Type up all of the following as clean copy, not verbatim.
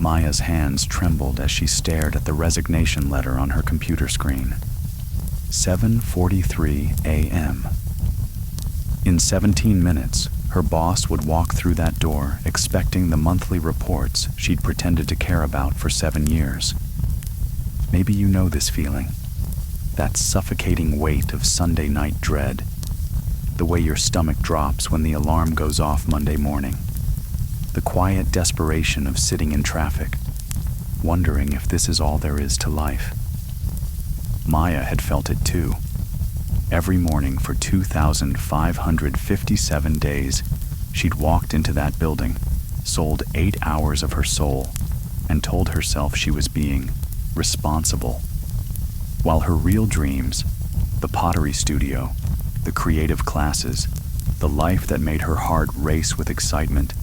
Maya's hands trembled as she stared at the resignation letter on her computer screen. 7:43 a.m. In 17 minutes, her boss would walk through that door expecting the monthly reports she'd pretended to care about for 7 years. Maybe you know this feeling. That suffocating weight of Sunday night dread. The way your stomach drops when the alarm goes off Monday morning. The quiet desperation of sitting in traffic, wondering if this is all there is to life. Maya had felt it too. Every morning for 2,557 days, she'd walked into that building, sold 8 hours of her soul, and told herself she was being responsible. While her real dreams, the pottery studio, the creative classes, the life that made her heart race with excitement,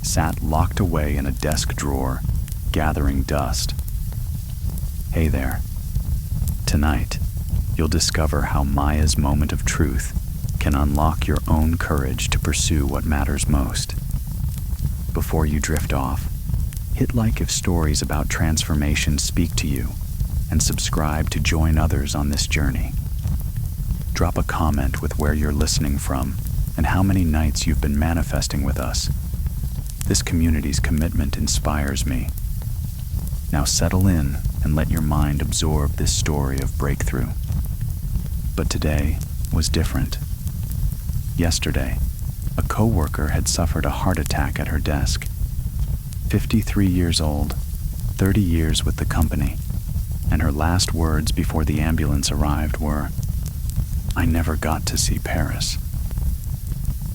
sat locked away in a desk drawer, gathering dust. Hey there. Tonight, you'll discover how Maya's moment of truth can unlock your own courage to pursue what matters most. Before you drift off, hit like if stories about transformation speak to you, and subscribe to join others on this journey. Drop a comment with where you're listening from and how many nights you've been manifesting with us. This community's commitment inspires me. Now settle in and let your mind absorb this story of breakthrough. But today was different. Yesterday, a coworker had suffered a heart attack at her desk. 53 years old, 30 years with the company, and her last words before the ambulance arrived were, "I never got to see Paris."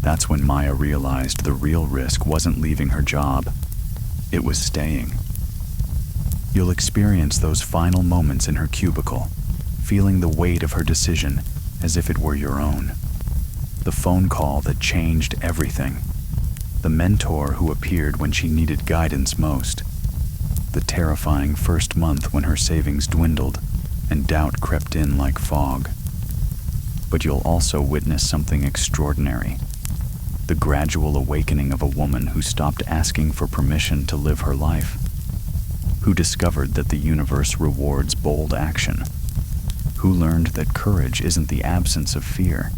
That's when Maya realized the real risk wasn't leaving her job, it was staying. You'll experience those final moments in her cubicle, feeling the weight of her decision as if it were your own. The phone call that changed everything. The mentor who appeared when she needed guidance most. The terrifying first month when her savings dwindled and doubt crept in like fog. But you'll also witness something extraordinary. The gradual awakening of a woman who stopped asking for permission to live her life. Who discovered that the universe rewards bold action. Who learned that courage isn't the absence of fear.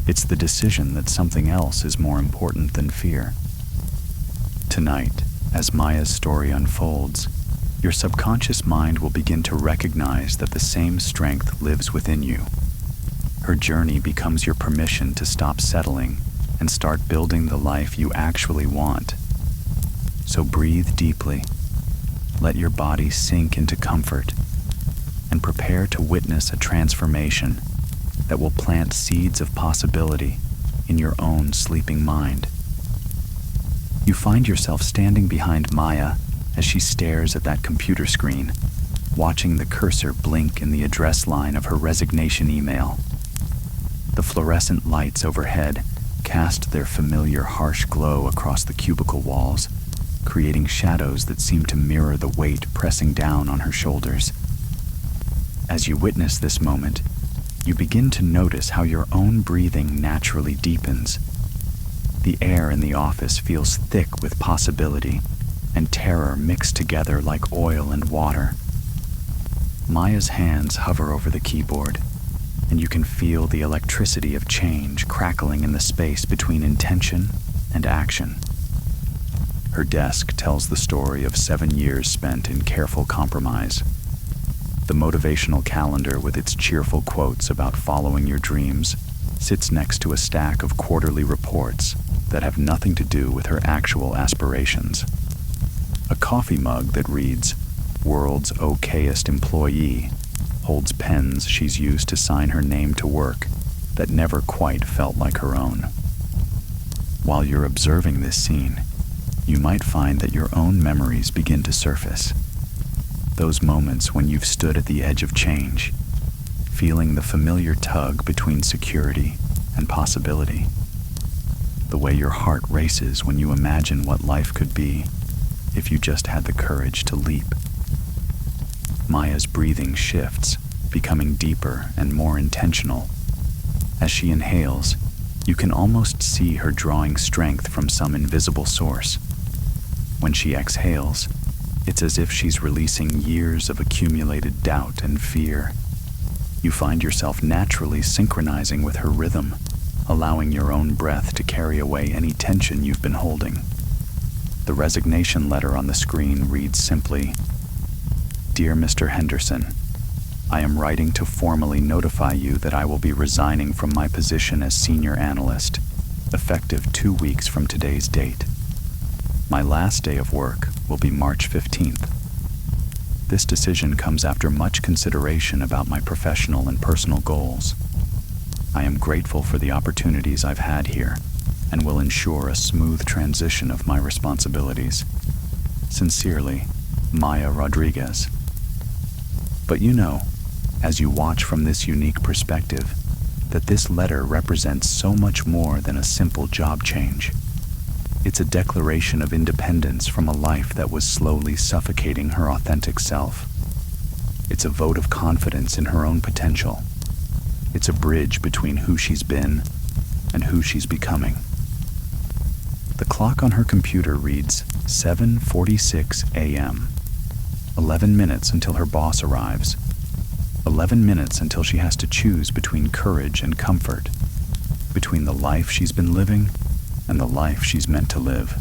It's the decision that something else is more important than fear. Tonight, as Maya's story unfolds, your subconscious mind will begin to recognize that the same strength lives within you. Her journey becomes your permission to stop settling and start building the life you actually want. So breathe deeply, let your body sink into comfort, and prepare to witness a transformation that will plant seeds of possibility in your own sleeping mind. You find yourself standing behind Maya as she stares at that computer screen, watching the cursor blink in the address line of her resignation email. The fluorescent lights overhead cast their familiar harsh glow across the cubicle walls, creating shadows that seem to mirror the weight pressing down on her shoulders. As you witness this moment, you begin to notice how your own breathing naturally deepens. The air in the office feels thick with possibility and terror mixed together like oil and water. Maya's hands hover over the keyboard, and you can feel the electricity of change crackling in the space between intention and action. Her desk tells the story of 7 years spent in careful compromise. The motivational calendar with its cheerful quotes about following your dreams sits next to a stack of quarterly reports that have nothing to do with her actual aspirations. A coffee mug that reads, "World's okayest employee," holds pens she's used to sign her name to work that never quite felt like her own. While you're observing this scene, you might find that your own memories begin to surface. Those moments when you've stood at the edge of change, feeling the familiar tug between security and possibility. The way your heart races when you imagine what life could be if you just had the courage to leap. Maya's breathing shifts, becoming deeper and more intentional. As she inhales, you can almost see her drawing strength from some invisible source. When she exhales, It's as if she's releasing years of accumulated doubt and fear. You find yourself naturally synchronizing with her rhythm, allowing your own breath to carry away any tension you've been holding. The resignation letter on the screen reads simply, "Dear Mr. Henderson, I am writing to formally notify you that I will be resigning from my position as senior analyst, effective 2 weeks from today's date. My last day of work will be March 15th. This decision comes after much consideration about my professional and personal goals. I am grateful for the opportunities I've had here and will ensure a smooth transition of my responsibilities. Sincerely, Maya Rodriguez." But you know, as you watch from this unique perspective, that this letter represents so much more than a simple job change. It's a declaration of independence from a life that was slowly suffocating her authentic self. It's a vote of confidence in her own potential. It's a bridge between who she's been and who she's becoming. The clock on her computer reads 7:46 a.m. 11 minutes until her boss arrives. 11 minutes until she has to choose between courage and comfort, between the life she's been living and the life she's meant to live.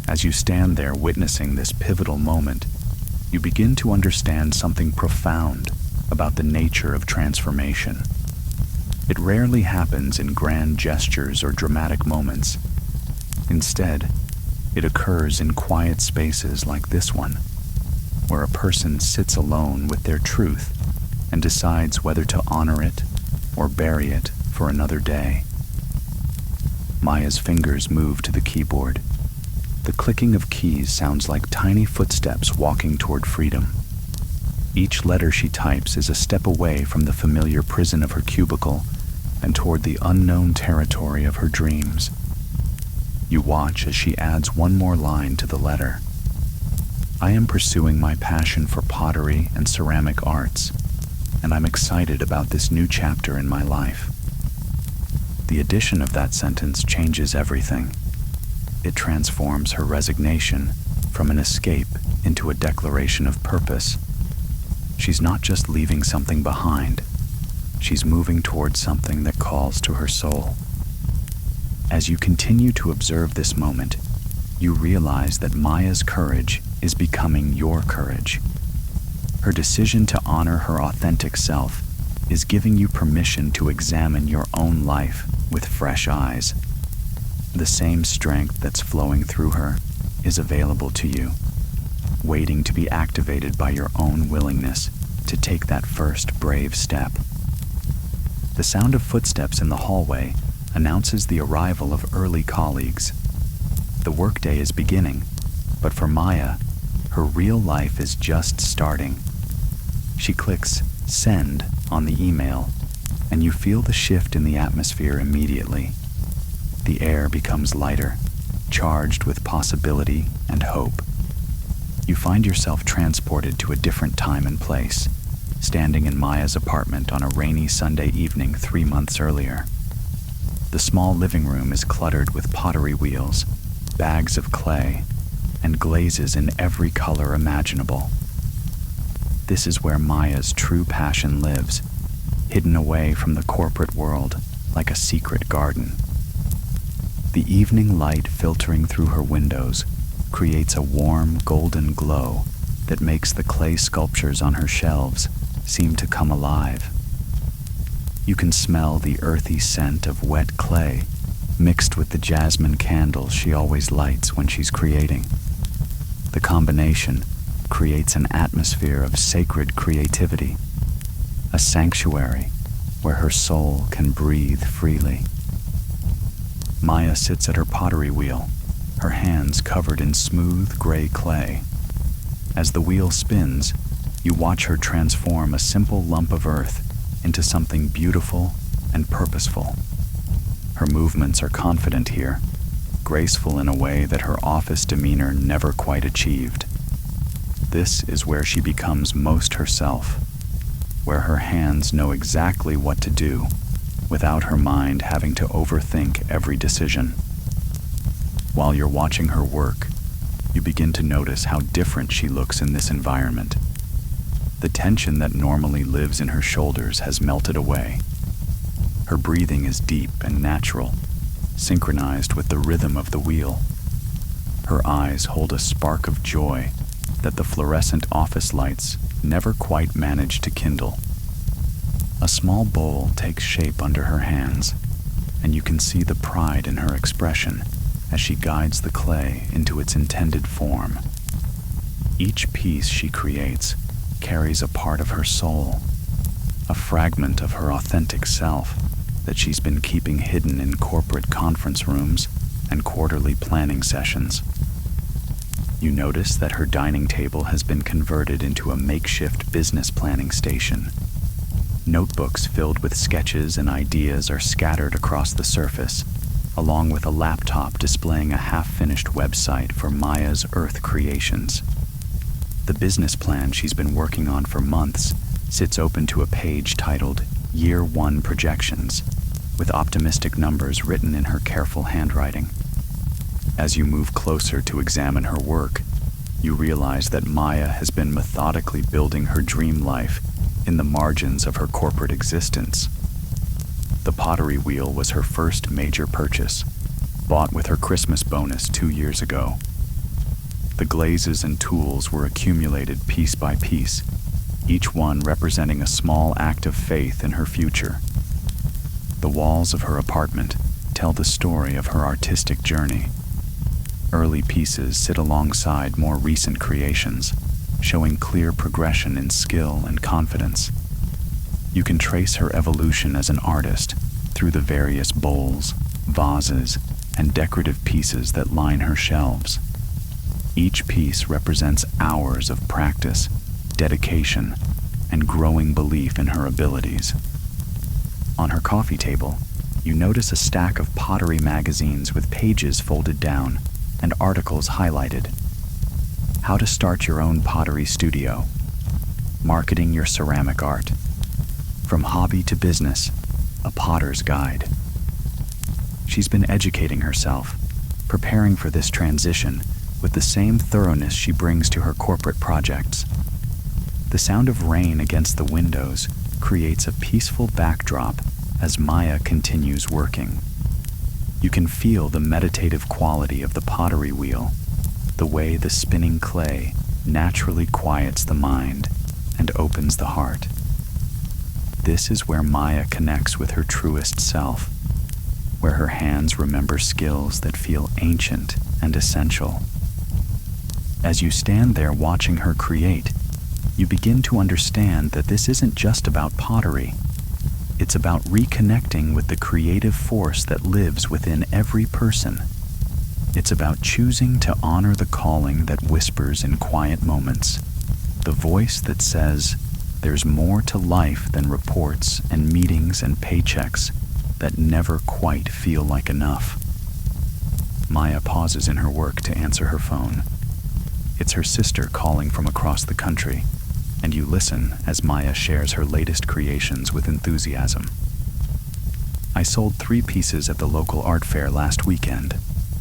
As you stand there witnessing this pivotal moment, you begin to understand something profound about the nature of transformation. It rarely happens in grand gestures or dramatic moments. Instead, it occurs in quiet spaces like this one, where a person sits alone with their truth and decides whether to honor it or bury it for another day. Maya's fingers move to the keyboard. The clicking of keys sounds like tiny footsteps walking toward freedom. Each letter she types is a step away from the familiar prison of her cubicle and toward the unknown territory of her dreams. You watch as she adds one more line to the letter. "I am pursuing my passion for pottery and ceramic arts, and I'm excited about this new chapter in my life." The addition of that sentence changes everything. It transforms her resignation from an escape into a declaration of purpose. She's not just leaving something behind, she's moving towards something that calls to her soul. As you continue to observe this moment, you realize that Maya's courage is becoming your courage. Her decision to honor her authentic self is giving you permission to examine your own life with fresh eyes. The same strength that's flowing through her is available to you, waiting to be activated by your own willingness to take that first brave step. The sound of footsteps in the hallway announces the arrival of early colleagues. The workday is beginning, but for Maya, her real life is just starting. She clicks send on the email, and you feel the shift in the atmosphere immediately. The air becomes lighter, charged with possibility and hope. You find yourself transported to a different time and place, standing in Maya's apartment on a rainy Sunday evening 3 months earlier. The small living room is cluttered with pottery wheels, bags of clay, and glazes in every color imaginable. This is where Maya's true passion lives, hidden away from the corporate world like a secret garden. The evening light filtering through her windows creates a warm, golden glow that makes the clay sculptures on her shelves seem to come alive. You can smell the earthy scent of wet clay mixed with the jasmine candles she always lights when she's creating. The combination creates an atmosphere of sacred creativity, a sanctuary where her soul can breathe freely. Maya sits at her pottery wheel, her hands covered in smooth gray clay. As the wheel spins, you watch her transform a simple lump of earth into something beautiful and purposeful. Her movements are confident here, graceful in a way that her office demeanor never quite achieved. This is where she becomes most herself, where her hands know exactly what to do without her mind having to overthink every decision. While you're watching her work, you begin to notice how different she looks in this environment. The tension that normally lives in her shoulders has melted away. Her breathing is deep and natural, synchronized with the rhythm of the wheel. Her eyes hold a spark of joy that the fluorescent office lights never quite manage to kindle. A small bowl takes shape under her hands, and you can see the pride in her expression as she guides the clay into its intended form. Each piece she creates carries a part of her soul, a fragment of her authentic self that she's been keeping hidden in corporate conference rooms and quarterly planning sessions. You notice that her dining table has been converted into a makeshift business planning station. Notebooks filled with sketches and ideas are scattered across the surface, along with a laptop displaying a half-finished website for Maya's Earth Creations. The business plan she's been working on for months sits open to a page titled Year 1 Projections, with optimistic numbers written in her careful handwriting. As you move closer to examine her work, you realize that Maya has been methodically building her dream life in the margins of her corporate existence. The pottery wheel was her first major purchase, bought with her Christmas bonus 2 years ago. The glazes and tools were accumulated piece by piece, each one representing a small act of faith in her future. The walls of her apartment tell the story of her artistic journey. Early pieces sit alongside more recent creations, showing clear progression in skill and confidence. You can trace her evolution as an artist through the various bowls, vases, and decorative pieces that line her shelves. Each piece represents hours of practice, dedication, and growing belief in her abilities. On her coffee table, you notice a stack of pottery magazines with pages folded down and articles highlighted. How to start your own pottery studio. Marketing your ceramic art. From hobby to business, a potter's guide. She's been educating herself, preparing for this transition with the same thoroughness she brings to her corporate projects. The sound of rain against the windows creates a peaceful backdrop as Maya continues working. You can feel the meditative quality of the pottery wheel, the way the spinning clay naturally quiets the mind and opens the heart. This is where Maya connects with her truest self, where her hands remember skills that feel ancient and essential. As you stand there watching her create, you begin to understand that this isn't just about pottery. It's about reconnecting with the creative force that lives within every person. It's about choosing to honor the calling that whispers in quiet moments, the voice that says, there's more to life than reports and meetings and paychecks that never quite feel like enough. Maya pauses in her work to answer her phone. It's her sister calling from across the country, and you listen as Maya shares her latest creations with enthusiasm. I sold 3 pieces at the local art fair last weekend,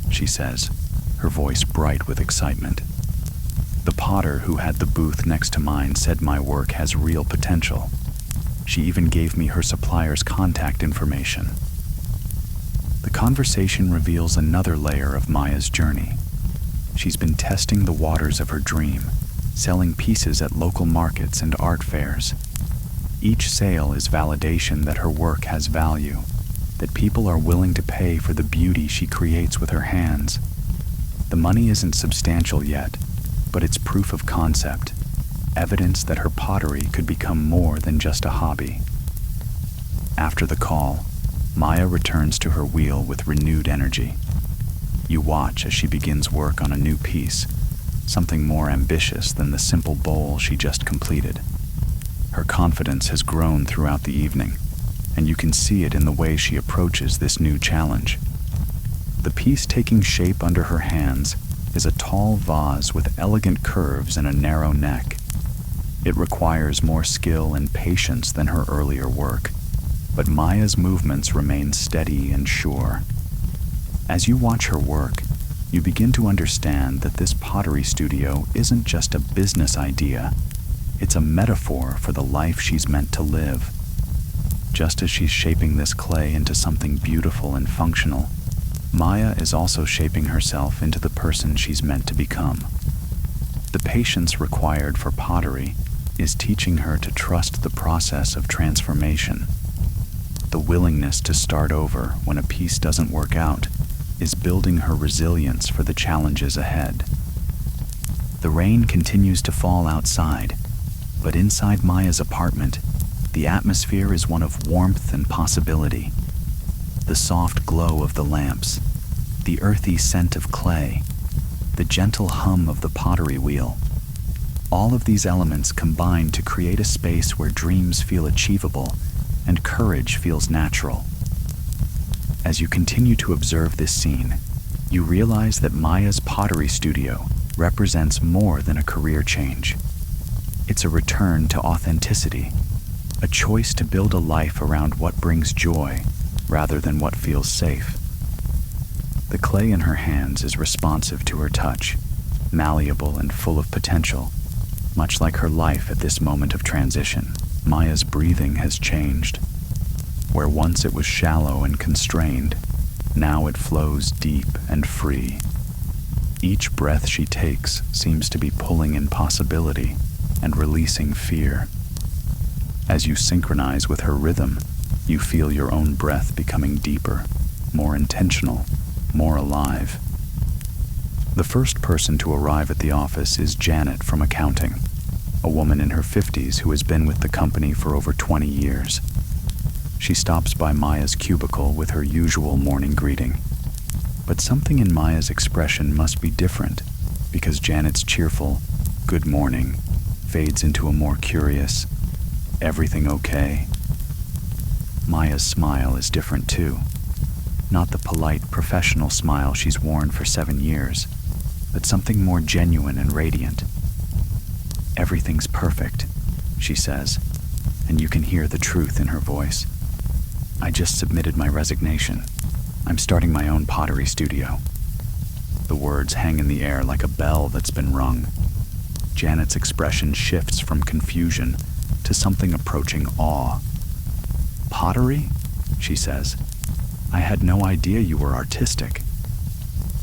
she says, her voice bright with excitement. The potter who had the booth next to mine said my work has real potential. She even gave me her supplier's contact information. The conversation reveals another layer of Maya's journey. She's been testing the waters of her dream, selling pieces at local markets and art fairs. Each sale is validation that her work has value, that people are willing to pay for the beauty she creates with her hands. The money isn't substantial yet, but it's proof of concept, evidence that her pottery could become more than just a hobby. After the call, Maya returns to her wheel with renewed energy. You watch as she begins work on a new piece, something more ambitious than the simple bowl she just completed. Her confidence has grown throughout the evening, and you can see it in the way she approaches this new challenge. The piece taking shape under her hands is a tall vase with elegant curves and a narrow neck. It requires more skill and patience than her earlier work, but Maya's movements remain steady and sure. As you watch her work, you begin to understand that this pottery studio isn't just a business idea, it's a metaphor for the life she's meant to live. Just as she's shaping this clay into something beautiful and functional, Maya is also shaping herself into the person she's meant to become. The patience required for pottery is teaching her to trust the process of transformation. The willingness to start over when a piece doesn't work out is building her resilience for the challenges ahead. The rain continues to fall outside, but inside Maya's apartment, the atmosphere is one of warmth and possibility. The soft glow of the lamps, the earthy scent of clay, the gentle hum of the pottery wheel. All of these elements combine to create a space where dreams feel achievable and courage feels natural. As you continue to observe this scene, you realize that Maya's pottery studio represents more than a career change. It's a return to authenticity, a choice to build a life around what brings joy rather than what feels safe. The clay in her hands is responsive to her touch, malleable and full of potential. Much like her life at this moment of transition, Maya's breathing has changed. Where once it was shallow and constrained, now it flows deep and free. Each breath she takes seems to be pulling in possibility and releasing fear. As you synchronize with her rhythm, you feel your own breath becoming deeper, more intentional, more alive. The first person to arrive at the office is Janet from accounting, a woman in her 50s who has been with the company for over 20 years. She stops by Maya's cubicle with her usual morning greeting. But something in Maya's expression must be different, because Janet's cheerful "good morning" fades into a more curious "everything okay?" Maya's smile is different too. Not the polite, professional smile she's worn for 7 years, but something more genuine and radiant. "Everything's perfect," she says, and you can hear the truth in her voice. "I just submitted my resignation. I'm starting my own pottery studio." The words hang in the air like a bell that's been rung. Janet's expression shifts from confusion to something approaching awe. "Pottery?" she says. "I had no idea you were artistic."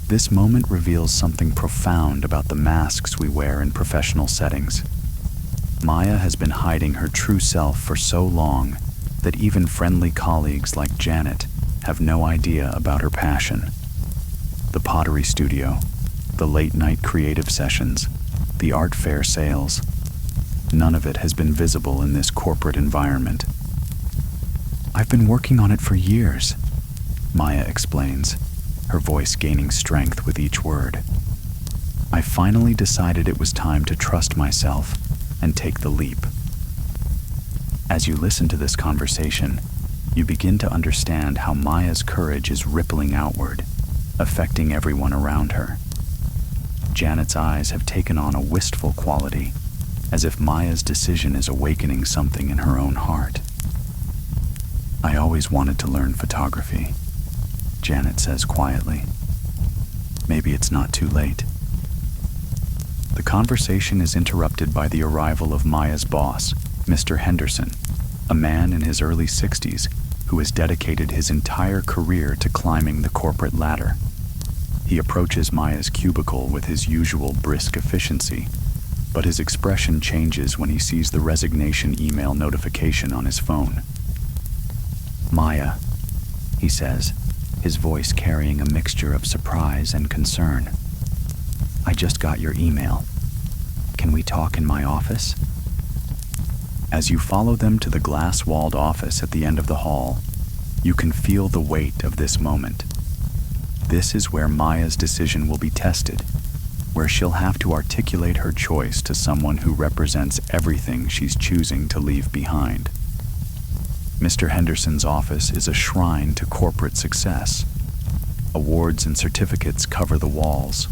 This moment reveals something profound about the masks we wear in professional settings. Maya has been hiding her true self for so long that even friendly colleagues like Janet have no idea about her passion. The pottery studio, the late-night creative sessions, the art fair sales, none of it has been visible in this corporate environment. "I've been working on it for years," Maya explains, her voice gaining strength with each word. "I finally decided it was time to trust myself and take the leap." As you listen to this conversation, you begin to understand how Maya's courage is rippling outward, affecting everyone around her. Janet's eyes have taken on a wistful quality, as if Maya's decision is awakening something in her own heart. "I always wanted to learn photography," Janet says quietly. "Maybe it's not too late." The conversation is interrupted by the arrival of Maya's boss, Mr. Henderson, a man in his early 60s who has dedicated his entire career to climbing the corporate ladder. He approaches Maya's cubicle with his usual brisk efficiency, but his expression changes when he sees the resignation email notification on his phone. "Maya," he says, his voice carrying a mixture of surprise and concern. "I just got your email. Can we talk in my office?" As you follow them to the glass-walled office at the end of the hall, you can feel the weight of this moment. This is where Maya's decision will be tested, where she'll have to articulate her choice to someone who represents everything she's choosing to leave behind. Mr. Henderson's office is a shrine to corporate success. Awards and certificates cover the walls,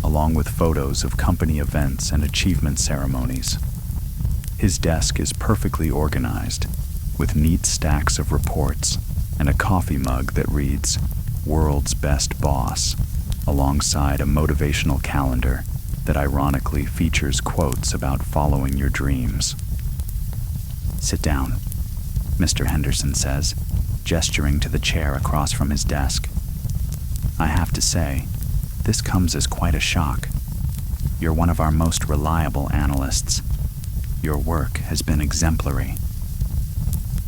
along with photos of company events and achievement ceremonies. His desk is perfectly organized, with neat stacks of reports and a coffee mug that reads, "World's Best Boss." alongside a motivational calendar that ironically features quotes about following your dreams. "Sit down," Mr. Henderson says, gesturing to the chair across from his desk. "I have to say, this comes as quite a shock. You're one of our most reliable analysts. Your work has been exemplary."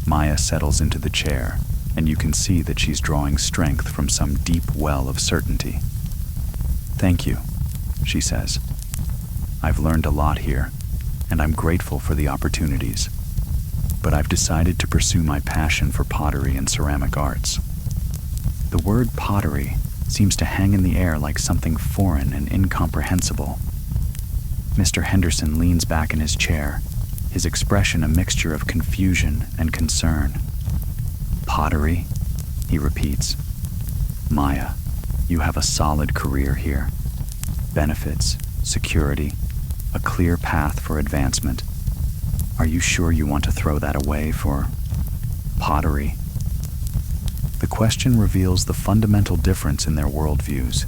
Maya settles into the chair, and you can see that she's drawing strength from some deep well of certainty. "Thank you," she says. "I've learned a lot here, and I'm grateful for the opportunities. But I've decided to pursue my passion for pottery and ceramic arts." The word pottery seems to hang in the air like something foreign and incomprehensible. Mr. Henderson leans back in his chair, his expression a mixture of confusion and concern. "Pottery?" he repeats. "Maya, you have a solid career here. Benefits, security, a clear path for advancement. Are you sure you want to throw that away for pottery?" The question reveals the fundamental difference in their worldviews.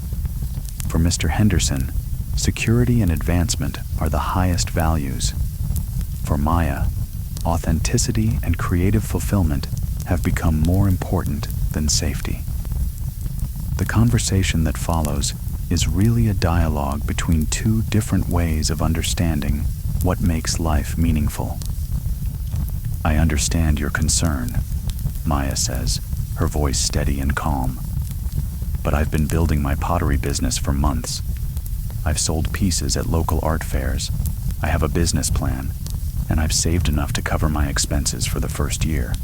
For Mr. Henderson, security and advancement are the highest values. For Maya, authenticity and creative fulfillment have become more important than safety. The conversation that follows is really a dialogue between two different ways of understanding what makes life meaningful. "I understand your concern," Maya says, her voice steady and calm. "But I've been building my pottery business for months. I've sold pieces at local art fairs. I have a business plan, and I've saved enough to cover my expenses for the first year.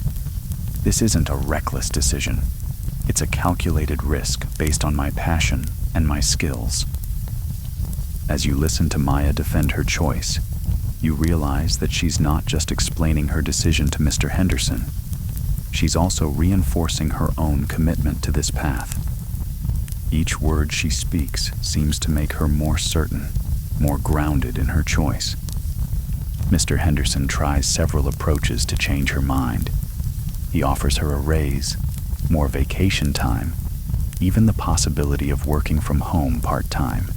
This isn't a reckless decision. It's a calculated risk based on my passion and my skills." As you listen to Maya defend her choice, you realize that she's not just explaining her decision to Mr. Henderson. She's also reinforcing her own commitment to this path. Each word she speaks seems to make her more certain, more grounded in her choice. Mr. Henderson tries several approaches to change her mind. He offers her a raise, more vacation time, even the possibility of working from home part-time.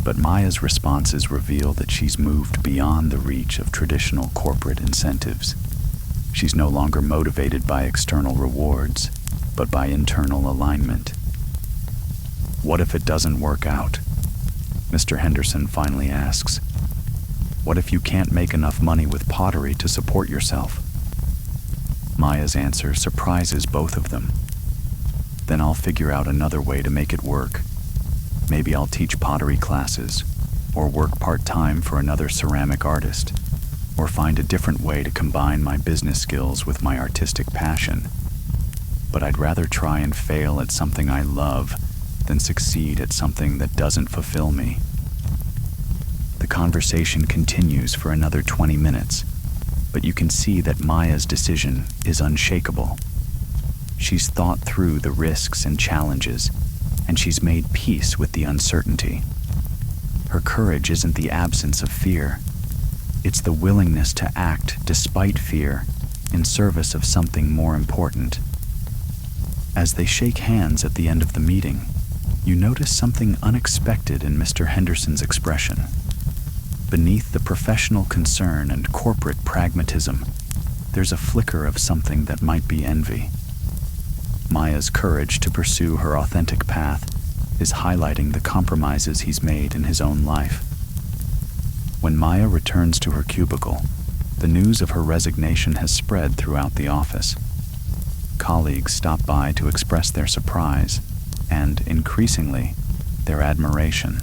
But Maya's responses reveal that she's moved beyond the reach of traditional corporate incentives. She's no longer motivated by external rewards, but by internal alignment. "What if it doesn't work out?" Mr. Henderson finally asks. "What if you can't make enough money with pottery to support yourself?" Maya's answer surprises both of them. "Then I'll figure out another way to make it work. Maybe I'll teach pottery classes, or work part-time for another ceramic artist, or find a different way to combine my business skills with my artistic passion. But I'd rather try and fail at something I love than succeed at something that doesn't fulfill me." The conversation continues for another 20 minutes, but you can see that Maya's decision is unshakable. She's thought through the risks and challenges, and she's made peace with the uncertainty. Her courage isn't the absence of fear. It's the willingness to act despite fear in service of something more important. As they shake hands at the end of the meeting, you notice something unexpected in Mr. Henderson's expression. Beneath the professional concern and corporate pragmatism, there's a flicker of something that might be envy. Maya's courage to pursue her authentic path is highlighting the compromises he's made in his own life. When Maya returns to her cubicle, the news of her resignation has spread throughout the office. Colleagues stop by to express their surprise and, increasingly, their admiration.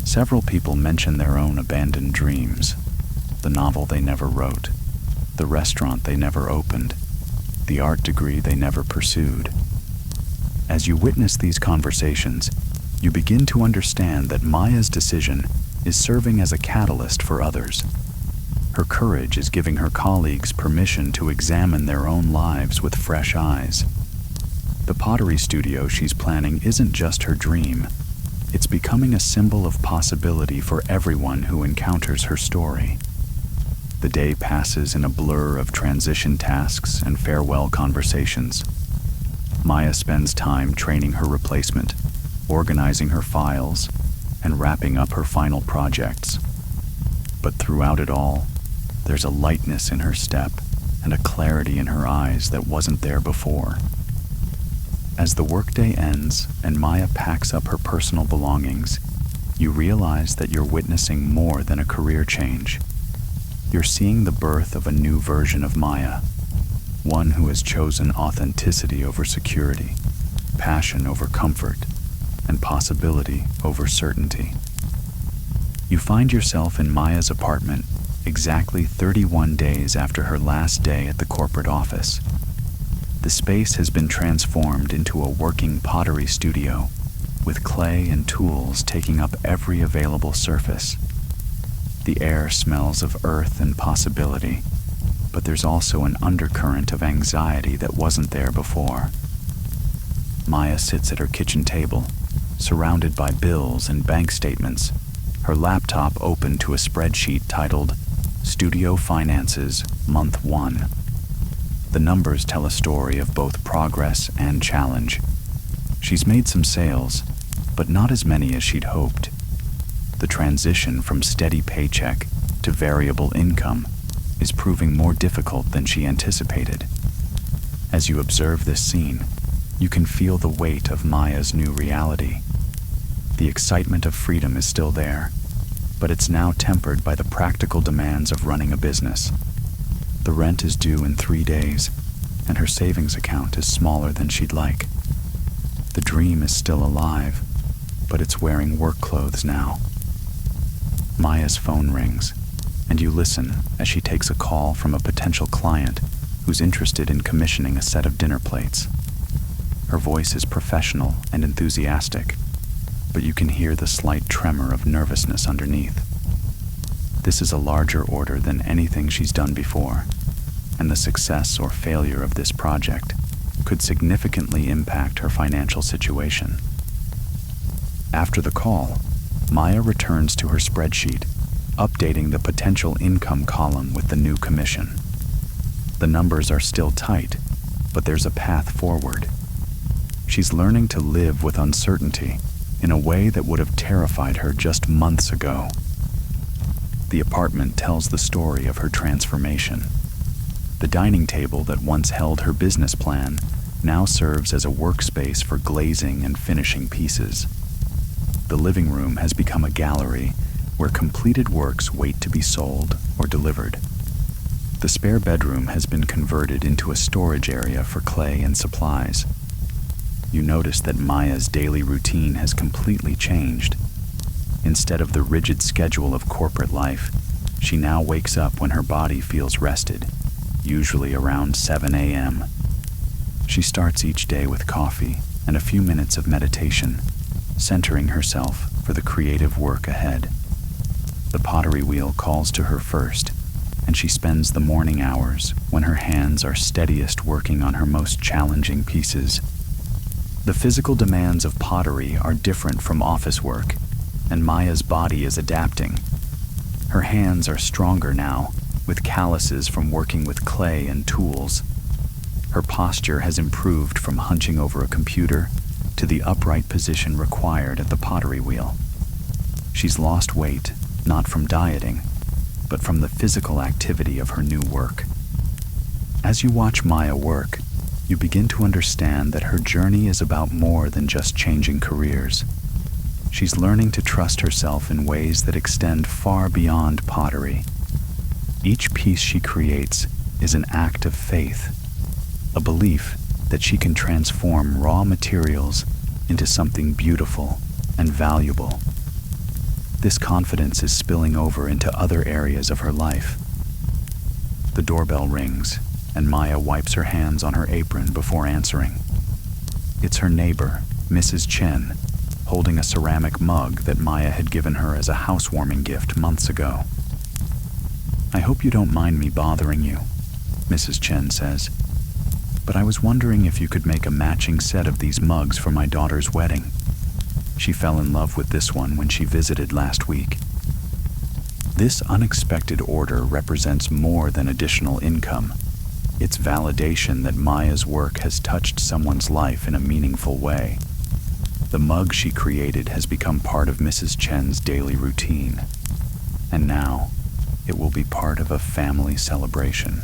Several people mention their own abandoned dreams, the novel they never wrote, the restaurant they never opened, the art degree they never pursued. As you witness these conversations, you begin to understand that Maya's decision is serving as a catalyst for others. Her courage is giving her colleagues permission to examine their own lives with fresh eyes. The pottery studio she's planning isn't just her dream. It's becoming a symbol of possibility for everyone who encounters her story. The day passes in a blur of transition tasks and farewell conversations. Maya spends time training her replacement, organizing her files, and wrapping up her final projects. But throughout it all, there's a lightness in her step and a clarity in her eyes that wasn't there before. As the workday ends and Maya packs up her personal belongings, you realize that you're witnessing more than a career change. You're seeing the birth of a new version of Maya, one who has chosen authenticity over security, passion over comfort, and possibility over certainty. You find yourself in Maya's apartment exactly 31 days after her last day at the corporate office. The space has been transformed into a working pottery studio, with clay and tools taking up every available surface. The air smells of earth and possibility, but there's also an undercurrent of anxiety that wasn't there before. Maya sits at her kitchen table, surrounded by bills and bank statements, her laptop open to a spreadsheet titled Studio Finances, Month 1. The numbers tell a story of both progress and challenge. She's made some sales, but not as many as she'd hoped. The transition from steady paycheck to variable income is proving more difficult than she anticipated. As you observe this scene, you can feel the weight of Maya's new reality. The excitement of freedom is still there, but it's now tempered by the practical demands of running a business. The rent is due in 3 days, and her savings account is smaller than she'd like. The dream is still alive, but it's wearing work clothes now. Maya's phone rings, and you listen as she takes a call from a potential client who's interested in commissioning a set of dinner plates. Her voice is professional and enthusiastic, but you can hear the slight tremor of nervousness underneath. This is a larger order than anything she's done before, and the success or failure of this project could significantly impact her financial situation. After the call, Maya returns to her spreadsheet, updating the potential income column with the new commission. The numbers are still tight, but there's a path forward. She's learning to live with uncertainty in a way that would have terrified her just months ago. The apartment tells the story of her transformation. The dining table that once held her business plan now serves as a workspace for glazing and finishing pieces. The living room has become a gallery where completed works wait to be sold or delivered. The spare bedroom has been converted into a storage area for clay and supplies. You notice that Maya's daily routine has completely changed. Instead of the rigid schedule of corporate life, she now wakes up when her body feels rested, usually around 7 a.m. She starts each day with coffee and a few minutes of meditation, centering herself for the creative work ahead. The pottery wheel calls to her first, and she spends the morning hours when her hands are steadiest working on her most challenging pieces. The physical demands of pottery are different from office work, and Maya's body is adapting. Her hands are stronger now, with calluses from working with clay and tools. Her posture has improved from hunching over a computer to the upright position required at the pottery wheel. She's lost weight, not from dieting, but from the physical activity of her new work. As you watch Maya work, you begin to understand that her journey is about more than just changing careers. She's learning to trust herself in ways that extend far beyond pottery. Each piece she creates is an act of faith, a belief that she can transform raw materials into something beautiful and valuable. This confidence is spilling over into other areas of her life. The doorbell rings, and Maya wipes her hands on her apron before answering. It's her neighbor, Mrs. Chen, holding a ceramic mug that Maya had given her as a housewarming gift months ago. "I hope you don't mind me bothering you," Mrs. Chen says, "but I was wondering if you could make a matching set of these mugs for my daughter's wedding. She fell in love with this one when she visited last week." This unexpected order represents more than additional income. It's validation that Maya's work has touched someone's life in a meaningful way. The mug she created has become part of Mrs. Chen's daily routine, and now it will be part of a family celebration.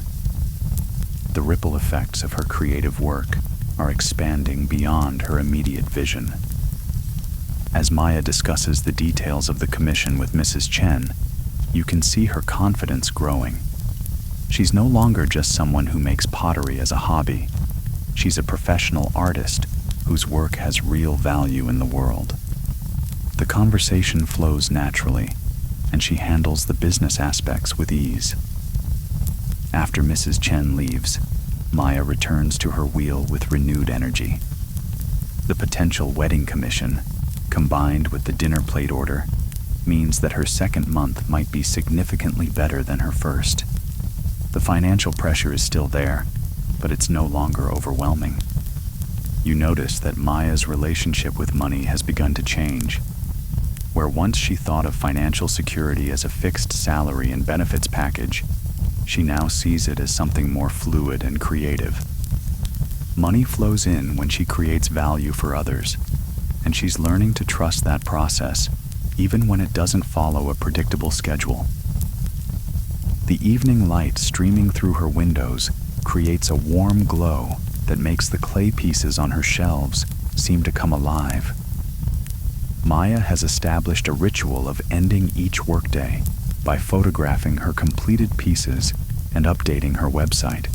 The ripple effects of her creative work are expanding beyond her immediate vision. As Maya discusses the details of the commission with Mrs. Chen, you can see her confidence growing. She's no longer just someone who makes pottery as a hobby. She's a professional artist whose work has real value in the world. The conversation flows naturally, and she handles the business aspects with ease. After Mrs. Chen leaves, Maya returns to her wheel with renewed energy. The potential wedding commission, combined with the dinner plate order, means that her second month might be significantly better than her first. The financial pressure is still there, but it's no longer overwhelming. You notice that Maya's relationship with money has begun to change. Where once she thought of financial security as a fixed salary and benefits package, she now sees it as something more fluid and creative. Money flows in when she creates value for others, and she's learning to trust that process, even when it doesn't follow a predictable schedule. The evening light streaming through her windows creates a warm glow that makes the clay pieces on her shelves seem to come alive. Maya has established a ritual of ending each workday by photographing her completed pieces and updating her website.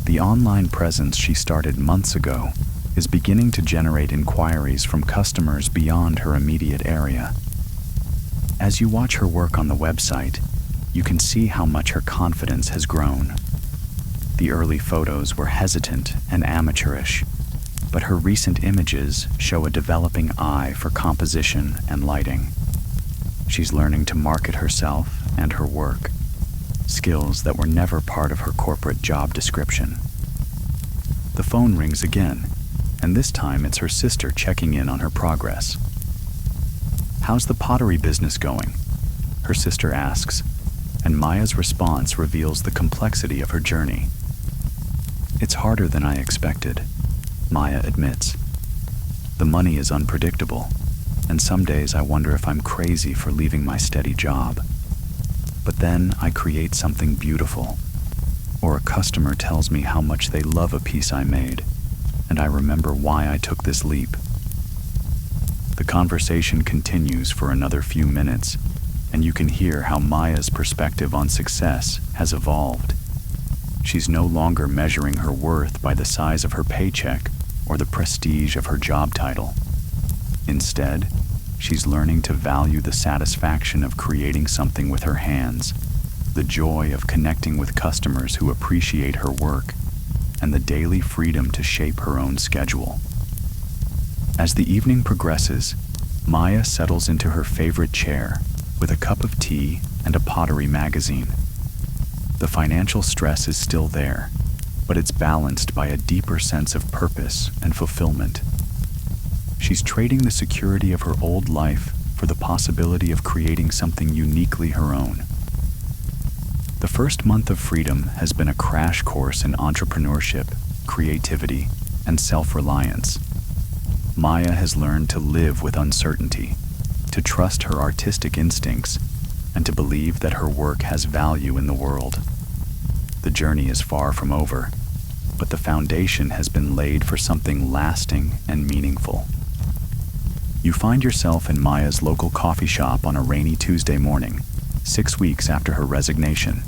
The online presence she started months ago is beginning to generate inquiries from customers beyond her immediate area. As you watch her work on the website, you can see how much her confidence has grown. The early photos were hesitant and amateurish, but her recent images show a developing eye for composition and lighting. She's learning to market herself and her work, skills that were never part of her corporate job description. The phone rings again, and this time it's her sister checking in on her progress. "How's the pottery business going?" her sister asks, and Maya's response reveals the complexity of her journey. "It's harder than I expected," Maya admits. "The money is unpredictable, and some days I wonder if I'm crazy for leaving my steady job. But then I create something beautiful, or a customer tells me how much they love a piece I made, and I remember why I took this leap." The conversation continues for another few minutes, and you can hear how Maya's perspective on success has evolved. She's no longer measuring her worth by the size of her paycheck or the prestige of her job title. Instead, she's learning to value the satisfaction of creating something with her hands, the joy of connecting with customers who appreciate her work, and the daily freedom to shape her own schedule. As the evening progresses, Maya settles into her favorite chair with a cup of tea and a pottery magazine. The financial stress is still there, but it's balanced by a deeper sense of purpose and fulfillment. She's trading the security of her old life for the possibility of creating something uniquely her own. The first month of freedom has been a crash course in entrepreneurship, creativity, and self-reliance. Maya has learned to live with uncertainty, to trust her artistic instincts, and to believe that her work has value in the world. The journey is far from over, but the foundation has been laid for something lasting and meaningful. You find yourself in Maya's local coffee shop on a rainy Tuesday morning, 6 weeks after her resignation.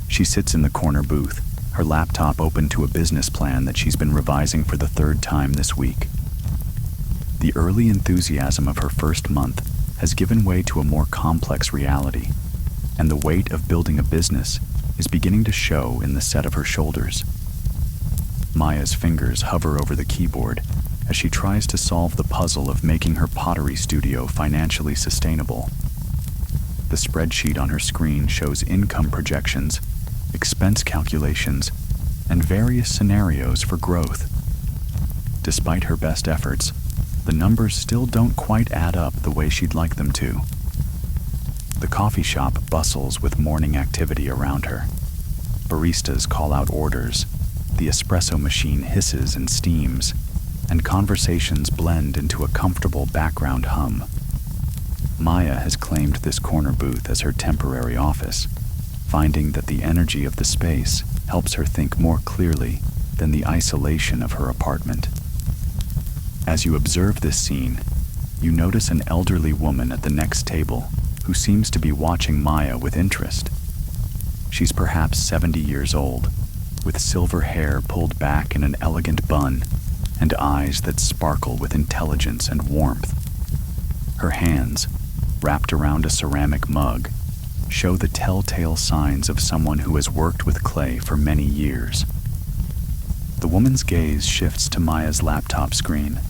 She sits in the corner booth, her laptop open to a business plan that she's been revising for the third time this week. The early enthusiasm of her first month has given way to a more complex reality, and the weight of building a business is beginning to show in the set of her shoulders. Maya's fingers hover over the keyboard as she tries to solve the puzzle of making her pottery studio financially sustainable. The spreadsheet on her screen shows income projections, expense calculations, and various scenarios for growth. Despite her best efforts, the numbers still don't quite add up the way she'd like them to. The coffee shop bustles with morning activity around her. Baristas call out orders, the espresso machine hisses and steams, and conversations blend into a comfortable background hum. Maya has claimed this corner booth as her temporary office, finding that the energy of the space helps her think more clearly than the isolation of her apartment. As you observe this scene, you notice an elderly woman at the next table who seems to be watching Maya with interest. She's perhaps 70 years old, with silver hair pulled back in an elegant bun and eyes that sparkle with intelligence and warmth. Her hands, wrapped around a ceramic mug, show the telltale signs of someone who has worked with clay for many years. The woman's gaze shifts to Maya's laptop screen,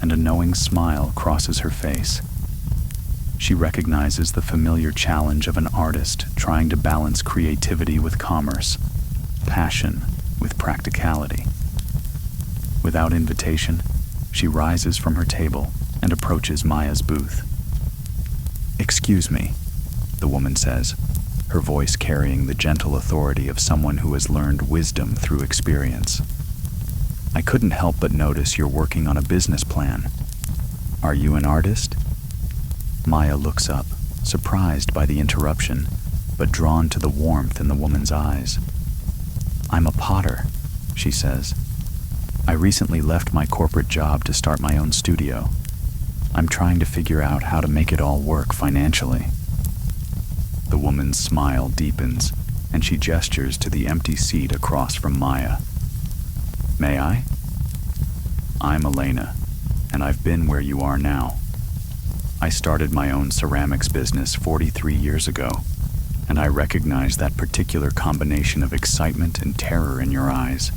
and a knowing smile crosses her face. She recognizes the familiar challenge of an artist trying to balance creativity with commerce, passion with practicality. Without invitation, she rises from her table and approaches Maya's booth. "Excuse me," the woman says, her voice carrying the gentle authority of someone who has learned wisdom through experience. "I couldn't help but notice you're working on a business plan. Are you an artist?" Maya looks up, surprised by the interruption, but drawn to the warmth in the woman's eyes. "I'm a potter," she says. "I recently left my corporate job to start my own studio. I'm trying to figure out how to make it all work financially." The woman's smile deepens, and she gestures to the empty seat across from Maya. "May I?" "I'm Elena, and I've been where you are now. I started my own ceramics business 43 years ago, and I recognize that particular combination of excitement and terror in your eyes."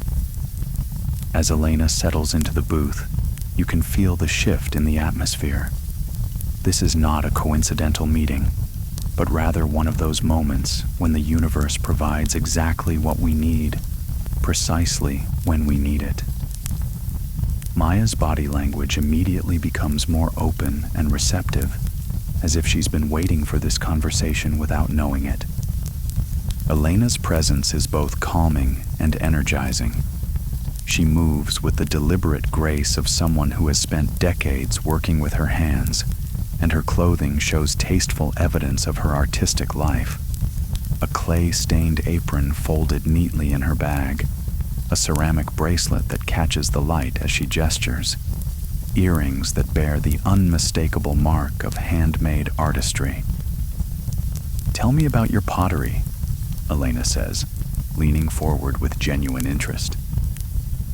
As Elena settles into the booth, you can feel the shift in the atmosphere. This is not a coincidental meeting, but rather one of those moments when the universe provides exactly what we need, precisely when we need it. Maya's body language immediately becomes more open and receptive, as if she's been waiting for this conversation without knowing it. Elena's presence is both calming and energizing. She moves with the deliberate grace of someone who has spent decades working with her hands, and her clothing shows tasteful evidence of her artistic life. A clay-stained apron folded neatly in her bag, a ceramic bracelet that catches the light as she gestures, earrings that bear the unmistakable mark of handmade artistry. "Tell me about your pottery," Elena says, leaning forward with genuine interest.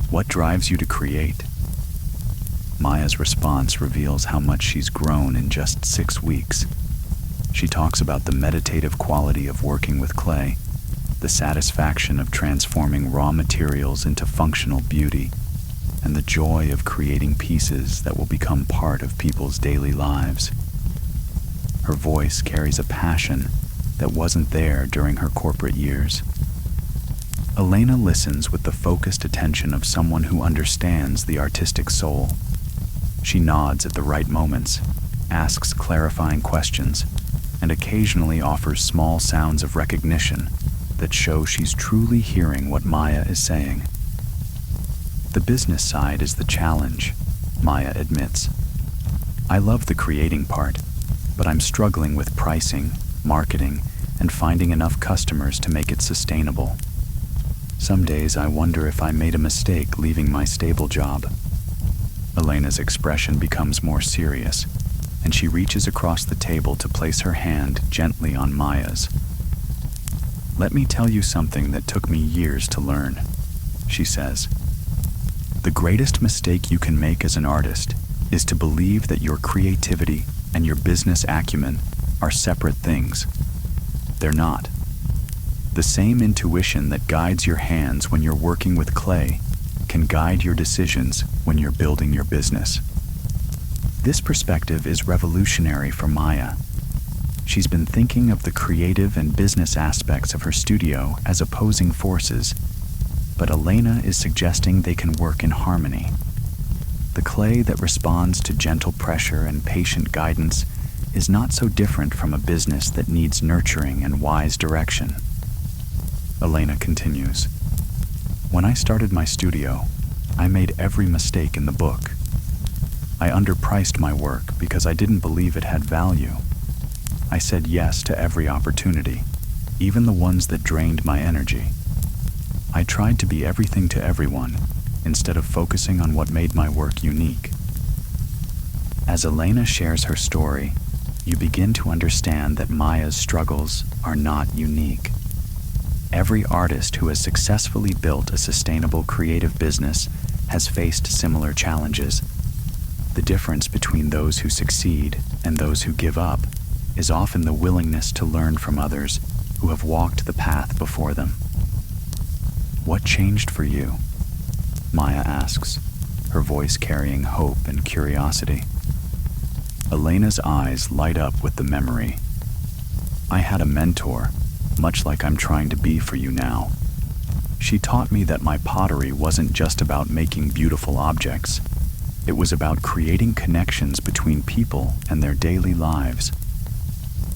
"What drives you to create?" Maya's response reveals how much she's grown in just 6 weeks. She talks about the meditative quality of working with clay, the satisfaction of transforming raw materials into functional beauty, and the joy of creating pieces that will become part of people's daily lives. Her voice carries a passion that wasn't there during her corporate years. Elena listens with the focused attention of someone who understands the artistic soul. She nods at the right moments, asks clarifying questions, and occasionally offers small sounds of recognition that show she's truly hearing what Maya is saying. "The business side is the challenge," Maya admits. "I love the creating part, but I'm struggling with pricing, marketing, and finding enough customers to make it sustainable. Some days I wonder if I made a mistake leaving my stable job." Elena's expression becomes more serious, and she reaches across the table to place her hand gently on Maya's. "Let me tell you something that took me years to learn," she says. "The greatest mistake you can make as an artist is to believe that your creativity and your business acumen are separate things. They're not. The same intuition that guides your hands when you're working with clay can guide your decisions when you're building your business." This perspective is revolutionary for Maya. She's been thinking of the creative and business aspects of her studio as opposing forces, but Elena is suggesting they can work in harmony. The clay that responds to gentle pressure and patient guidance is not so different from a business that needs nurturing and wise direction. Elena continues, "When I started my studio, I made every mistake in the book. I underpriced my work because I didn't believe it had value. I said yes to every opportunity, even the ones that drained my energy. I tried to be everything to everyone instead of focusing on what made my work unique. As Elena shares her story, you begin to understand that Maya's struggles are not unique. Every artist who has successfully built a sustainable creative business has faced similar challenges. The difference between those who succeed and those who give up is often the willingness to learn from others who have walked the path before them. What changed for you? Maya asks, her voice carrying hope and curiosity. Elena's eyes light up with the memory. I had a mentor, much like I'm trying to be for you now. She taught me that my pottery wasn't just about making beautiful objects. It was about creating connections between people and their daily lives.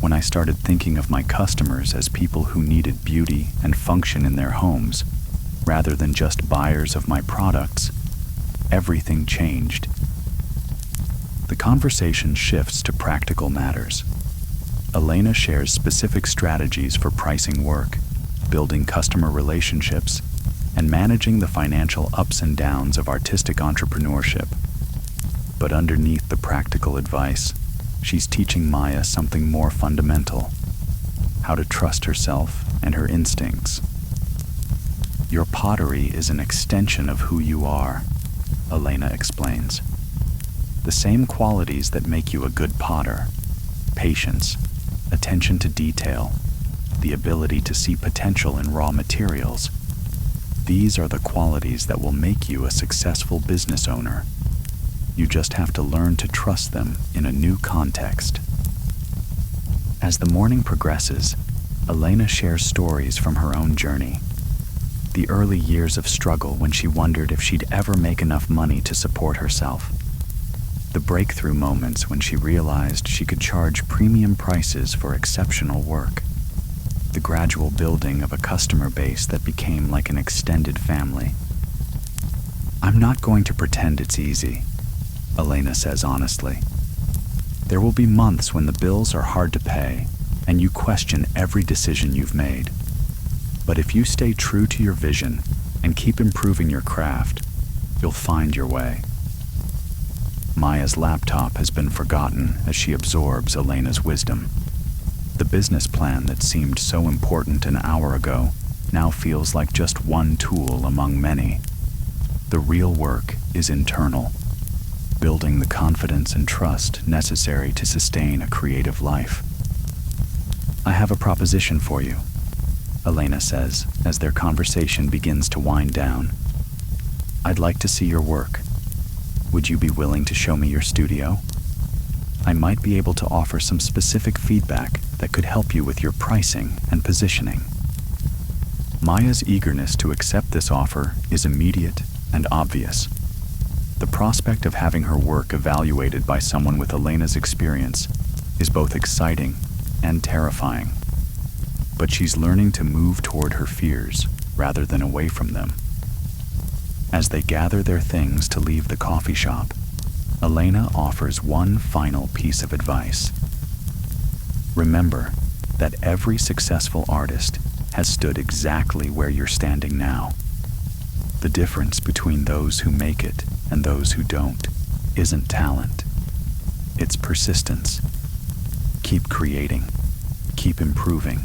When I started thinking of my customers as people who needed beauty and function in their homes, rather than just buyers of my products, everything changed. The conversation shifts to practical matters. Elena shares specific strategies for pricing work, building customer relationships, and managing the financial ups and downs of artistic entrepreneurship. But underneath the practical advice, she's teaching Maya something more fundamental: how to trust herself and her instincts. Your pottery is an extension of who you are, Elena explains. The same qualities that make you a good potter: patience, attention to detail, the ability to see potential in raw materials. These are the qualities that will make you a successful business owner. You just have to learn to trust them in a new context. As the morning progresses, Elena shares stories from her own journey. The early years of struggle when she wondered if she'd ever make enough money to support herself. The breakthrough moments when she realized she could charge premium prices for exceptional work. The gradual building of a customer base that became like an extended family. I'm not going to pretend it's easy, Elena says honestly. There will be months when the bills are hard to pay and you question every decision you've made. But if you stay true to your vision and keep improving your craft, you'll find your way. Maya's laptop has been forgotten as she absorbs Elena's wisdom. The business plan that seemed so important an hour ago now feels like just one tool among many. The real work is internal, building the confidence and trust necessary to sustain a creative life. I have a proposition for you, Elena says as their conversation begins to wind down. I'd like to see your work. Would you be willing to show me your studio? I might be able to offer some specific feedback that could help you with your pricing and positioning. Maya's eagerness to accept this offer is immediate and obvious. The prospect of having her work evaluated by someone with Elena's experience is both exciting and terrifying. But she's learning to move toward her fears rather than away from them. As they gather their things to leave the coffee shop, Elena offers one final piece of advice. Remember that every successful artist has stood exactly where you're standing now. The difference between those who make it and those who don't isn't talent. It's persistence. Keep creating, keep improving,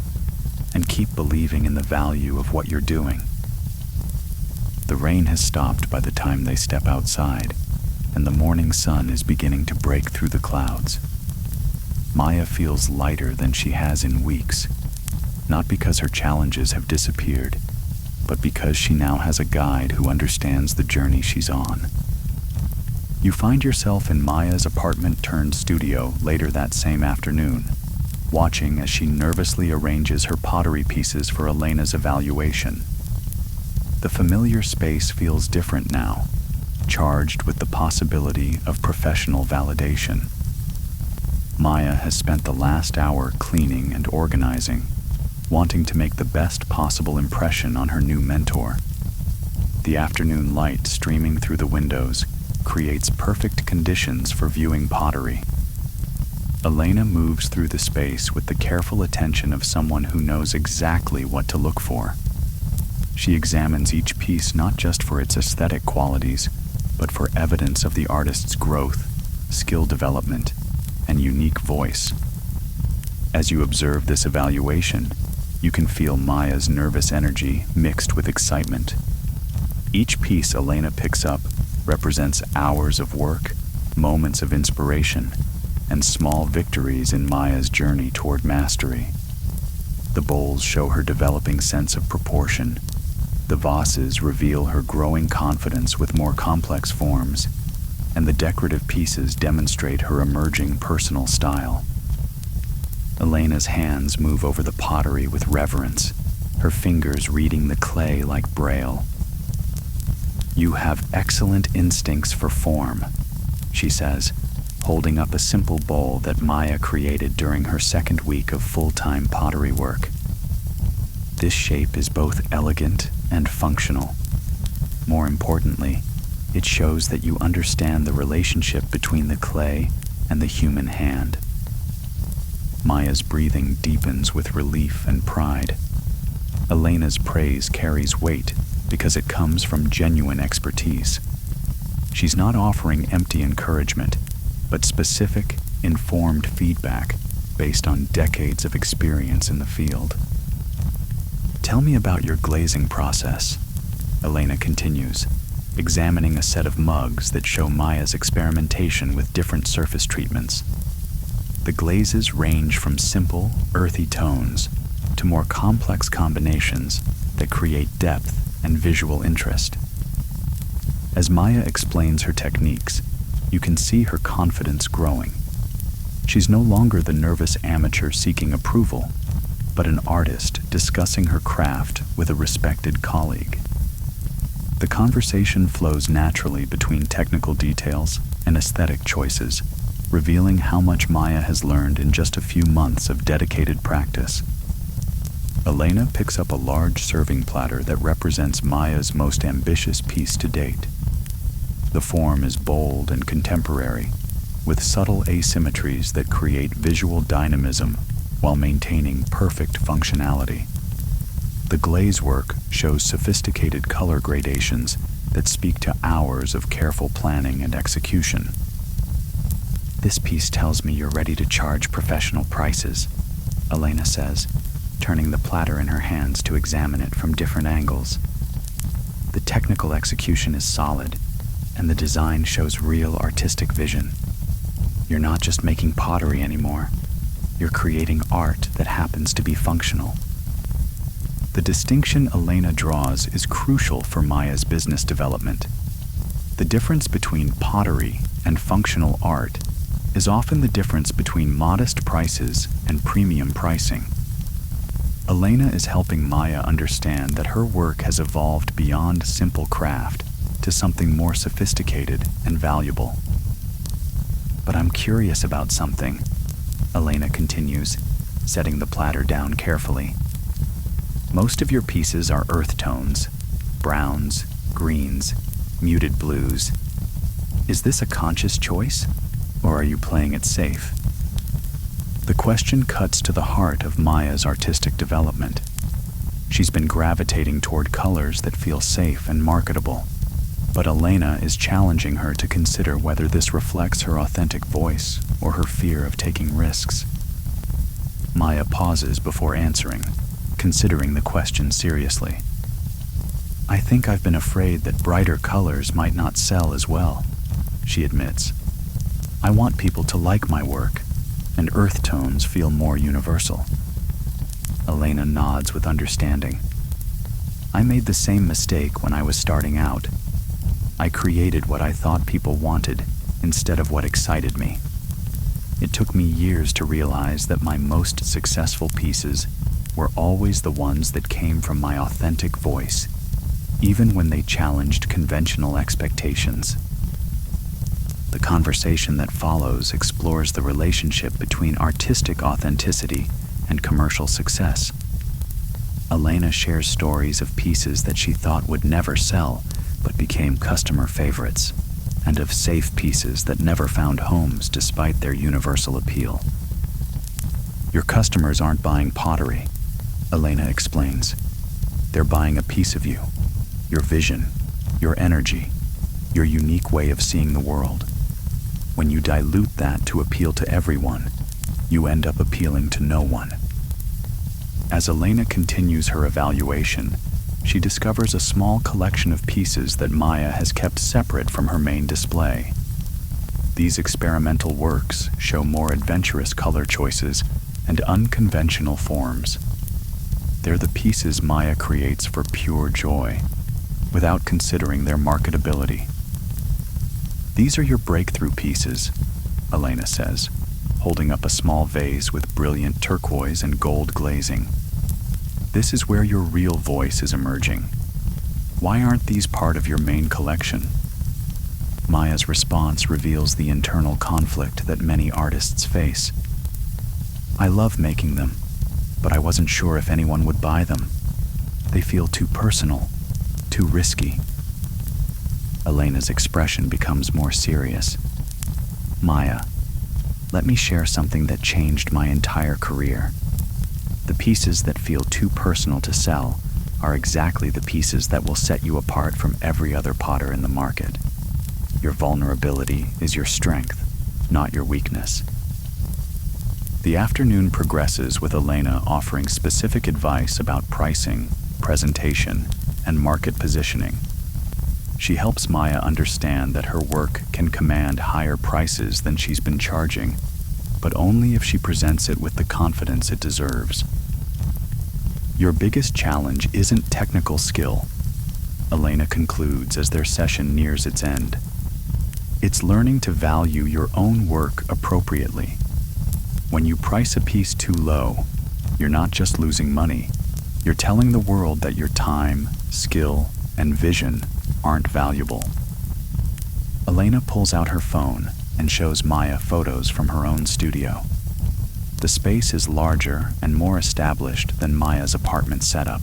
and keep believing in the value of what you're doing. The rain has stopped by the time they step outside, and the morning sun is beginning to break through the clouds. Maya feels lighter than she has in weeks, not because her challenges have disappeared, but because she now has a guide who understands the journey she's on. You find yourself in Maya's apartment-turned-studio later that same afternoon, watching as she nervously arranges her pottery pieces for Elena's evaluation. The familiar space feels different now, charged with the possibility of professional validation. Maya has spent the last hour cleaning and organizing, wanting to make the best possible impression on her new mentor. The afternoon light streaming through the windows creates perfect conditions for viewing pottery. Elena moves through the space with the careful attention of someone who knows exactly what to look for. She examines each piece not just for its aesthetic qualities, but for evidence of the artist's growth, skill development, and unique voice. As you observe this evaluation, you can feel Maya's nervous energy mixed with excitement. Each piece Elena picks up represents hours of work, moments of inspiration, and small victories in Maya's journey toward mastery. The bowls show her developing sense of proportion. The vases reveal her growing confidence with more complex forms, and the decorative pieces demonstrate her emerging personal style. Elena's hands move over the pottery with reverence, her fingers reading the clay like braille. "You have excellent instincts for form," she says, holding up a simple bowl that Maya created during her second week of full-time pottery work. This shape is both elegant and functional. More importantly, it shows that you understand the relationship between the clay and the human hand. Maya's breathing deepens with relief and pride. Elena's praise carries weight because it comes from genuine expertise. She's not offering empty encouragement, but specific, informed feedback based on decades of experience in the field. "Tell me about your glazing process," Elena continues, examining a set of mugs that show Maya's experimentation with different surface treatments. The glazes range from simple, earthy tones to more complex combinations that create depth and visual interest. As Maya explains her techniques, you can see her confidence growing. She's no longer the nervous amateur seeking approval, but an artist discussing her craft with a respected colleague. The conversation flows naturally between technical details and aesthetic choices, revealing how much Maya has learned in just a few months of dedicated practice. Elena picks up a large serving platter that represents Maya's most ambitious piece to date. The form is bold and contemporary, with subtle asymmetries that create visual dynamism while maintaining perfect functionality. The glaze work shows sophisticated color gradations that speak to hours of careful planning and execution. "This piece tells me you're ready to charge professional prices," Elena says, turning the platter in her hands to examine it from different angles. "The technical execution is solid, and the design shows real artistic vision. You're not just making pottery anymore. You're creating art that happens to be functional." The distinction Elena draws is crucial for Maya's business development. The difference between pottery and functional art is often the difference between modest prices and premium pricing. Elena is helping Maya understand that her work has evolved beyond simple craft to something more sophisticated and valuable. "But I'm curious about something," Elena continues, setting the platter down carefully. "Most of your pieces are earth tones, browns, greens, muted blues. Is this a conscious choice, or are you playing it safe?" The question cuts to the heart of Maya's artistic development. She's been gravitating toward colors that feel safe and marketable, but Elena is challenging her to consider whether this reflects her authentic voice or her fear of taking risks. Maya pauses before answering, considering the question seriously. "I think I've been afraid that brighter colors might not sell as well," she admits. "I want people to like my work, and earth tones feel more universal." Elena nods with understanding. "I made the same mistake when I was starting out. I created what I thought people wanted instead of what excited me. It took me years to realize that my most successful pieces were always the ones that came from my authentic voice, even when they challenged conventional expectations." The conversation that follows explores the relationship between artistic authenticity and commercial success. Elena shares stories of pieces that she thought would never sell, but became customer favorites, and of safe pieces that never found homes despite their universal appeal. Your customers aren't buying pottery, Elena explains. They're buying a piece of you, your vision, your energy, your unique way of seeing the world. When you dilute that to appeal to everyone, you end up appealing to no one. As Elena continues her evaluation, she discovers a small collection of pieces that Maya has kept separate from her main display. These experimental works show more adventurous color choices and unconventional forms. They're the pieces Maya creates for pure joy, without considering their marketability. These are your breakthrough pieces, Elena says, holding up a small vase with brilliant turquoise and gold glazing. This is where your real voice is emerging. Why aren't these part of your main collection? Maya's response reveals the internal conflict that many artists face. I love making them, but I wasn't sure if anyone would buy them. They feel too personal, too risky. Elena's expression becomes more serious. Maya, let me share something that changed my entire career. The pieces that feel too personal to sell are exactly the pieces that will set you apart from every other potter in the market. Your vulnerability is your strength, not your weakness. The afternoon progresses with Elena offering specific advice about pricing, presentation, and market positioning. She helps Maya understand that her work can command higher prices than she's been charging, but only if she presents it with the confidence it deserves. Your biggest challenge isn't technical skill, Elena concludes as their session nears its end. It's learning to value your own work appropriately. When you price a piece too low, you're not just losing money, you're telling the world that your time, skill, and vision aren't valuable. Elena pulls out her phone and shows Maya photos from her own studio. The space is larger and more established than Maya's apartment setup,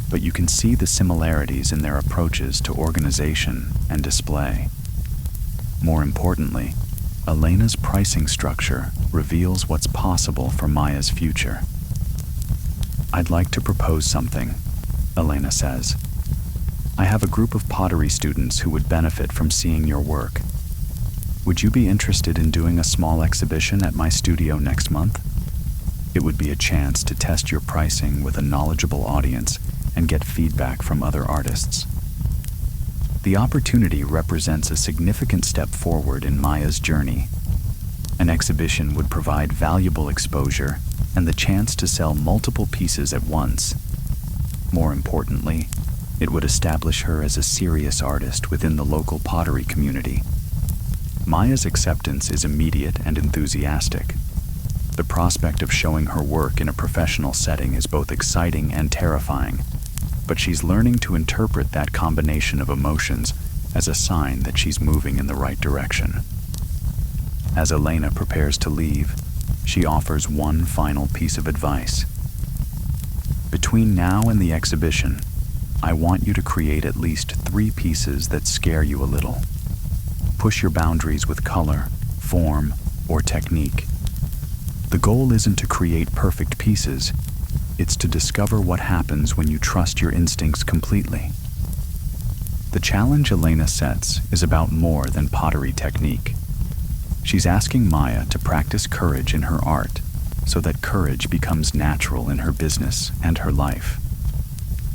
but you can see the similarities in their approaches to organization and display. More importantly, Elena's pricing structure reveals what's possible for Maya's future. I'd like to propose something, Elena says. I have a group of pottery students who would benefit from seeing your work. Would you be interested in doing a small exhibition at my studio next month? It would be a chance to test your pricing with a knowledgeable audience and get feedback from other artists. The opportunity represents a significant step forward in Maya's journey. An exhibition would provide valuable exposure and the chance to sell multiple pieces at once. More importantly, it would establish her as a serious artist within the local pottery community. Maya's acceptance is immediate and enthusiastic. The prospect of showing her work in a professional setting is both exciting and terrifying, but she's learning to interpret that combination of emotions as a sign that she's moving in the right direction. As Elena prepares to leave, she offers one final piece of advice. Between now and the exhibition, I want you to create at least 3 pieces that scare you a little. Push your boundaries with color, form, or technique. The goal isn't to create perfect pieces, it's to discover what happens when you trust your instincts completely. The challenge Elena sets is about more than pottery technique. She's asking Maya to practice courage in her art, so that courage becomes natural in her business and her life.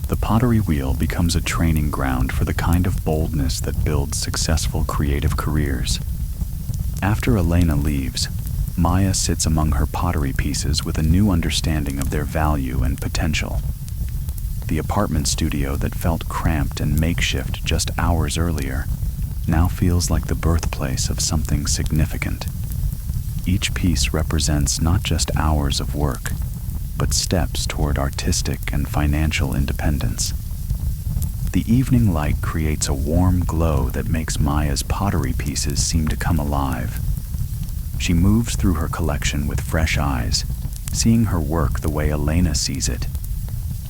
The pottery wheel becomes a training ground for the kind of boldness that builds successful creative careers. After Elena leaves, Maya sits among her pottery pieces with a new understanding of their value and potential. The apartment studio that felt cramped and makeshift just hours earlier now feels like the birthplace of something significant. Each piece represents not just hours of work, but steps toward artistic and financial independence. The evening light creates a warm glow that makes Maya's pottery pieces seem to come alive. She moves through her collection with fresh eyes, seeing her work the way Elena sees it.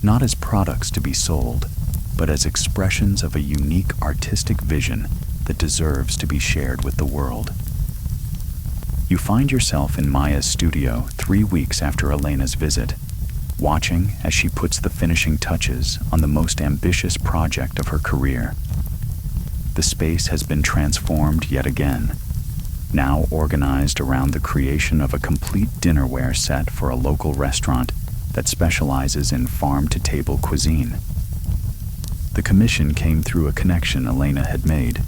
not as products to be sold, but as expressions of a unique artistic vision that deserves to be shared with the world. You find yourself in Maya's studio 3 weeks after Elena's visit, watching as she puts the finishing touches on the most ambitious project of her career. The space has been transformed yet again, now organized around the creation of a complete dinnerware set for a local restaurant that specializes in farm-to-table cuisine. The commission came through a connection Elena had made.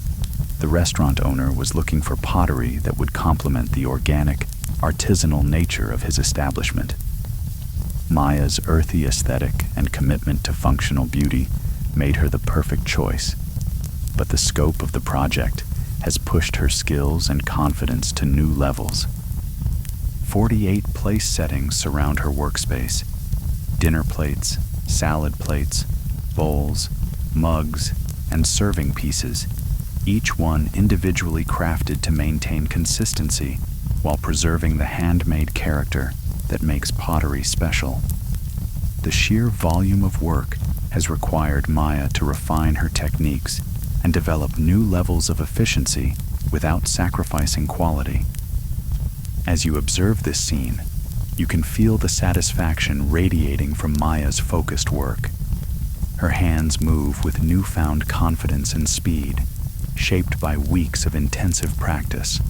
The restaurant owner was looking for pottery that would complement the organic, artisanal nature of his establishment. Maya's earthy aesthetic and commitment to functional beauty made her the perfect choice, but the scope of the project has pushed her skills and confidence to new levels. 48 place settings surround her workspace: dinner plates, salad plates, bowls, mugs, and serving pieces, each one individually crafted to maintain consistency while preserving the handmade character that makes pottery special. The sheer volume of work has required Maya to refine her techniques and develop new levels of efficiency without sacrificing quality. As you observe this scene, you can feel the satisfaction radiating from Maya's focused work. Her hands move with newfound confidence and speed, shaped by weeks of intensive practice.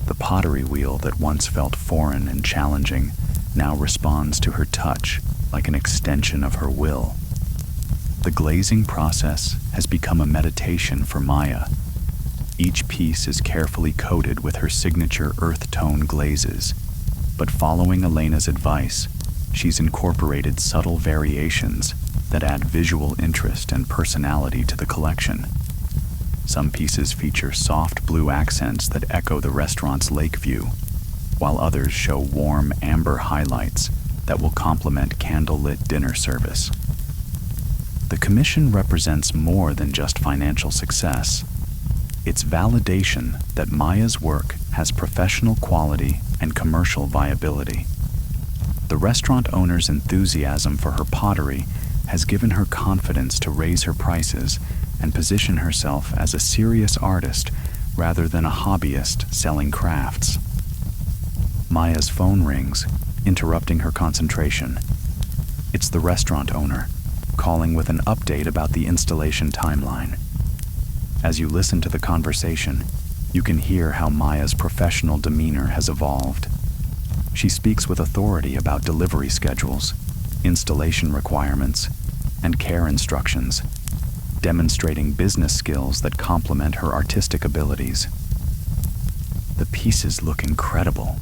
The pottery wheel that once felt foreign and challenging now responds to her touch like an extension of her will. The glazing process has become a meditation for Maya. Each piece is carefully coated with her signature earth tone glazes, but following Elena's advice, she's incorporated subtle variations that add visual interest and personality to the collection. Some pieces feature soft blue accents that echo the restaurant's lake view, while others show warm amber highlights that will complement candlelit dinner service. The commission represents more than just financial success. It's validation that Maya's work has professional quality and commercial viability. The restaurant owner's enthusiasm for her pottery has given her confidence to raise her prices and position herself as a serious artist rather than a hobbyist selling crafts. Maya's phone rings, interrupting her concentration. It's the restaurant owner, calling with an update about the installation timeline. As you listen to the conversation, you can hear how Maya's professional demeanor has evolved. She speaks with authority about delivery schedules, installation requirements, and care instructions, demonstrating business skills that complement her artistic abilities. "The pieces look incredible,"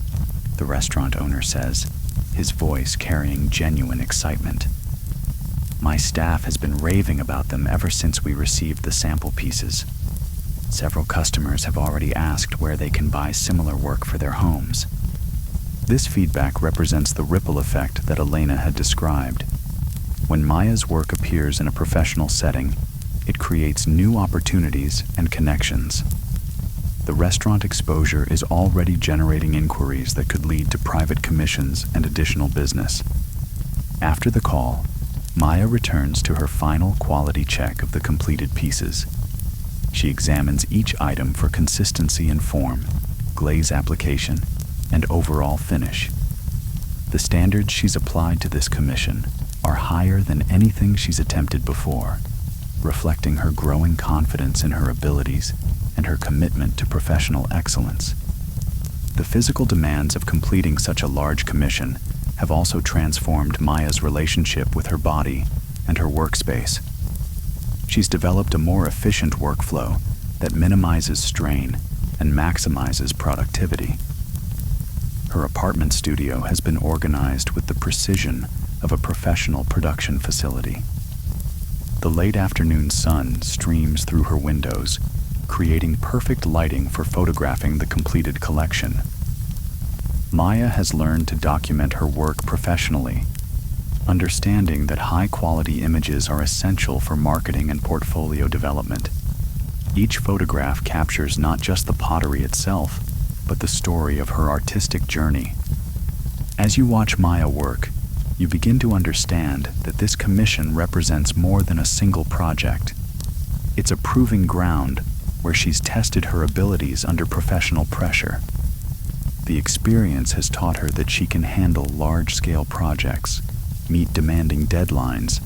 the restaurant owner says, his voice carrying genuine excitement. "My staff has been raving about them ever since we received the sample pieces. Several customers have already asked where they can buy similar work for their homes." This feedback represents the ripple effect that Elena had described. When Maya's work appears in a professional setting, it creates new opportunities and connections. The restaurant exposure is already generating inquiries that could lead to private commissions and additional business. After the call, Maya returns to her final quality check of the completed pieces. She examines each item for consistency in form, glaze application, and overall finish. The standards she's applied to this commission are higher than anything she's attempted before, reflecting her growing confidence in her abilities and her commitment to professional excellence. The physical demands of completing such a large commission have also transformed Maya's relationship with her body and her workspace. She's developed a more efficient workflow that minimizes strain and maximizes productivity. Her apartment studio has been organized with the precision of a professional production facility. The late afternoon sun streams through her windows, creating perfect lighting for photographing the completed collection. Maya has learned to document her work professionally, understanding that high-quality images are essential for marketing and portfolio development. Each photograph captures not just the pottery itself, but the story of her artistic journey. As you watch Maya work, you begin to understand that this commission represents more than a single project. It's a proving ground where she's tested her abilities under professional pressure. The experience has taught her that she can handle large-scale projects, meet demanding deadlines,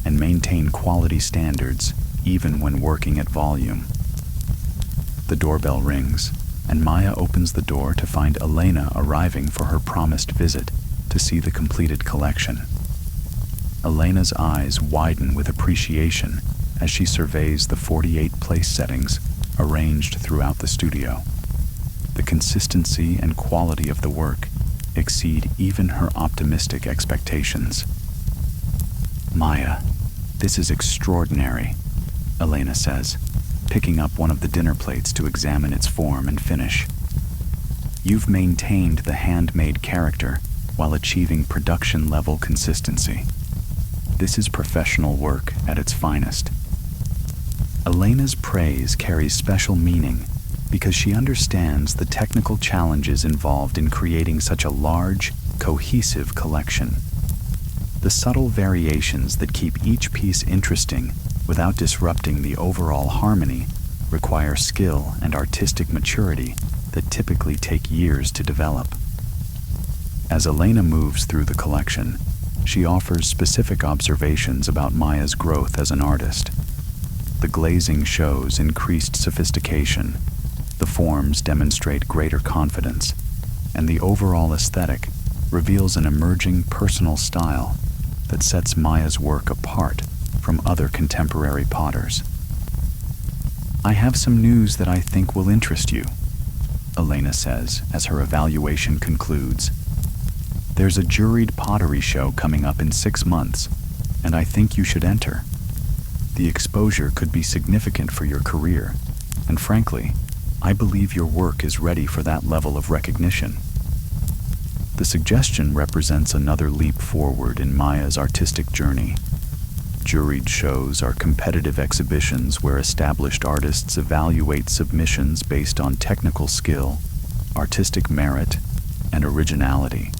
and maintain quality standards even when working at volume. The doorbell rings, and Maya opens the door to find Elena arriving for her promised visit to see the completed collection. Elena's eyes widen with appreciation as she surveys the 48 place settings arranged throughout the studio. The consistency and quality of the work exceed even her optimistic expectations. "Maya, this is extraordinary," Elena says, picking up one of the dinner plates to examine its form and finish. "You've maintained the handmade character while achieving production-level consistency. This is professional work at its finest." Elena's praise carries special meaning because she understands the technical challenges involved in creating such a large, cohesive collection. The subtle variations that keep each piece interesting without disrupting the overall harmony require skill and artistic maturity that typically take years to develop. As Elena moves through the collection, she offers specific observations about Maya's growth as an artist. The glazing shows increased sophistication, the forms demonstrate greater confidence, and the overall aesthetic reveals an emerging personal style that sets Maya's work apart from other contemporary potters. "I have some news that I think will interest you," Elena says as her evaluation concludes. "There's a juried pottery show coming up in 6 months, and I think you should enter. The exposure could be significant for your career, and frankly, I believe your work is ready for that level of recognition." The suggestion represents another leap forward in Maya's artistic journey. Juried shows are competitive exhibitions where established artists evaluate submissions based on technical skill, artistic merit, and originality.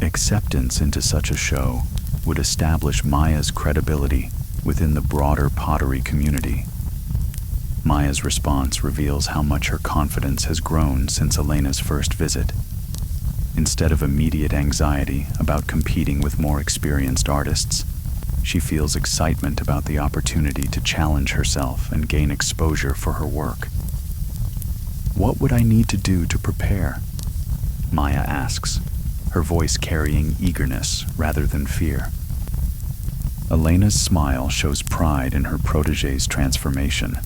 Acceptance into such a show would establish Maya's credibility within the broader pottery community. Maya's response reveals how much her confidence has grown since Elena's first visit. Instead of immediate anxiety about competing with more experienced artists, she feels excitement about the opportunity to challenge herself and gain exposure for her work. "What would I need to do to prepare?" Maya asks, her voice carrying eagerness rather than fear. Elena's smile shows pride in her protégé's transformation.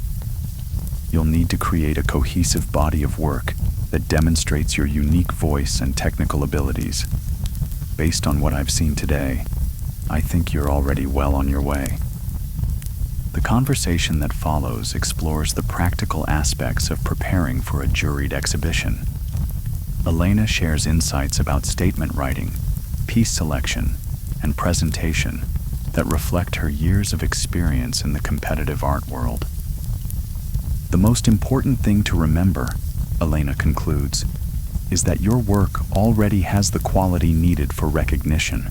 "You'll need to create a cohesive body of work that demonstrates your unique voice and technical abilities. Based on what I've seen today, I think you're already well on your way." The conversation that follows explores the practical aspects of preparing for a juried exhibition. Elena shares insights about statement writing, piece selection, and presentation that reflect her years of experience in the competitive art world. "The most important thing to remember," Elena concludes, "is that your work already has the quality needed for recognition.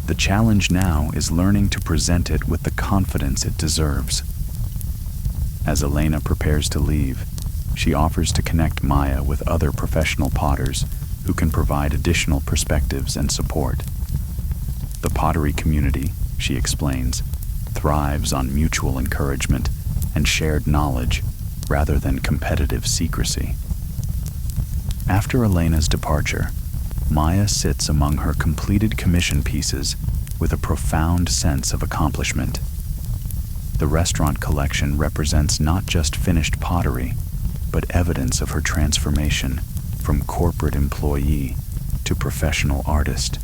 The challenge now is learning to present it with the confidence it deserves." As Elena prepares to leave, she offers to connect Maya with other professional potters who can provide additional perspectives and support. The pottery community, she explains, thrives on mutual encouragement and shared knowledge rather than competitive secrecy. After Elena's departure, Maya sits among her completed commission pieces with a profound sense of accomplishment. The restaurant collection represents not just finished pottery, but evidence of her transformation from corporate employee to professional artist.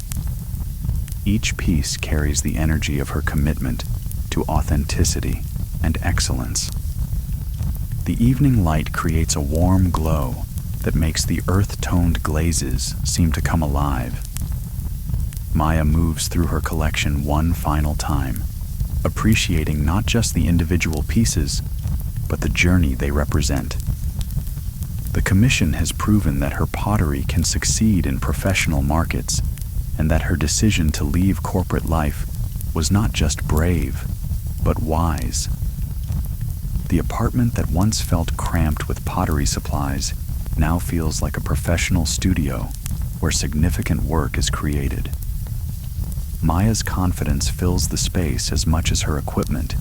Each piece carries the energy of her commitment to authenticity and excellence. The evening light creates a warm glow that makes the earth-toned glazes seem to come alive. Maya moves through her collection one final time, appreciating not just the individual pieces, but the journey they represent. The commission has proven that her pottery can succeed in professional markets, and that her decision to leave corporate life was not just brave, but wise. The apartment that once felt cramped with pottery supplies now feels like a professional studio where significant work is created. Maya's confidence fills the space as much as her equipment,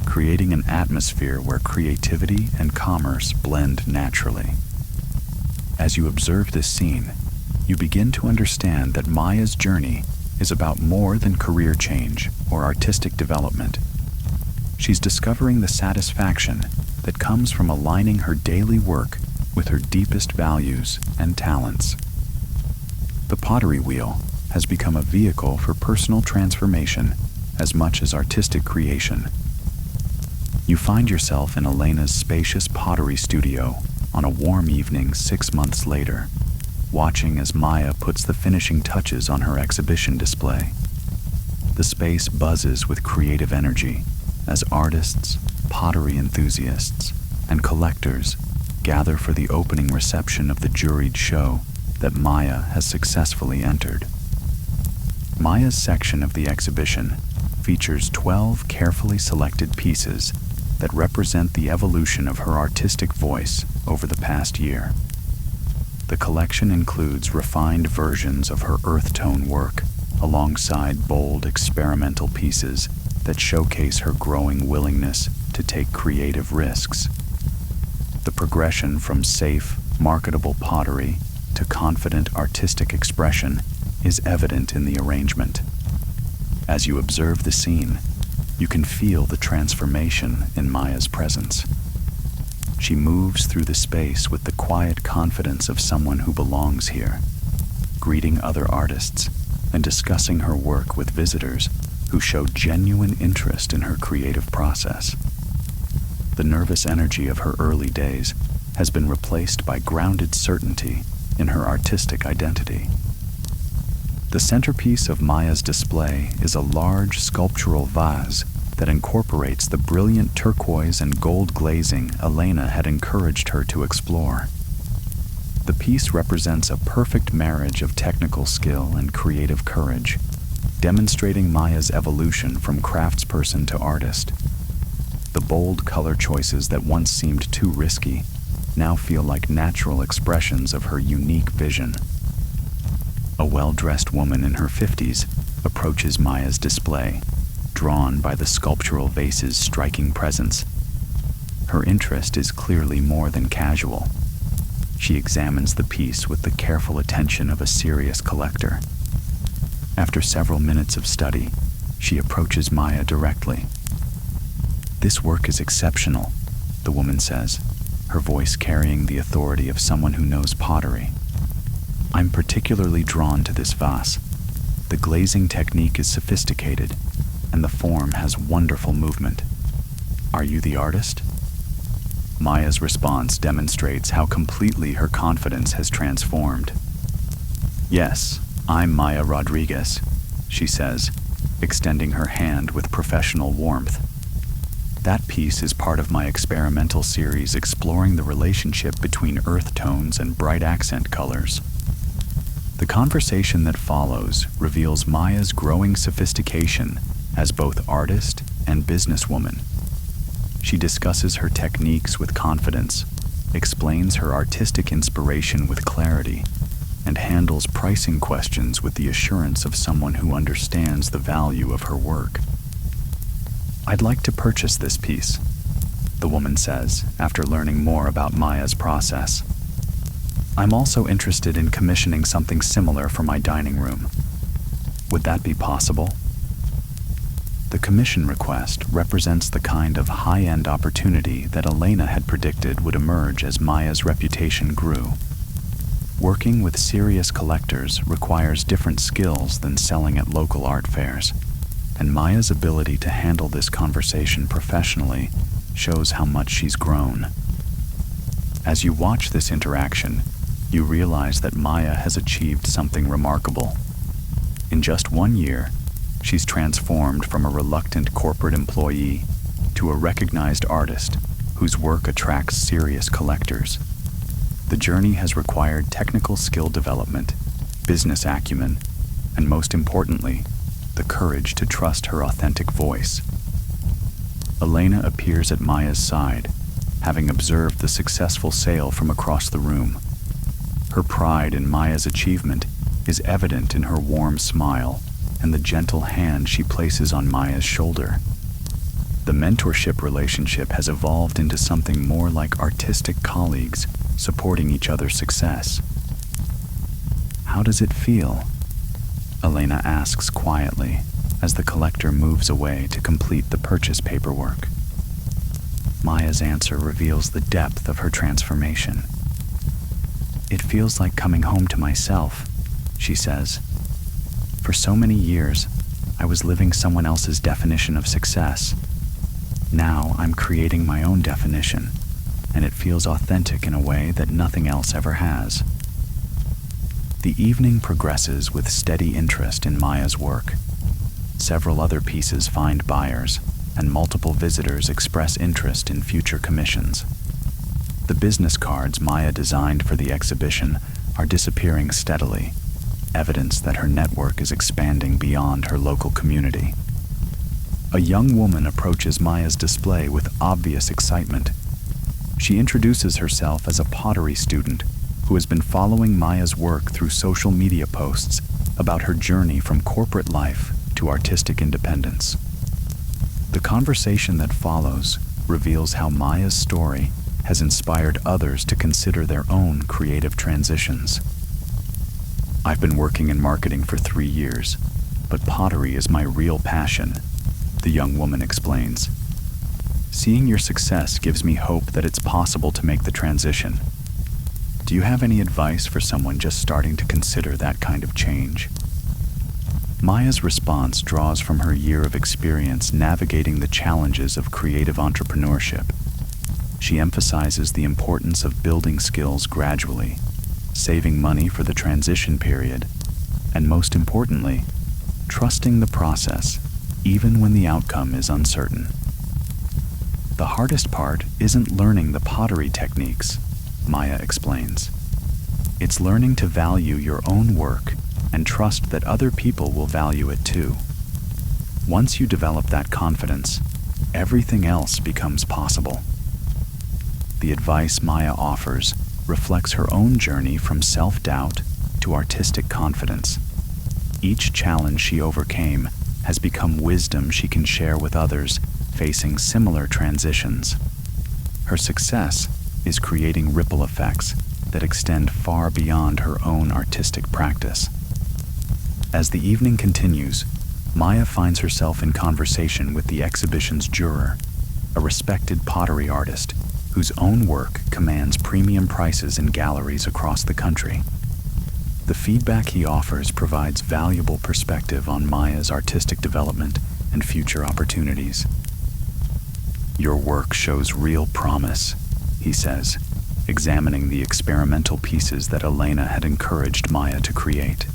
creating an atmosphere where creativity and commerce blend naturally. As you observe this scene, you begin to understand that Maya's journey is about more than career change or artistic development. She's discovering the satisfaction that comes from aligning her daily work with her deepest values and talents. The pottery wheel has become a vehicle for personal transformation as much as artistic creation. You find yourself in Elena's spacious pottery studio on a warm evening 6 months later, watching as Maya puts the finishing touches on her exhibition display. The space buzzes with creative energy as artists, pottery enthusiasts, and collectors gather for the opening reception of the juried show that Maya has successfully entered. Maya's section of the exhibition features 12 carefully selected pieces that represent the evolution of her artistic voice over the past year. The collection includes refined versions of her earth tone work, alongside bold experimental pieces that showcase her growing willingness to take creative risks. The progression from safe, marketable pottery to confident artistic expression is evident in the arrangement. As you observe the scene, you can feel the transformation in Maya's presence. She moves through the space with the quiet confidence of someone who belongs here, greeting other artists and discussing her work with visitors who show genuine interest in her creative process. The nervous energy of her early days has been replaced by grounded certainty in her artistic identity. The centerpiece of Maya's display is a large sculptural vase that incorporates the brilliant turquoise and gold glazing Elena had encouraged her to explore. The piece represents a perfect marriage of technical skill and creative courage, demonstrating Maya's evolution from craftsperson to artist. The bold color choices that once seemed too risky now feel like natural expressions of her unique vision. A well-dressed woman in her 50s approaches Maya's display, drawn by the sculptural vase's striking presence. Her interest is clearly more than casual. She examines the piece with the careful attention of a serious collector. After several minutes of study, she approaches Maya directly. "This work is exceptional," the woman says, her voice carrying the authority of someone who knows pottery. "I'm particularly drawn to this vase. The glazing technique is sophisticated, and the form has wonderful movement. Are you the artist?" Maya's response demonstrates how completely her confidence has transformed. "Yes, I'm Maya Rodriguez," she says, extending her hand with professional warmth. "That piece is part of my experimental series exploring the relationship between earth tones and bright accent colors." The conversation that follows reveals Maya's growing sophistication as both artist and businesswoman. She discusses her techniques with confidence, explains her artistic inspiration with clarity, and handles pricing questions with the assurance of someone who understands the value of her work. "I'd like to purchase this piece," the woman says after learning more about Maya's process. "I'm also interested in commissioning something similar for my dining room. Would that be possible?" The commission request represents the kind of high-end opportunity that Elena had predicted would emerge as Maya's reputation grew. Working with serious collectors requires different skills than selling at local art fairs, and Maya's ability to handle this conversation professionally shows how much she's grown. As you watch this interaction, you realize that Maya has achieved something remarkable. In just 1 year, she's transformed from a reluctant corporate employee to a recognized artist whose work attracts serious collectors. The journey has required technical skill development, business acumen, and most importantly, the courage to trust her authentic voice. Elena appears at Maya's side, having observed the successful sale from across the room. Her pride in Maya's achievement is evident in her warm smile and the gentle hand she places on Maya's shoulder. The mentorship relationship has evolved into something more like artistic colleagues supporting each other's success. "How does it feel?" Elena asks quietly as the collector moves away to complete the purchase paperwork. Maya's answer reveals the depth of her transformation. "It feels like coming home to myself," she says. "For so many years, I was living someone else's definition of success. Now I'm creating my own definition, and it feels authentic in a way that nothing else ever has." The evening progresses with steady interest in Maya's work. Several other pieces find buyers, and multiple visitors express interest in future commissions. The business cards Maya designed for the exhibition are disappearing steadily, evidence that her network is expanding beyond her local community. A young woman approaches Maya's display with obvious excitement. She introduces herself as a pottery student who has been following Maya's work through social media posts about her journey from corporate life to artistic independence. The conversation that follows reveals how Maya's story has inspired others to consider their own creative transitions. "I've been working in marketing for 3 years, but pottery is my real passion," the young woman explains. "Seeing your success gives me hope that it's possible to make the transition. Do you have any advice for someone just starting to consider that kind of change?" Maya's response draws from her year of experience navigating the challenges of creative entrepreneurship. She emphasizes the importance of building skills gradually, saving money for the transition period, and most importantly, trusting the process even when the outcome is uncertain. "The hardest part isn't learning the pottery techniques," Maya explains. "It's learning to value your own work and trust that other people will value it too. Once you develop that confidence, everything else becomes possible." The advice Maya offers reflects her own journey from self-doubt to artistic confidence. Each challenge she overcame has become wisdom she can share with others facing similar transitions. Her success is creating ripple effects that extend far beyond her own artistic practice. As the evening continues, Maya finds herself in conversation with the exhibition's juror, a respected pottery artist whose own work commands premium prices in galleries across the country. The feedback he offers provides valuable perspective on Maya's artistic development and future opportunities. "Your work shows real promise," he says, examining the experimental pieces that Elena had encouraged Maya to create.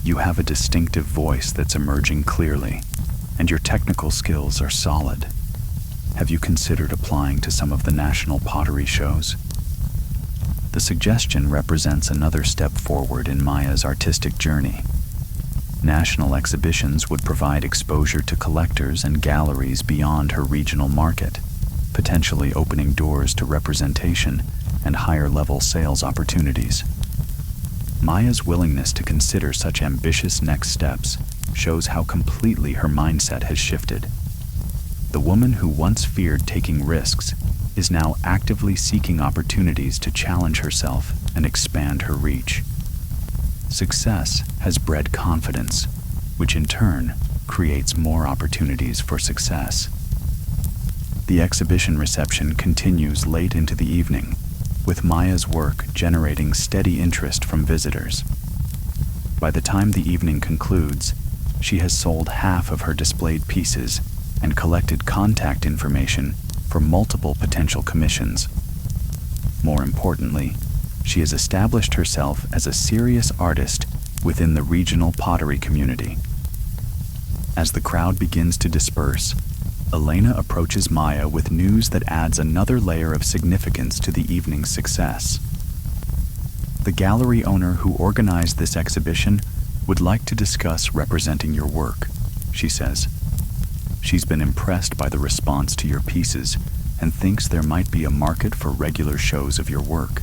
"You have a distinctive voice that's emerging clearly, and your technical skills are solid. Have you considered applying to some of the national pottery shows?" The suggestion represents another step forward in Maya's artistic journey. National exhibitions would provide exposure to collectors and galleries beyond her regional market, potentially opening doors to representation and higher-level sales opportunities. Maya's willingness to consider such ambitious next steps shows how completely her mindset has shifted. The woman who once feared taking risks is now actively seeking opportunities to challenge herself and expand her reach. Success has bred confidence, which in turn creates more opportunities for success. The exhibition reception continues late into the evening, with Maya's work generating steady interest from visitors. By the time the evening concludes, she has sold half of her displayed pieces and collected contact information for multiple potential commissions. More importantly, she has established herself as a serious artist within the regional pottery community. As the crowd begins to disperse, Elena approaches Maya with news that adds another layer of significance to the evening's success. The gallery owner who organized this exhibition would like to discuss representing your work, she says. She's been impressed by the response to your pieces and thinks there might be a market for regular shows of your work.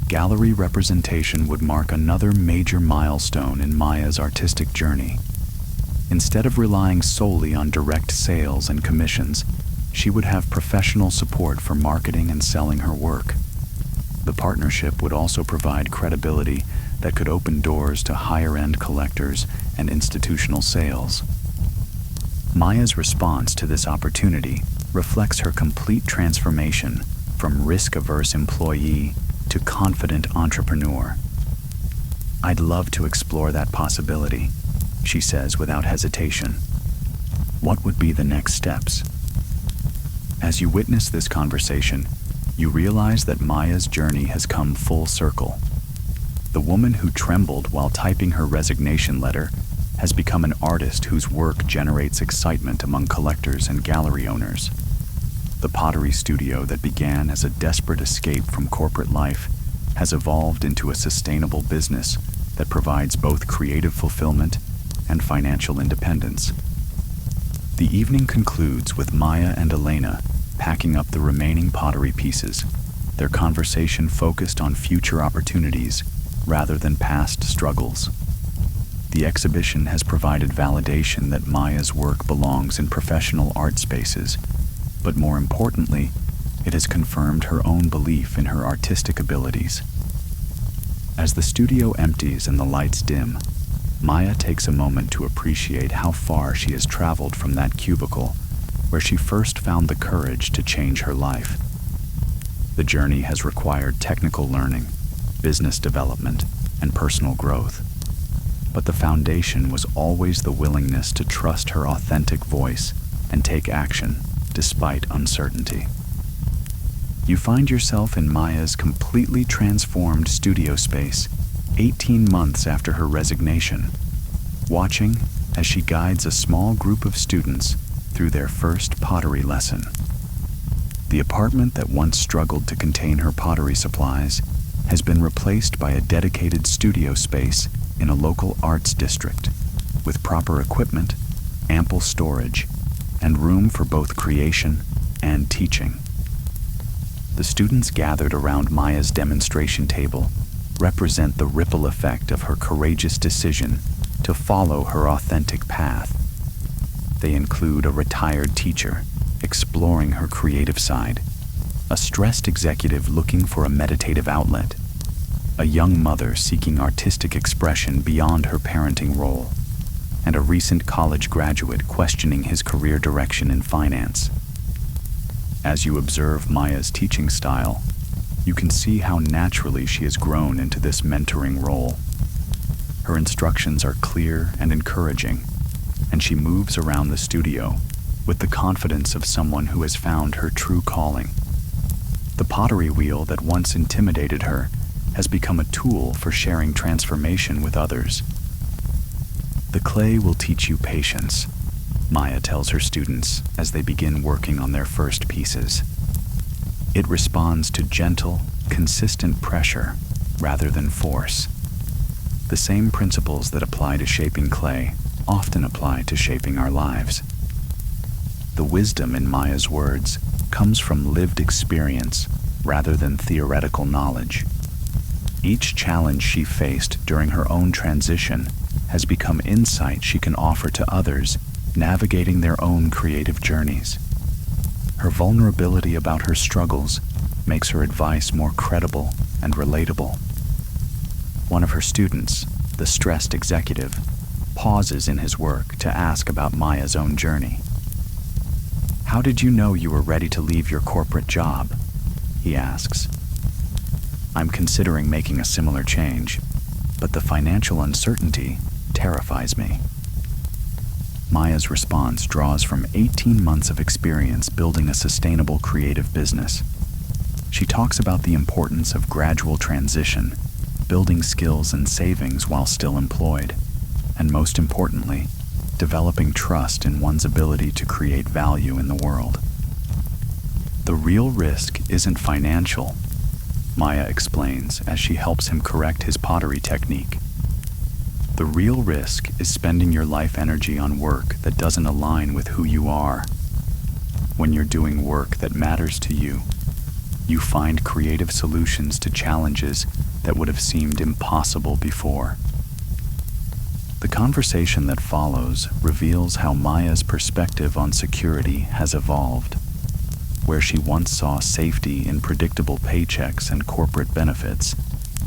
Gallery representation would mark another major milestone in Maya's artistic journey. Instead of relying solely on direct sales and commissions, she would have professional support for marketing and selling her work. The partnership would also provide credibility that could open doors to higher-end collectors and institutional sales. Maya's response to this opportunity reflects her complete transformation from risk-averse employee to confident entrepreneur. "I'd love to explore that possibility," she says without hesitation. "What would be the next steps?" As you witness this conversation, you realize that Maya's journey has come full circle. The woman who trembled while typing her resignation letter has become an artist whose work generates excitement among collectors and gallery owners. The pottery studio that began as a desperate escape from corporate life has evolved into a sustainable business that provides both creative fulfillment and financial independence. The evening concludes with Maya and Elena packing up the remaining pottery pieces, their conversation focused on future opportunities rather than past struggles. The exhibition has provided validation that Maya's work belongs in professional art spaces, but more importantly, it has confirmed her own belief in her artistic abilities. As the studio empties and the lights dim, Maya takes a moment to appreciate how far she has traveled from that cubicle where she first found the courage to change her life. The journey has required technical learning, business development, and personal growth. But the foundation was always the willingness to trust her authentic voice and take action despite uncertainty. You find yourself in Maya's completely transformed studio space 18 months after her resignation, watching as she guides a small group of students through their first pottery lesson. The apartment that once struggled to contain her pottery supplies has been replaced by a dedicated studio space in a local arts district, with proper equipment, ample storage, and room for both creation and teaching. The students gathered around Maya's demonstration table represent the ripple effect of her courageous decision to follow her authentic path. They include a retired teacher exploring her creative side, a stressed executive looking for a meditative outlet, a young mother seeking artistic expression beyond her parenting role, and a recent college graduate questioning his career direction in finance. As you observe Maya's teaching style, you can see how naturally she has grown into this mentoring role. Her instructions are clear and encouraging, and she moves around the studio with the confidence of someone who has found her true calling. The pottery wheel that once intimidated her has become a tool for sharing transformation with others. "The clay will teach you patience," Maya tells her students as they begin working on their first pieces. It responds to gentle, consistent pressure rather than force. The same principles that apply to shaping clay often apply to shaping our lives. The wisdom in Maya's words comes from lived experience rather than theoretical knowledge. Each challenge she faced during her own transition has become insight she can offer to others navigating their own creative journeys. Her vulnerability about her struggles makes her advice more credible and relatable. One of her students, the stressed executive, pauses in his work to ask about Maya's own journey. "How did you know you were ready to leave your corporate job?" he asks. "I'm considering making a similar change, but the financial uncertainty terrifies me." Maya's response draws from 18 months of experience building a sustainable creative business. She talks about the importance of gradual transition, building skills and savings while still employed, and most importantly, developing trust in one's ability to create value in the world. "The real risk isn't financial," Maya explains as she helps him correct his pottery technique. The real risk is spending your life energy on work that doesn't align with who you are. When you're doing work that matters to you, you find creative solutions to challenges that would have seemed impossible before. The conversation that follows reveals how Maya's perspective on security has evolved. Where she once saw safety in predictable paychecks and corporate benefits,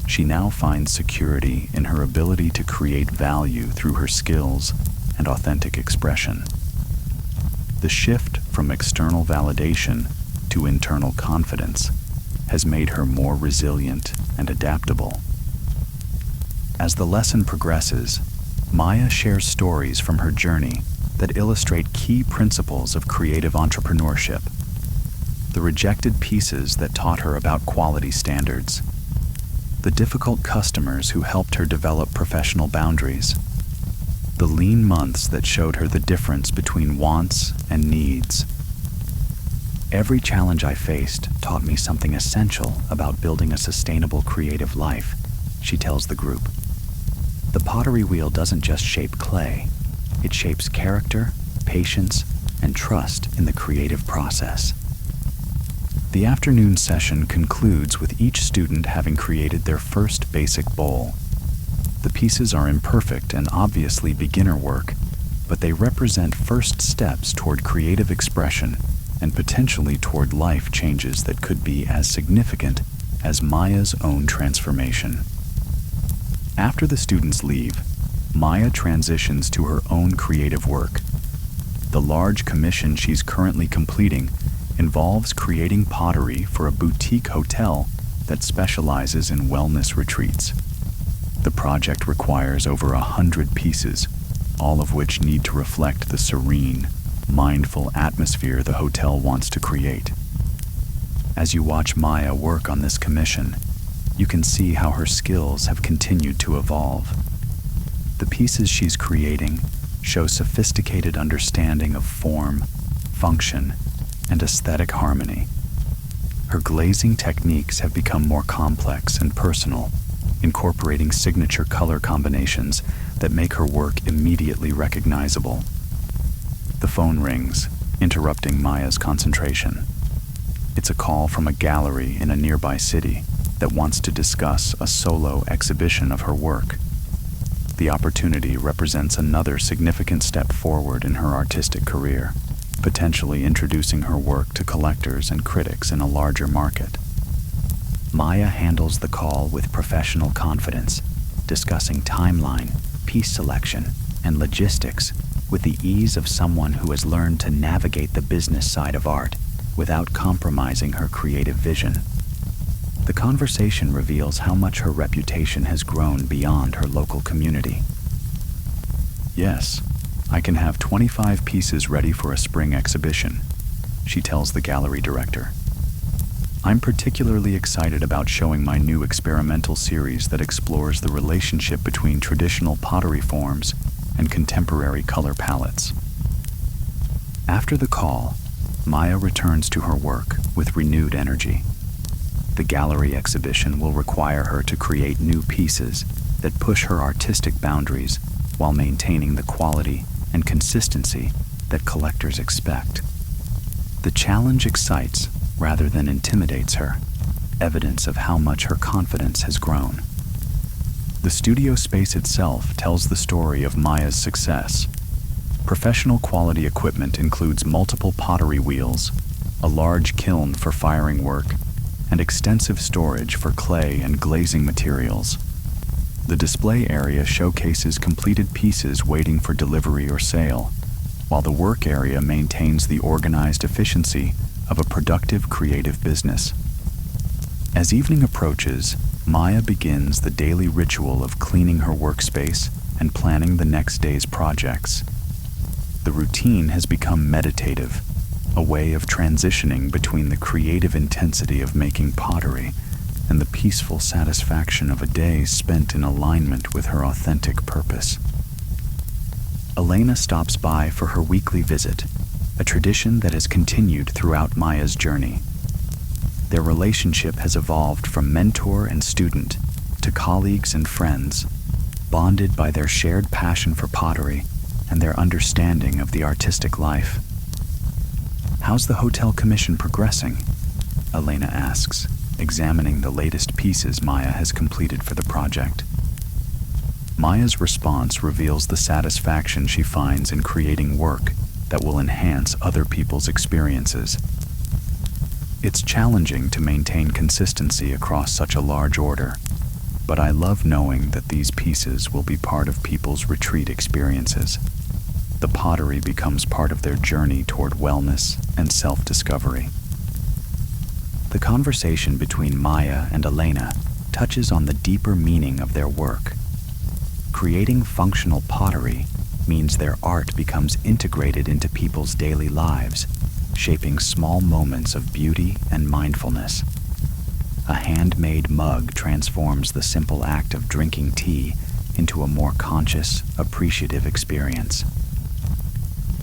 she now finds security in her ability to create value through her skills and authentic expression. The shift from external validation to internal confidence has made her more resilient and adaptable. As the lesson progresses, Maya shares stories from her journey that illustrate key principles of creative entrepreneurship. The rejected pieces that taught her about quality standards, the difficult customers who helped her develop professional boundaries, the lean months that showed her the difference between wants and needs. Every challenge I faced taught me something essential about building a sustainable creative life, she tells the group. The pottery wheel doesn't just shape clay, it shapes character, patience, and trust in the creative process. The afternoon session concludes with each student having created their first basic bowl. The pieces are imperfect and obviously beginner work, but they represent first steps toward creative expression and potentially toward life changes that could be as significant as Maya's own transformation. After the students leave, Maya transitions to her own creative work. The large commission she's currently completing involves creating pottery for a boutique hotel that specializes in wellness retreats. The project requires over 100 pieces, all of which need to reflect the serene, mindful atmosphere the hotel wants to create. As you watch Maya work on this commission, you can see how her skills have continued to evolve. The pieces she's creating show sophisticated understanding of form, function, and aesthetic harmony. Her glazing techniques have become more complex and personal, incorporating signature color combinations that make her work immediately recognizable. The phone rings, interrupting Maya's concentration. It's a call from a gallery in a nearby city that wants to discuss a solo exhibition of her work. The opportunity represents another significant step forward in her artistic career, potentially introducing her work to collectors and critics in a larger market. Maya handles the call with professional confidence, discussing timeline, piece selection, and logistics with the ease of someone who has learned to navigate the business side of art without compromising her creative vision. The conversation reveals how much her reputation has grown beyond her local community. Yes, I can have 25 pieces ready for a spring exhibition, she tells the gallery director. I'm particularly excited about showing my new experimental series that explores the relationship between traditional pottery forms and contemporary color palettes. After the call, Maya returns to her work with renewed energy. The gallery exhibition will require her to create new pieces that push her artistic boundaries while maintaining the quality and consistency that collectors expect. The challenge excites rather than intimidates her, evidence of how much her confidence has grown. The studio space itself tells the story of Maya's success. Professional quality equipment includes multiple pottery wheels, a large kiln for firing work, and extensive storage for clay and glazing materials. The display area showcases completed pieces waiting for delivery or sale, while the work area maintains the organized efficiency of a productive creative business. As evening approaches, Maya begins the daily ritual of cleaning her workspace and planning the next day's projects. The routine has become meditative, a way of transitioning between the creative intensity of making pottery and the peaceful satisfaction of a day spent in alignment with her authentic purpose. Elena stops by for her weekly visit, a tradition that has continued throughout Maya's journey. Their relationship has evolved from mentor and student to colleagues and friends. bonded by their shared passion for pottery and their understanding of the artistic life. "How's the hotel commission progressing?" Elena asks, examining the latest pieces Maya has completed for the project. Maya's response reveals the satisfaction she finds in creating work that will enhance other people's experiences. "It's challenging to maintain consistency across such a large order, but I love knowing that these pieces will be part of people's retreat experiences. The pottery becomes part of their journey toward wellness and self-discovery." The conversation between Maya and Elena touches on the deeper meaning of their work. Creating functional pottery means their art becomes integrated into people's daily lives, shaping small moments of beauty and mindfulness. A handmade mug transforms the simple act of drinking tea into a more conscious, appreciative experience.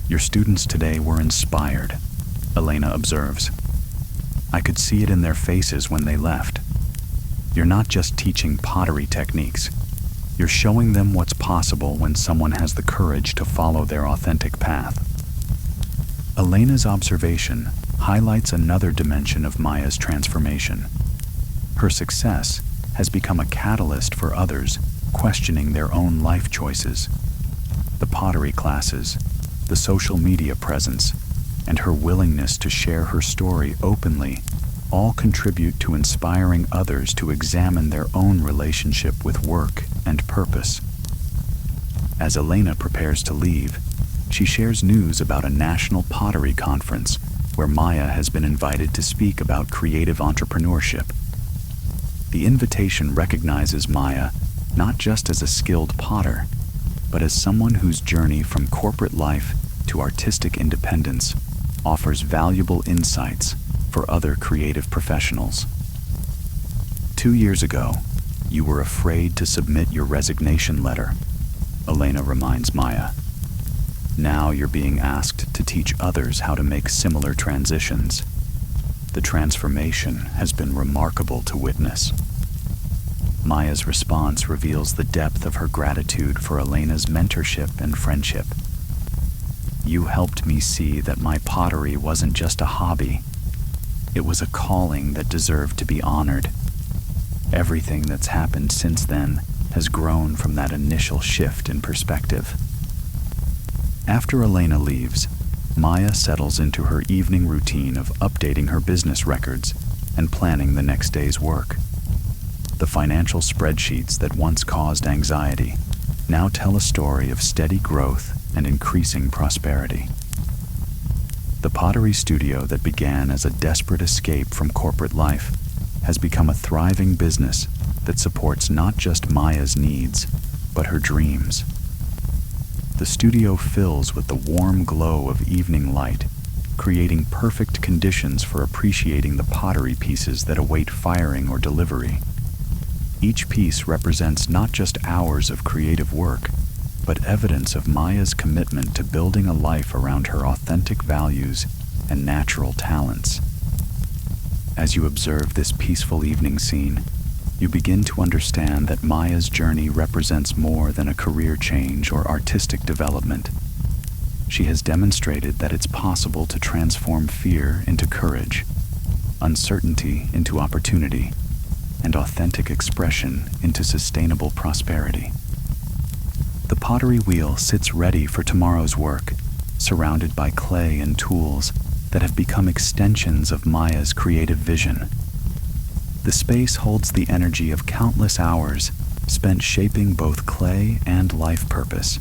"Your students today were inspired," Elena observes. "I could see it in their faces when they left. You're not just teaching pottery techniques. You're showing them what's possible when someone has the courage to follow their authentic path." Elena's observation highlights another dimension of Maya's transformation. Her success has become a catalyst for others questioning their own life choices. The pottery classes, the social media presence, and her willingness to share her story openly all contribute to inspiring others to examine their own relationship with work and purpose. As Elena prepares to leave, she shares news about a national pottery conference where Maya has been invited to speak about creative entrepreneurship. The invitation recognizes Maya not just as a skilled potter, but as someone whose journey from corporate life to artistic independence offers valuable insights for other creative professionals. 2 years ago, you were afraid to submit your resignation letter, Elena reminds Maya. Now you're being asked to teach others how to make similar transitions. The transformation has been remarkable to witness. Maya's response reveals the depth of her gratitude for Elena's mentorship and friendship. "You helped me see that my pottery wasn't just a hobby. It was a calling that deserved to be honored. Everything that's happened since then has grown from that initial shift in perspective." After Elena leaves, Maya settles into her evening routine of updating her business records and planning the next day's work. The financial spreadsheets that once caused anxiety now tell a story of steady growth and increasing prosperity. The pottery studio that began as a desperate escape from corporate life has become a thriving business that supports not just Maya's needs, but her dreams. The studio fills with the warm glow of evening light, creating perfect conditions for appreciating the pottery pieces that await firing or delivery. Each piece represents not just hours of creative work, but evidence of Maya's commitment to building a life around her authentic values and natural talents. As you observe this peaceful evening scene, you begin to understand that Maya's journey represents more than a career change or artistic development. She has demonstrated that it's possible to transform fear into courage, uncertainty into opportunity, and authentic expression into sustainable prosperity. The pottery wheel sits ready for tomorrow's work, surrounded by clay and tools that have become extensions of Maya's creative vision. The space holds the energy of countless hours spent shaping both clay and life purpose,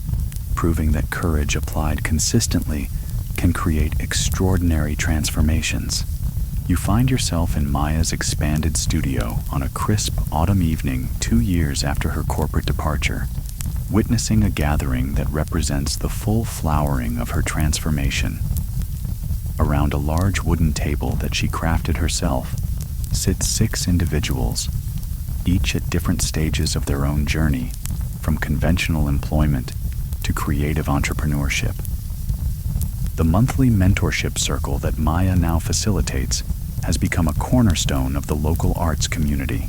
proving that courage applied consistently can create extraordinary transformations. You find yourself in Maya's expanded studio on a crisp autumn evening 2 years after her corporate departure, witnessing a gathering that represents the full flowering of her transformation. Around a large wooden table that she crafted herself sit 6 individuals, each at different stages of their own journey, from conventional employment to creative entrepreneurship. The monthly mentorship circle that Maya now facilitates has become a cornerstone of the local arts community.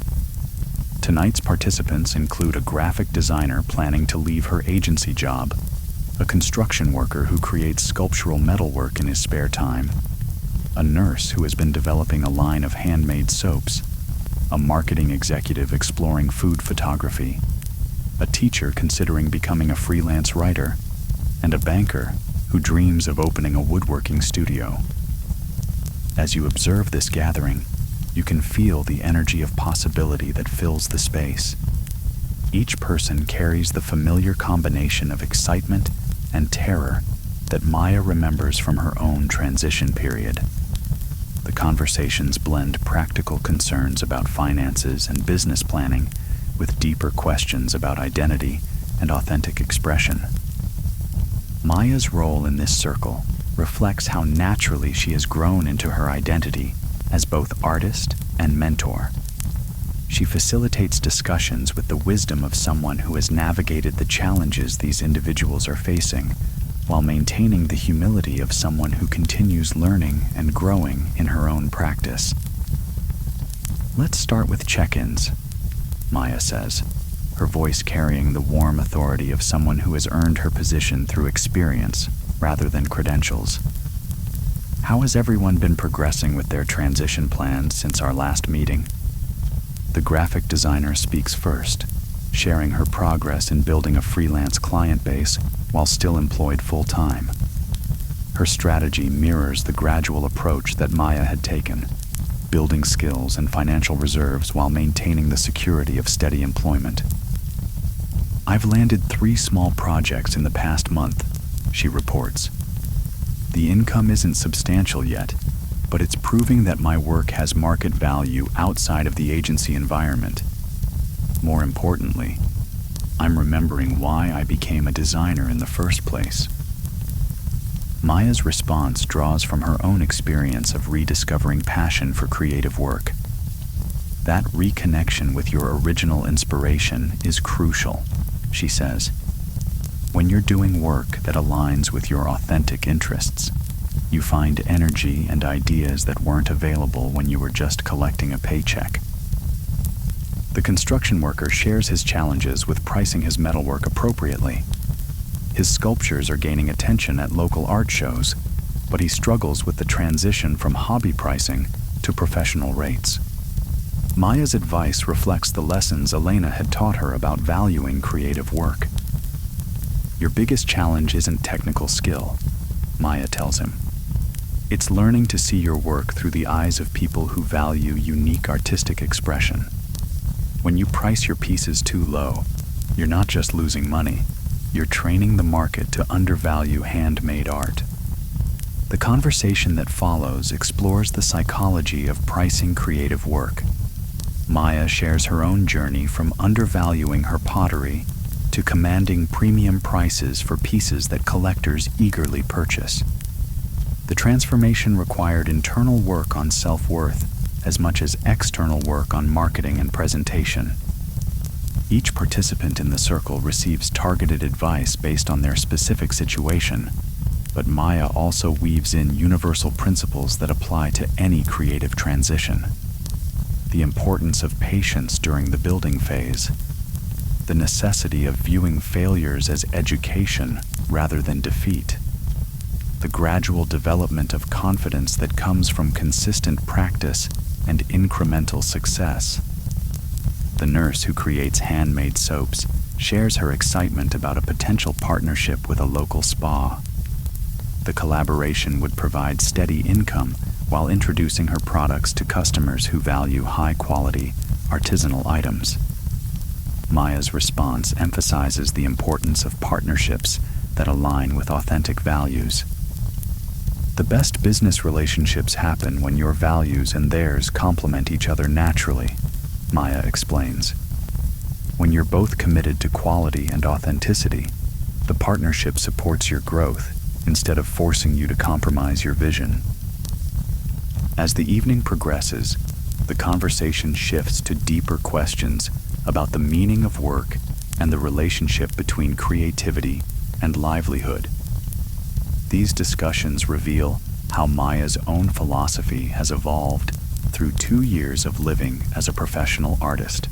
Tonight's participants include a graphic designer planning to leave her agency job, a construction worker who creates sculptural metalwork in his spare time, a nurse who has been developing a line of handmade soaps, a marketing executive exploring food photography, a teacher considering becoming a freelance writer, and a banker who dreams of opening a woodworking studio. As you observe this gathering, you can feel the energy of possibility that fills the space. Each person carries the familiar combination of excitement and terror that Maya remembers from her own transition period. The conversations blend practical concerns about finances and business planning with deeper questions about identity and authentic expression. Maya's role in this circle reflects how naturally she has grown into her identity as both artist and mentor. She facilitates discussions with the wisdom of someone who has navigated the challenges these individuals are facing, while maintaining the humility of someone who continues learning and growing in her own practice. Let's start with check-ins, Maya says, her voice carrying the warm authority of someone who has earned her position through experience rather than credentials. How has everyone been progressing with their transition plans since our last meeting? The graphic designer speaks first, sharing her progress in building a freelance client base while still employed full-time. Her strategy mirrors the gradual approach that Maya had taken, building skills and financial reserves while maintaining the security of steady employment. I've landed 3 small projects in the past month, she reports. The income isn't substantial yet, but it's proving that my work has market value outside of the agency environment. More importantly, I'm remembering why I became a designer in the first place. Maya's response draws from her own experience of rediscovering passion for creative work. That reconnection with your original inspiration is crucial, she says. When you're doing work that aligns with your authentic interests, you find energy and ideas that weren't available when you were just collecting a paycheck. The construction worker shares his challenges with pricing his metalwork appropriately. His sculptures are gaining attention at local art shows, but he struggles with the transition from hobby pricing to professional rates. Maya's advice reflects the lessons Elena had taught her about valuing creative work. Your biggest challenge isn't technical skill, Maya tells him. It's learning to see your work through the eyes of people who value unique artistic expression. When you price your pieces too low, you're not just losing money, you're training the market to undervalue handmade art. The conversation that follows explores the psychology of pricing creative work. Maya shares her own journey from undervaluing her pottery to commanding premium prices for pieces that collectors eagerly purchase. The transformation required internal work on self-worth as much as external work on marketing and presentation. Each participant in the circle receives targeted advice based on their specific situation, but Maya also weaves in universal principles that apply to any creative transition. The importance of patience during the building phase, the necessity of viewing failures as education rather than defeat, the gradual development of confidence that comes from consistent practice and incremental success. The nurse who creates handmade soaps shares her excitement about a potential partnership with a local spa. The collaboration would provide steady income while introducing her products to customers who value high-quality, artisanal items. Maya's response emphasizes the importance of partnerships that align with authentic values. The best business relationships happen when your values and theirs complement each other naturally, Maya explains. When you're both committed to quality and authenticity, the partnership supports your growth instead of forcing you to compromise your vision. As the evening progresses, the conversation shifts to deeper questions about the meaning of work and the relationship between creativity and livelihood. These discussions reveal how Maya's own philosophy has evolved through 2 years of living as a professional artist.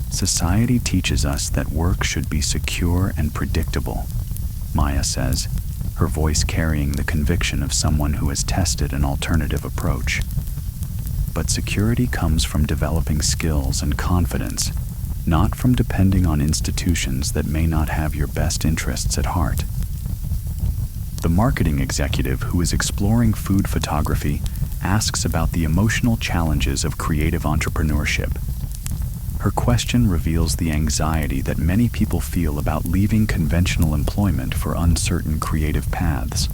Society teaches us that work should be secure and predictable, Maya says, her voice carrying the conviction of someone who has tested an alternative approach. But security comes from developing skills and confidence, not from depending on institutions that may not have your best interests at heart. The marketing executive who is exploring food photography asks about the emotional challenges of creative entrepreneurship. Her question reveals the anxiety that many people feel about leaving conventional employment for uncertain creative paths.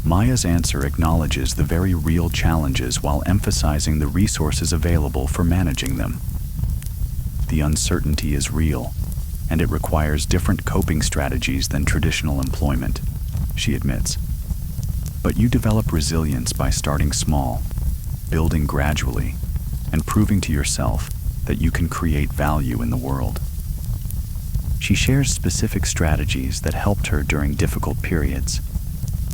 Maya's answer acknowledges the very real challenges while emphasizing the resources available for managing them. The uncertainty is real, and it requires different coping strategies than traditional employment, she admits. But you develop resilience by starting small, building gradually, and proving to yourself that you can create value in the world. She shares specific strategies that helped her during difficult periods,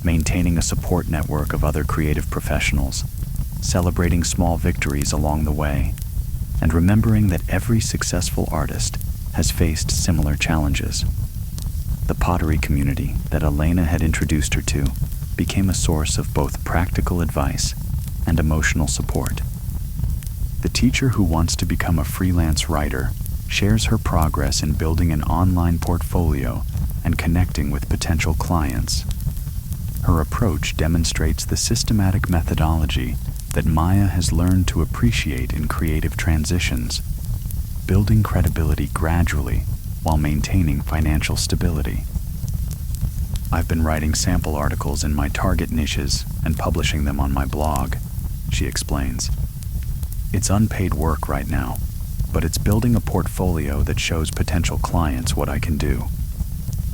maintaining a support network of other creative professionals, celebrating small victories along the way, and remembering that every successful artist has faced similar challenges. The pottery community that Elena had introduced her to became a source of both practical advice and emotional support. The teacher who wants to become a freelance writer shares her progress in building an online portfolio and connecting with potential clients. Her approach demonstrates the systematic methodology that Maya has learned to appreciate in creative transitions, building credibility gradually while maintaining financial stability. I've been writing sample articles in my target niches and publishing them on my blog, she explains. It's unpaid work right now, but it's building a portfolio that shows potential clients what I can do.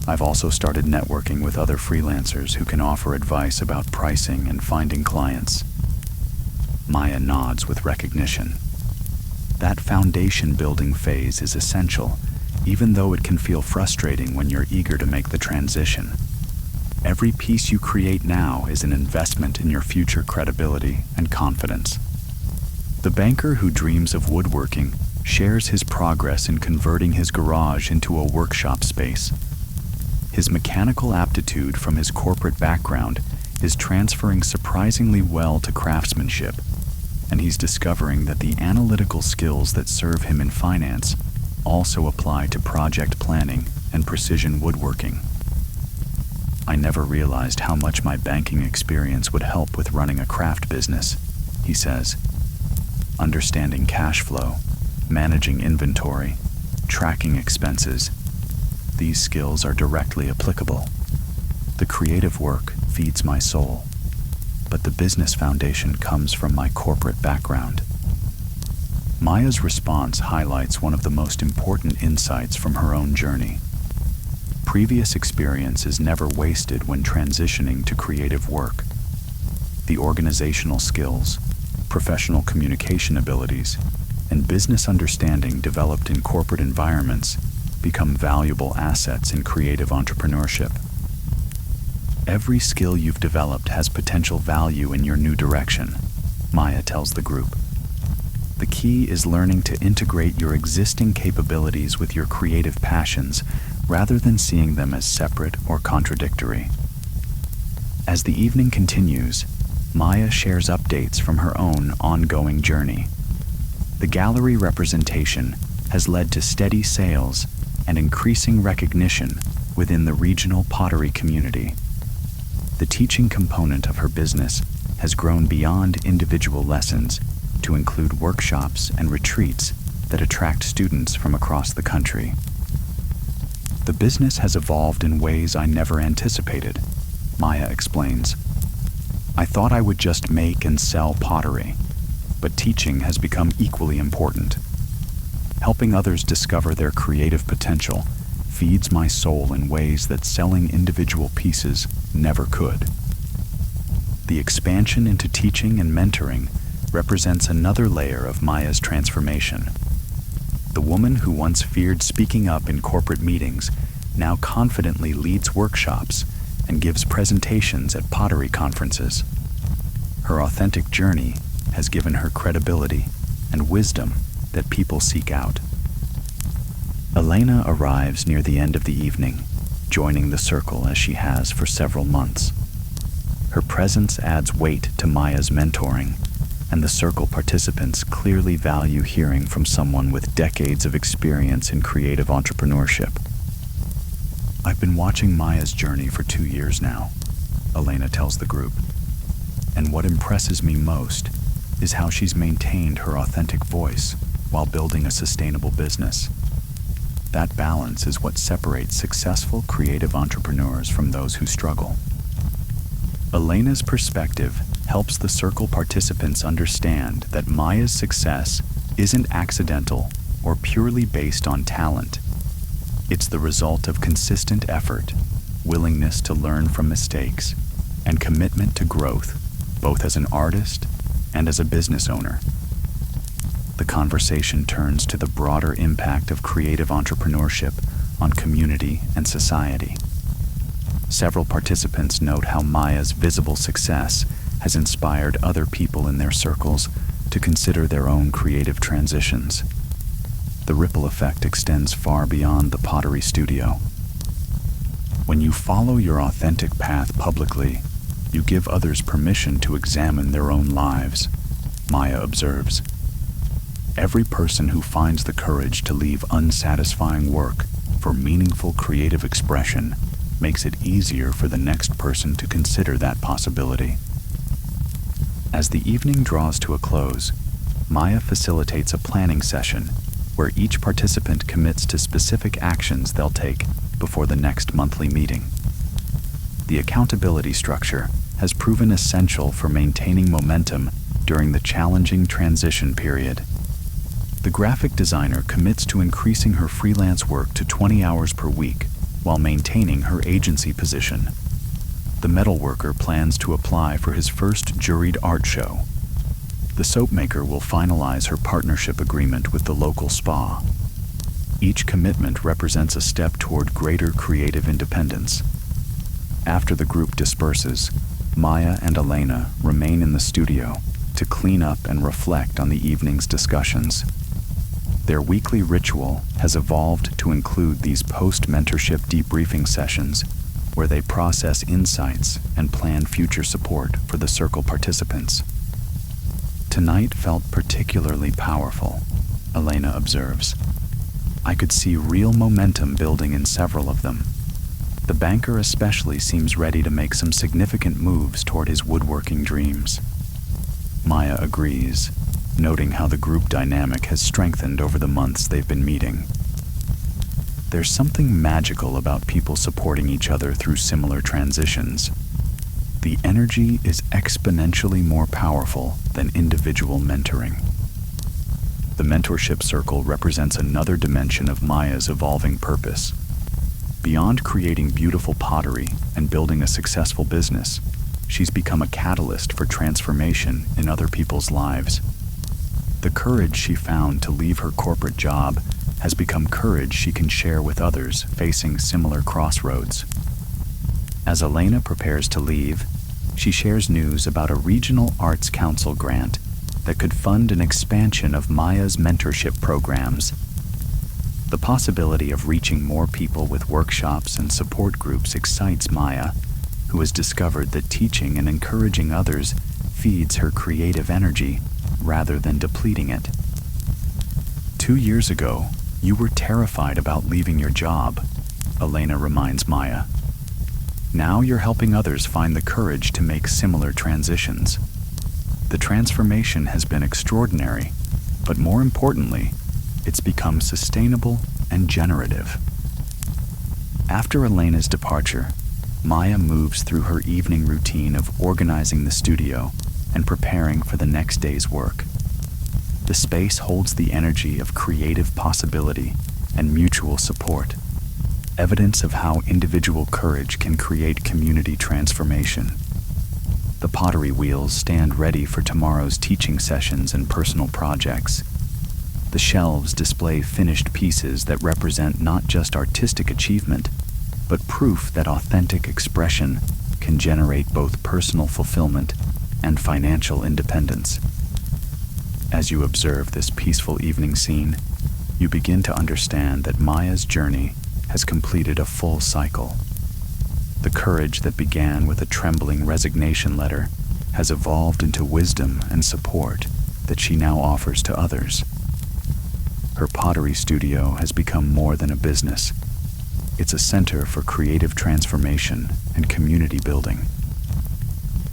I've also started networking with other freelancers who can offer advice about pricing and finding clients. Maya nods with recognition. That foundation building phase is essential, even though it can feel frustrating when you're eager to make the transition. Every piece you create now is an investment in your future credibility and confidence. The banker who dreams of woodworking shares his progress in converting his garage into a workshop space. His mechanical aptitude from his corporate background is transferring surprisingly well to craftsmanship, and he's discovering that the analytical skills that serve him in finance also apply to project planning and precision woodworking. I never realized how much my banking experience would help with running a craft business, he says. Understanding cash flow, managing inventory, tracking expenses. These skills are directly applicable. The creative work feeds my soul, but the business foundation comes from my corporate background. Maya's response highlights one of the most important insights from her own journey. Previous experience is never wasted when transitioning to creative work. The organizational skills, professional communication abilities, and business understanding developed in corporate environments become valuable assets in creative entrepreneurship. Every skill you've developed has potential value in your new direction, Maya tells the group. The key is learning to integrate your existing capabilities with your creative passions rather than seeing them as separate or contradictory. As the evening continues, Maya shares updates from her own ongoing journey. The gallery representation has led to steady sales and increasing recognition within the regional pottery community. The teaching component of her business has grown beyond individual lessons to include workshops and retreats that attract students from across the country. The business has evolved in ways I never anticipated, Maya explains. I thought I would just make and sell pottery, but teaching has become equally important. Helping others discover their creative potential feeds my soul in ways that selling individual pieces never could. The expansion into teaching and mentoring represents another layer of Maya's transformation. The woman who once feared speaking up in corporate meetings now confidently leads workshops and gives presentations at pottery conferences. Her authentic journey has given her credibility and wisdom that people seek out. Elena arrives near the end of the evening, joining the circle as she has for several months. Her presence adds weight to Maya's mentoring, and the circle participants clearly value hearing from someone with decades of experience in creative entrepreneurship. I've been watching Maya's journey for 2 years now, Elena tells the group, and what impresses me most is how she's maintained her authentic voice while building a sustainable business. That balance is what separates successful creative entrepreneurs from those who struggle. Elena's perspective helps the circle participants understand that Maya's success isn't accidental or purely based on talent. It's the result of consistent effort, willingness to learn from mistakes, and commitment to growth, both as an artist and as a business owner. The conversation turns to the broader impact of creative entrepreneurship on community and society. Several participants note how Maya's visible success has inspired other people in their circles to consider their own creative transitions. The ripple effect extends far beyond the pottery studio. When you follow your authentic path publicly, you give others permission to examine their own lives, Maya observes. Every person who finds the courage to leave unsatisfying work for meaningful creative expression makes it easier for the next person to consider that possibility. As the evening draws to a close, Maya facilitates a planning session where each participant commits to specific actions they'll take before the next monthly meeting. The accountability structure has proven essential for maintaining momentum during the challenging transition period. The graphic designer commits to increasing her freelance work to 20 hours per week while maintaining her agency position. The metalworker plans to apply for his first juried art show. The soap maker will finalize her partnership agreement with the local spa. Each commitment represents a step toward greater creative independence. After the group disperses, Maya and Elena remain in the studio to clean up and reflect on the evening's discussions. Their weekly ritual has evolved to include these post-mentorship debriefing sessions where they process insights and plan future support for the circle participants. Tonight felt particularly powerful, Elena observes. I could see real momentum building in several of them. The banker especially seems ready to make some significant moves toward his woodworking dreams. Maya agrees, noting how the group dynamic has strengthened over the months they've been meeting. There's something magical about people supporting each other through similar transitions. The energy is exponentially more powerful than individual mentoring. The mentorship circle represents another dimension of Maya's evolving purpose. Beyond creating beautiful pottery and building a successful business, she's become a catalyst for transformation in other people's lives. The courage she found to leave her corporate job has become courage she can share with others facing similar crossroads. As Elena prepares to leave, she shares news about a regional arts council grant that could fund an expansion of Maya's mentorship programs. The possibility of reaching more people with workshops and support groups excites Maya, who has discovered that teaching and encouraging others feeds her creative energy rather than depleting it. 2 years ago, you were terrified about leaving your job, Elena reminds Maya. Now you're helping others find the courage to make similar transitions. The transformation has been extraordinary, but more importantly, it's become sustainable and generative. After Elena's departure, Maya moves through her evening routine of organizing the studio and preparing for the next day's work. The space holds the energy of creative possibility and mutual support, evidence of how individual courage can create community transformation. The pottery wheels stand ready for tomorrow's teaching sessions and personal projects. The shelves display finished pieces that represent not just artistic achievement, but proof that authentic expression can generate both personal fulfillment and financial independence. As you observe this peaceful evening scene, you begin to understand that Maya's journey has completed a full cycle. The courage that began with a trembling resignation letter has evolved into wisdom and support that she now offers to others. Her pottery studio has become more than a business. It's a center for creative transformation and community building.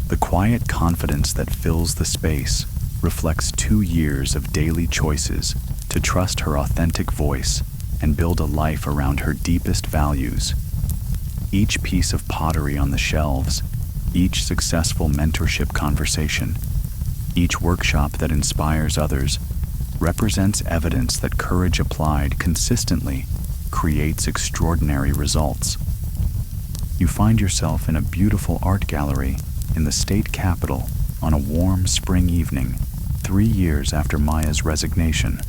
The quiet confidence that fills the space reflects 2 years of daily choices to trust her authentic voice and build a life around her deepest values. Each piece of pottery on the shelves, each successful mentorship conversation, each workshop that inspires others represents evidence that courage applied consistently creates extraordinary results. You find yourself in a beautiful art gallery in the state capitol on a warm spring evening, 3 years after Maya's resignation,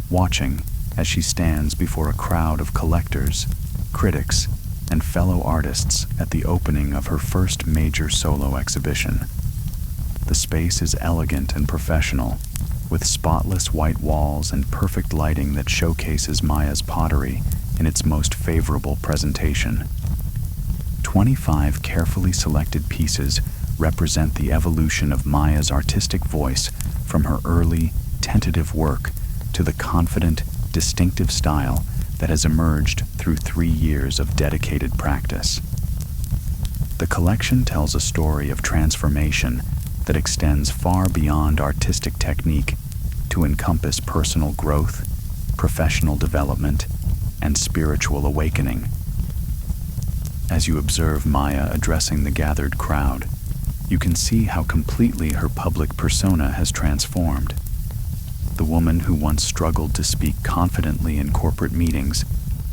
watching as she stands before a crowd of collectors, critics, and fellow artists at the opening of her first major solo exhibition. The space is elegant and professional, with spotless white walls and perfect lighting that showcases Maya's pottery in its most favorable presentation. 25 carefully selected pieces represent the evolution of Maya's artistic voice from her early, tentative work to the confident, distinctive style that has emerged through 3 years of dedicated practice. The collection tells a story of transformation that extends far beyond artistic technique to encompass personal growth, professional development, and spiritual awakening. As you observe Maya addressing the gathered crowd, you can see how completely her public persona has transformed. The woman who once struggled to speak confidently in corporate meetings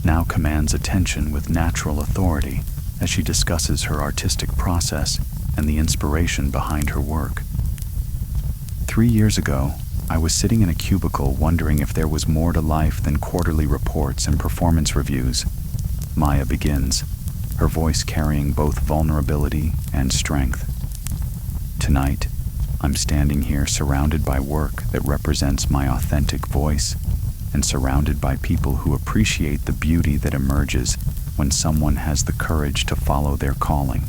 now commands attention with natural authority as she discusses her artistic process and the inspiration behind her work. 3 years ago, I was sitting in a cubicle wondering if there was more to life than quarterly reports and performance reviews. Maya begins, her voice carrying both vulnerability and strength. Tonight, I'm standing here surrounded by work that represents my authentic voice and surrounded by people who appreciate the beauty that emerges when someone has the courage to follow their calling.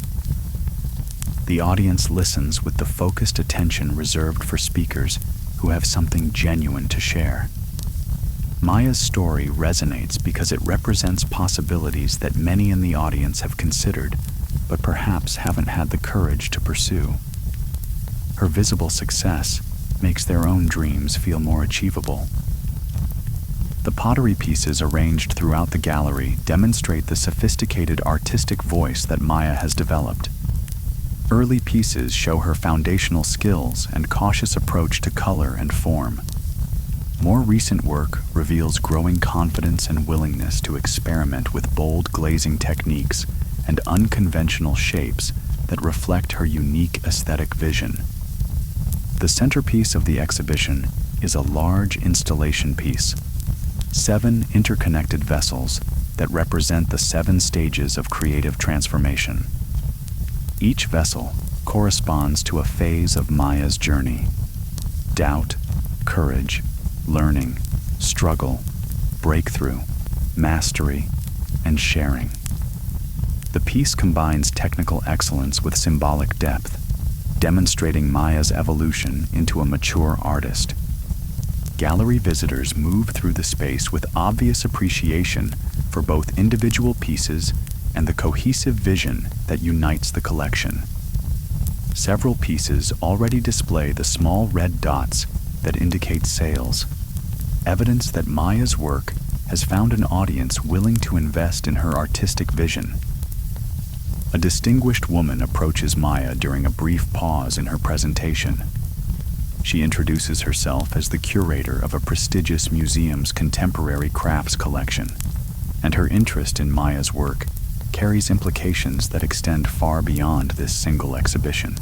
The audience listens with the focused attention reserved for speakers who have something genuine to share. Maya's story resonates because it represents possibilities that many in the audience have considered, but perhaps haven't had the courage to pursue. Her visible success makes their own dreams feel more achievable. The pottery pieces arranged throughout the gallery demonstrate the sophisticated artistic voice that Maya has developed. Early pieces show her foundational skills and cautious approach to color and form. More recent work reveals growing confidence and willingness to experiment with bold glazing techniques and unconventional shapes that reflect her unique aesthetic vision. The centerpiece of the exhibition is a large installation piece, 7 interconnected vessels that represent the 7 stages of creative transformation. Each vessel corresponds to a phase of Maya's journey: doubt, courage, learning, struggle, breakthrough, mastery, and sharing. The piece combines technical excellence with symbolic depth, demonstrating Maya's evolution into a mature artist. Gallery visitors move through the space with obvious appreciation for both individual pieces and the cohesive vision that unites the collection. Several pieces already display the small red dots that indicate sales, evidence that Maya's work has found an audience willing to invest in her artistic vision. A distinguished woman approaches Maya during a brief pause in her presentation. She introduces herself as the curator of a prestigious museum's contemporary crafts collection, and her interest in Maya's work carries implications that extend far beyond this single exhibition.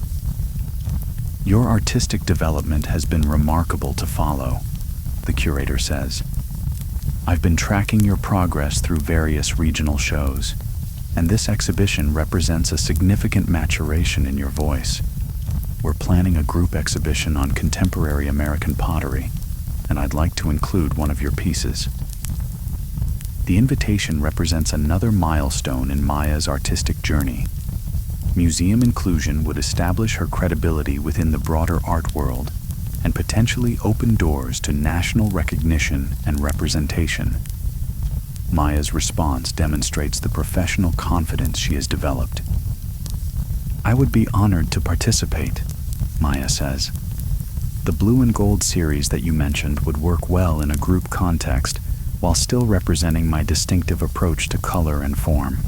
"Your artistic development has been remarkable to follow," the curator says. "I've been tracking your progress through various regional shows, and this exhibition represents a significant maturation in your voice. We're planning a group exhibition on contemporary American pottery, and I'd like to include one of your pieces." The invitation represents another milestone in Maya's artistic journey. Museum inclusion would establish her credibility within the broader art world and potentially open doors to national recognition and representation. Maya's response demonstrates the professional confidence she has developed. "I would be honored to participate," Maya says. "The blue and gold series that you mentioned would work well in a group context while still representing my distinctive approach to color and form."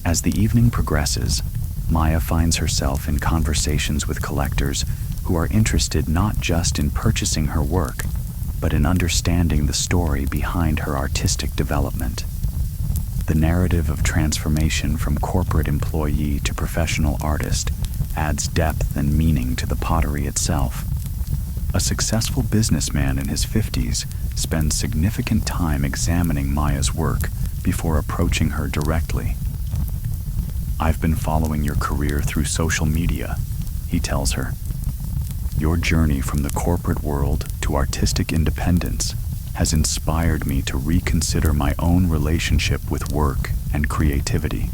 As the evening progresses, Maya finds herself in conversations with collectors who are interested not just in purchasing her work, but in understanding the story behind her artistic development. The narrative of transformation from corporate employee to professional artist adds depth and meaning to the pottery itself. A successful businessman in his 50s spends significant time examining Maya's work before approaching her directly. "I've been following your career through social media," he tells her. "Your journey from the corporate world to artistic independence has inspired me to reconsider my own relationship with work and creativity."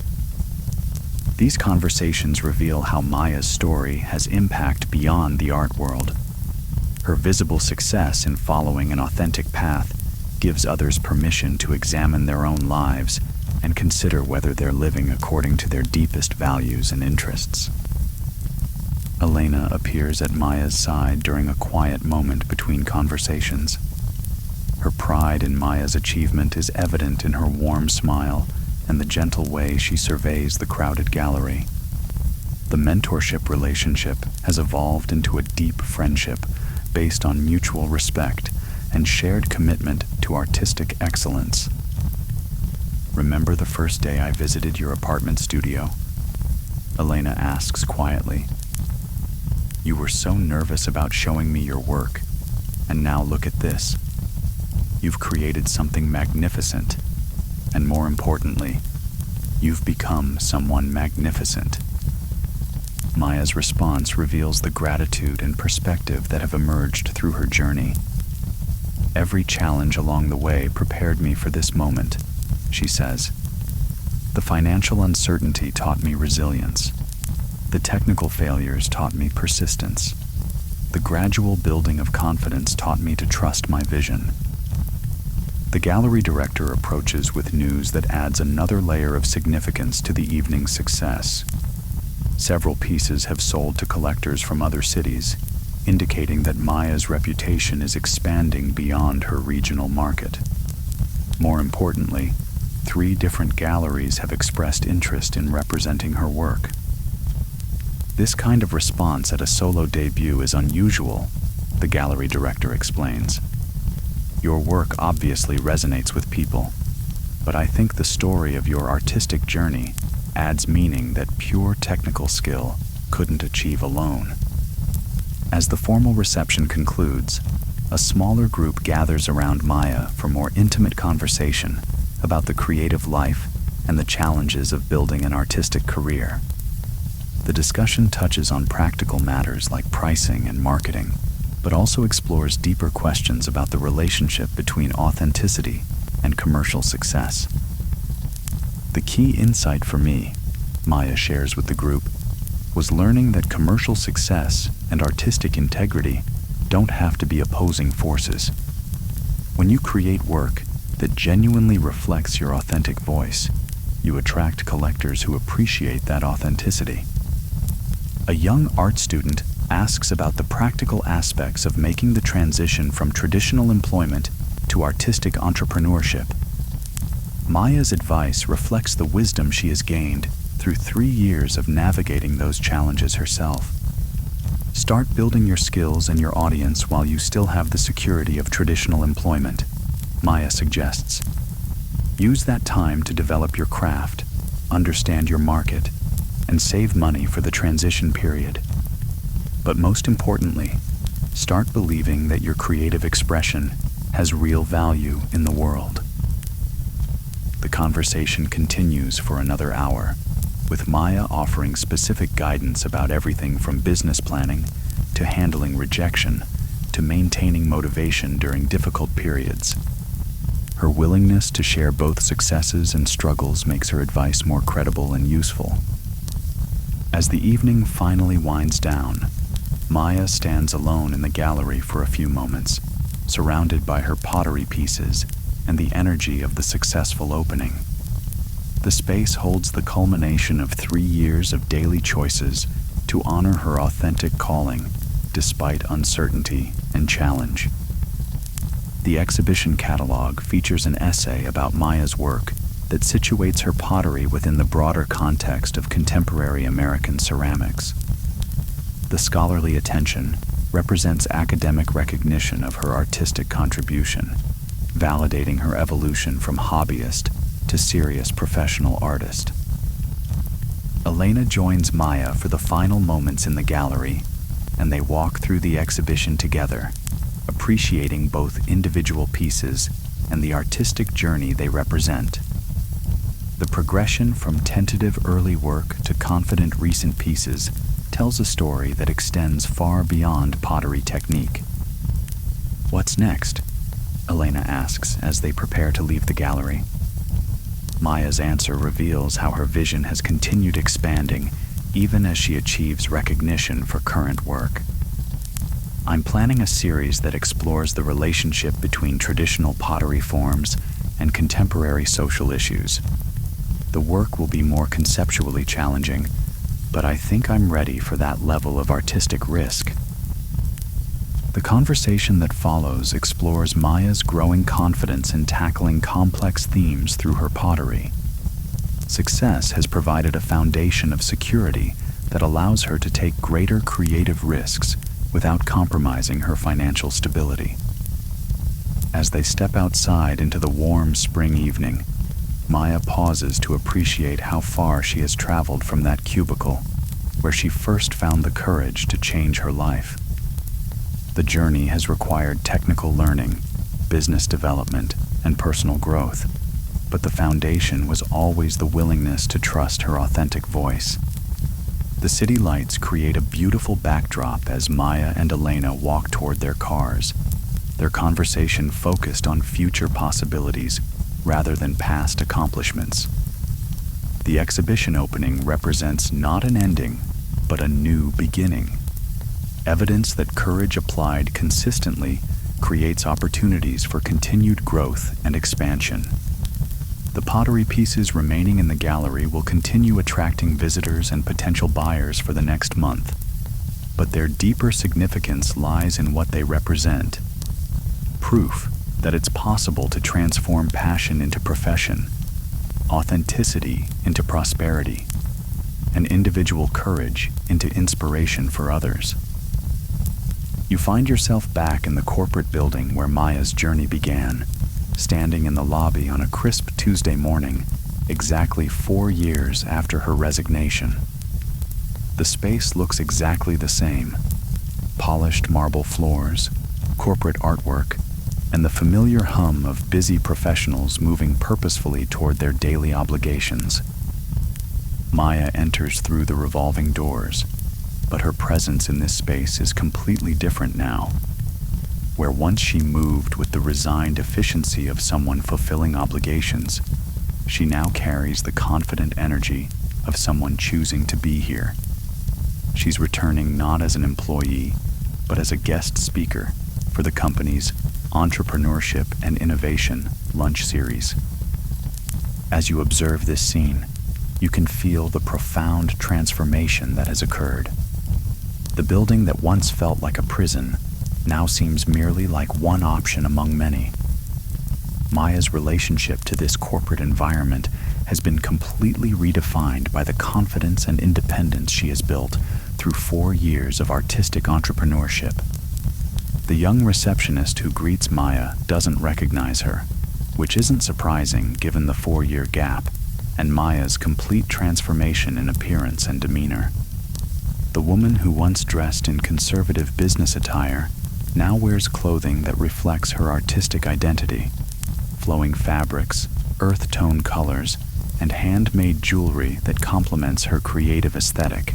These conversations reveal how Maya's story has impact beyond the art world. Her visible success in following an authentic path gives others permission to examine their own lives and consider whether they're living according to their deepest values and interests. Elena appears at Maya's side during a quiet moment between conversations. Her pride in Maya's achievement is evident in her warm smile and the gentle way she surveys the crowded gallery. The mentorship relationship has evolved into a deep friendship based on mutual respect and shared commitment to artistic excellence. "Remember the first day I visited your apartment studio?" Elena asks quietly. "You were so nervous about showing me your work, and now look at this. You've created something magnificent, and more importantly, you've become someone magnificent." Maya's response reveals the gratitude and perspective that have emerged through her journey. "Every challenge along the way prepared me for this moment," she says. "The financial uncertainty taught me resilience. The technical failures taught me persistence. The gradual building of confidence taught me to trust my vision." The gallery director approaches with news that adds another layer of significance to the evening's success. Several pieces have sold to collectors from other cities, indicating that Maya's reputation is expanding beyond her regional market. More importantly, 3 different galleries have expressed interest in representing her work. "This kind of response at a solo debut is unusual," the gallery director explains. "Your work obviously resonates with people, but I think the story of your artistic journey adds meaning that pure technical skill couldn't achieve alone." As the formal reception concludes, a smaller group gathers around Maya for more intimate conversation about the creative life and the challenges of building an artistic career. The discussion touches on practical matters like pricing and marketing, but also explores deeper questions about the relationship between authenticity and commercial success. "The key insight for me," Maya shares with the group, "was learning that commercial success and artistic integrity don't have to be opposing forces. When you create work that genuinely reflects your authentic voice, you attract collectors who appreciate that authenticity." A young art student asks about the practical aspects of making the transition from traditional employment to artistic entrepreneurship. Maya's advice reflects the wisdom she has gained through 3 years of navigating those challenges herself. "Start building your skills and your audience while you still have the security of traditional employment," Maya suggests. "Use that time to develop your craft, understand your market, and save money for the transition period. But most importantly, start believing that your creative expression has real value in the world." The conversation continues for another hour, with Maya offering specific guidance about everything from business planning to handling rejection to maintaining motivation during difficult periods. Her willingness to share both successes and struggles makes her advice more credible and useful. As the evening finally winds down, Maya stands alone in the gallery for a few moments, surrounded by her pottery pieces and the energy of the successful opening. The space holds the culmination of 3 years of daily choices to honor her authentic calling, despite uncertainty and challenge. The exhibition catalog features an essay about Maya's work that situates her pottery within the broader context of contemporary American ceramics. The scholarly attention represents academic recognition of her artistic contribution, validating her evolution from hobbyist to serious professional artist. Elena joins Maya for the final moments in the gallery, and they walk through the exhibition together, appreciating both individual pieces and the artistic journey they represent. The progression from tentative early work to confident recent pieces tells a story that extends far beyond pottery technique. "What's next?" Elena asks as they prepare to leave the gallery. Maya's answer reveals how her vision has continued expanding even as she achieves recognition for current work. "I'm planning a series that explores the relationship between traditional pottery forms and contemporary social issues. The work will be more conceptually challenging, but I think I'm ready for that level of artistic risk." The conversation that follows explores Maya's growing confidence in tackling complex themes through her pottery. Success has provided a foundation of security that allows her to take greater creative risks without compromising her financial stability. As they step outside into the warm spring evening, Maya pauses to appreciate how far she has traveled from that cubicle where she first found the courage to change her life. The journey has required technical learning, business development, and personal growth, but the foundation was always the willingness to trust her authentic voice. The city lights create a beautiful backdrop as Maya and Elena walk toward their cars, their conversation focused on future possibilities rather than past accomplishments. The exhibition opening represents not an ending, but a new beginning. Evidence that courage applied consistently creates opportunities for continued growth and expansion. The pottery pieces remaining in the gallery will continue attracting visitors and potential buyers for the next month, but their deeper significance lies in what they represent. Proof that it's possible to transform passion into profession, authenticity into prosperity, and individual courage into inspiration for others. You find yourself back in the corporate building where Maya's journey began, standing in the lobby on a crisp Tuesday morning, exactly 4 years after her resignation. The space looks exactly the same: polished marble floors, corporate artwork, and the familiar hum of busy professionals moving purposefully toward their daily obligations. Maya enters through the revolving doors, but her presence in this space is completely different now. Where once she moved with the resigned efficiency of someone fulfilling obligations, she now carries the confident energy of someone choosing to be here. She's returning not as an employee, but as a guest speaker for the company's Entrepreneurship and Innovation lunch series. As you observe this scene, you can feel the profound transformation that has occurred. The building that once felt like a prison now seems merely like one option among many. Maya's relationship to this corporate environment has been completely redefined by the confidence and independence she has built through 4 years of artistic entrepreneurship. The young receptionist who greets Maya doesn't recognize her, which isn't surprising given the 4-year gap and Maya's complete transformation in appearance and demeanor. The woman who once dressed in conservative business attire now wears clothing that reflects her artistic identity: flowing fabrics, earth-tone colors, and handmade jewelry that complements her creative aesthetic.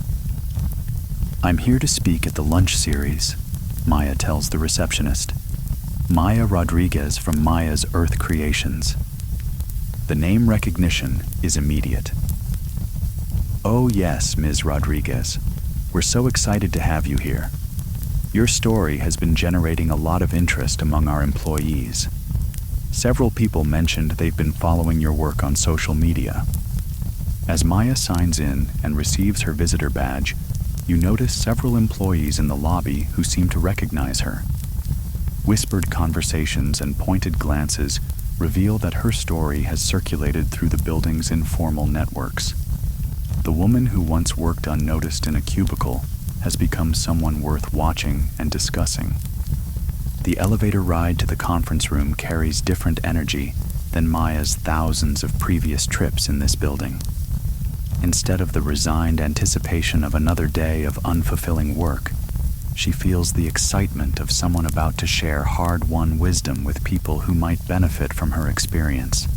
"I'm here to speak at the lunch series," Maya tells the receptionist. Maya Rodriguez from Maya's Earth Creations. The name recognition is immediate. Oh yes, Ms. Rodriguez. We're so excited to have you here. Your story has been generating a lot of interest among our employees. Several people mentioned they've been following your work on social media. As Maya signs in and receives her visitor badge, you notice several employees in the lobby who seem to recognize her. Whispered conversations and pointed glances reveal that her story has circulated through the building's informal networks. The woman who once worked unnoticed in a cubicle has become someone worth watching and discussing. The elevator ride to the conference room carries different energy than Maya's thousands of previous trips in this building. Instead of the resigned anticipation of another day of unfulfilling work, she feels the excitement of someone about to share hard-won wisdom with people who might benefit from her experience.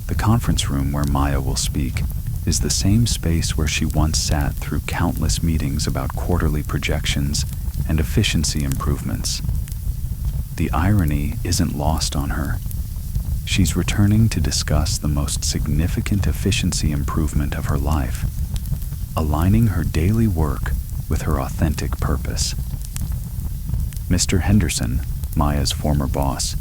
The conference room where Maya will speak is the same space where she once sat through countless meetings about quarterly projections and efficiency improvements. The irony isn't lost on her. She's returning to discuss the most significant efficiency improvement of her life, aligning her daily work with her authentic purpose. Mr. Henderson, Maya's former boss,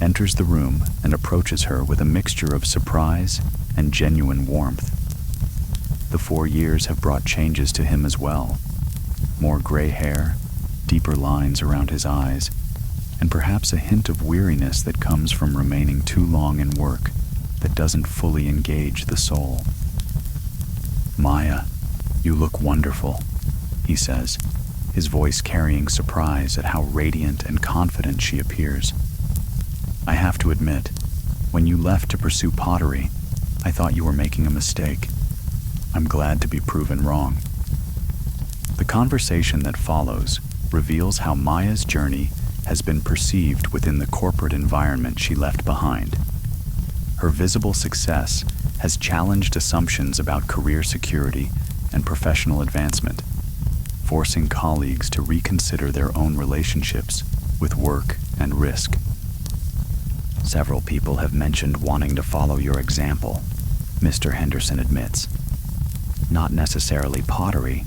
enters the room and approaches her with a mixture of surprise and genuine warmth. The 4 years have brought changes to him as well. More gray hair, deeper lines around his eyes, and perhaps a hint of weariness that comes from remaining too long in work that doesn't fully engage the soul. Maya, you look wonderful, he says, his voice carrying surprise at how radiant and confident she appears. I have to admit, when you left to pursue pottery, I thought you were making a mistake. I'm glad to be proven wrong. The conversation that follows reveals how Maya's journey has been perceived within the corporate environment she left behind. Her visible success has challenged assumptions about career security and professional advancement, forcing colleagues to reconsider their own relationships with work and risk. Several people have mentioned wanting to follow your example, Mr. Henderson admits. Not necessarily pottery,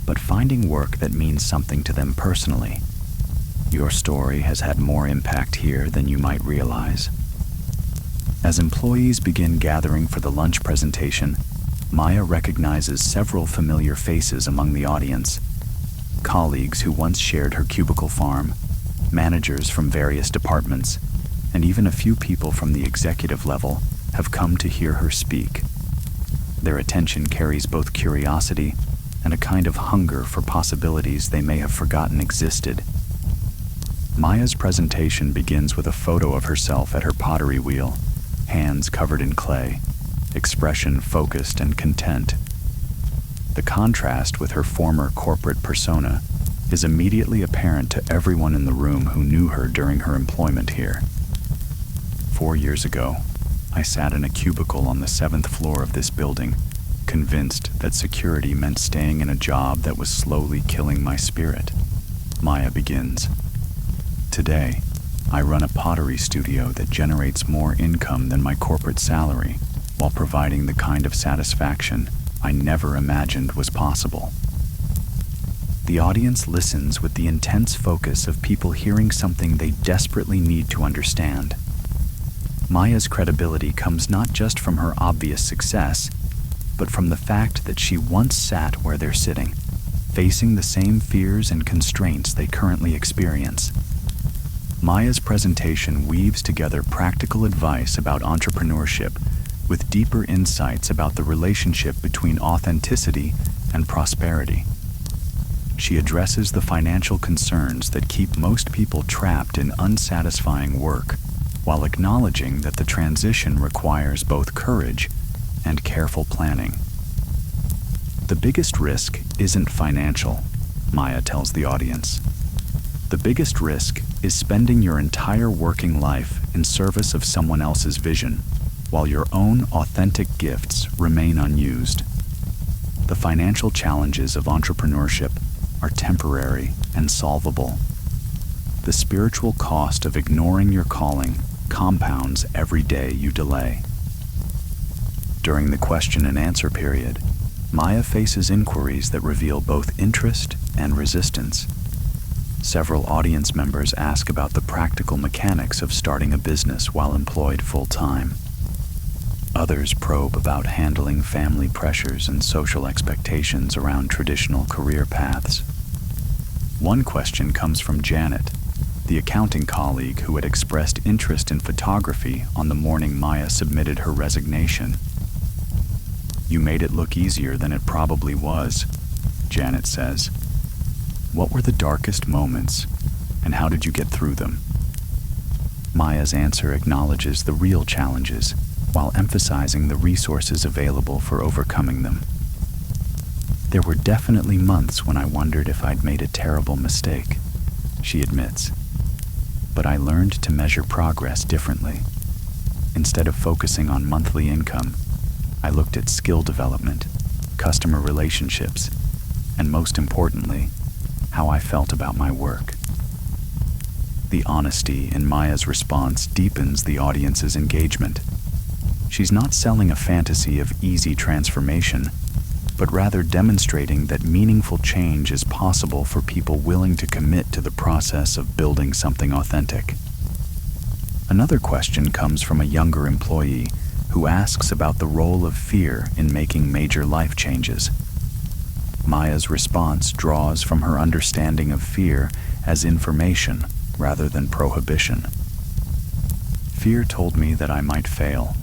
but finding work that means something to them personally. Your story has had more impact here than you might realize. As employees begin gathering for the lunch presentation, Maya recognizes several familiar faces among the audience. Colleagues who once shared her cubicle farm, managers from various departments, and even a few people from the executive level have come to hear her speak. Their attention carries both curiosity and a kind of hunger for possibilities they may have forgotten existed. Maya's presentation begins with a photo of herself at her pottery wheel, hands covered in clay, expression focused and content. The contrast with her former corporate persona is immediately apparent to everyone in the room who knew her during her employment here. 4 years ago, I sat in a cubicle on the 7th floor of this building, convinced that security meant staying in a job that was slowly killing my spirit. Maya begins. Today, I run a pottery studio that generates more income than my corporate salary, while providing the kind of satisfaction I never imagined was possible. The audience listens with the intense focus of people hearing something they desperately need to understand. Maya's credibility comes not just from her obvious success, but from the fact that she once sat where they're sitting, facing the same fears and constraints they currently experience. Maya's presentation weaves together practical advice about entrepreneurship with deeper insights about the relationship between authenticity and prosperity. She addresses the financial concerns that keep most people trapped in unsatisfying work, while acknowledging that the transition requires both courage and careful planning. The biggest risk isn't financial, Maya tells the audience. The biggest risk is spending your entire working life in service of someone else's vision, while your own authentic gifts remain unused. The financial challenges of entrepreneurship are temporary and solvable, the spiritual cost of ignoring your calling compounds every day you delay. During the question and answer period, Maya faces inquiries that reveal both interest and resistance. Several audience members ask about the practical mechanics of starting a business while employed full-time. Others probe about handling family pressures and social expectations around traditional career paths. One question comes from Janet, the accounting colleague who had expressed interest in photography on the morning Maya submitted her resignation. "You made it look easier than it probably was," Janet says. "What were the darkest moments, and how did you get through them?" Maya's answer acknowledges the real challenges while emphasizing the resources available for overcoming them. "There were definitely months when I wondered if I'd made a terrible mistake," she admits. "But I learned to measure progress differently. Instead of focusing on monthly income, I looked at skill development, customer relationships, and most importantly, how I felt about my work." The honesty in Maya's response deepens the audience's engagement. She's not selling a fantasy of easy transformation, but rather demonstrating that meaningful change is possible for people willing to commit to the process of building something authentic. Another question comes from a younger employee who asks about the role of fear in making major life changes. Maya's response draws from her understanding of fear as information rather than prohibition. "Fear told me that I might fail,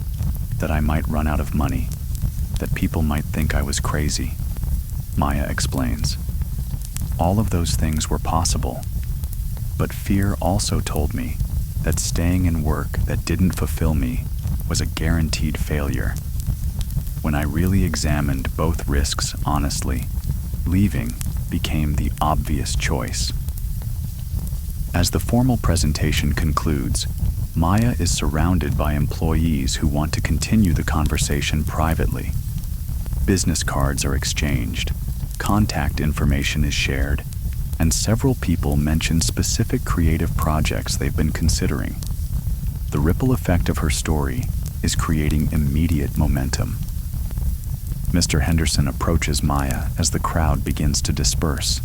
that I might run out of money, that people might think I was crazy," Maya explains. "All of those things were possible, but fear also told me that staying in work that didn't fulfill me was a guaranteed failure. When I really examined both risks honestly, leaving became the obvious choice." As the formal presentation concludes, Maya is surrounded by employees who want to continue the conversation privately. Business cards are exchanged, contact information is shared, and several people mention specific creative projects they've been considering. The ripple effect of her story is creating immediate momentum. Mr. Henderson approaches Maya as the crowd begins to disperse.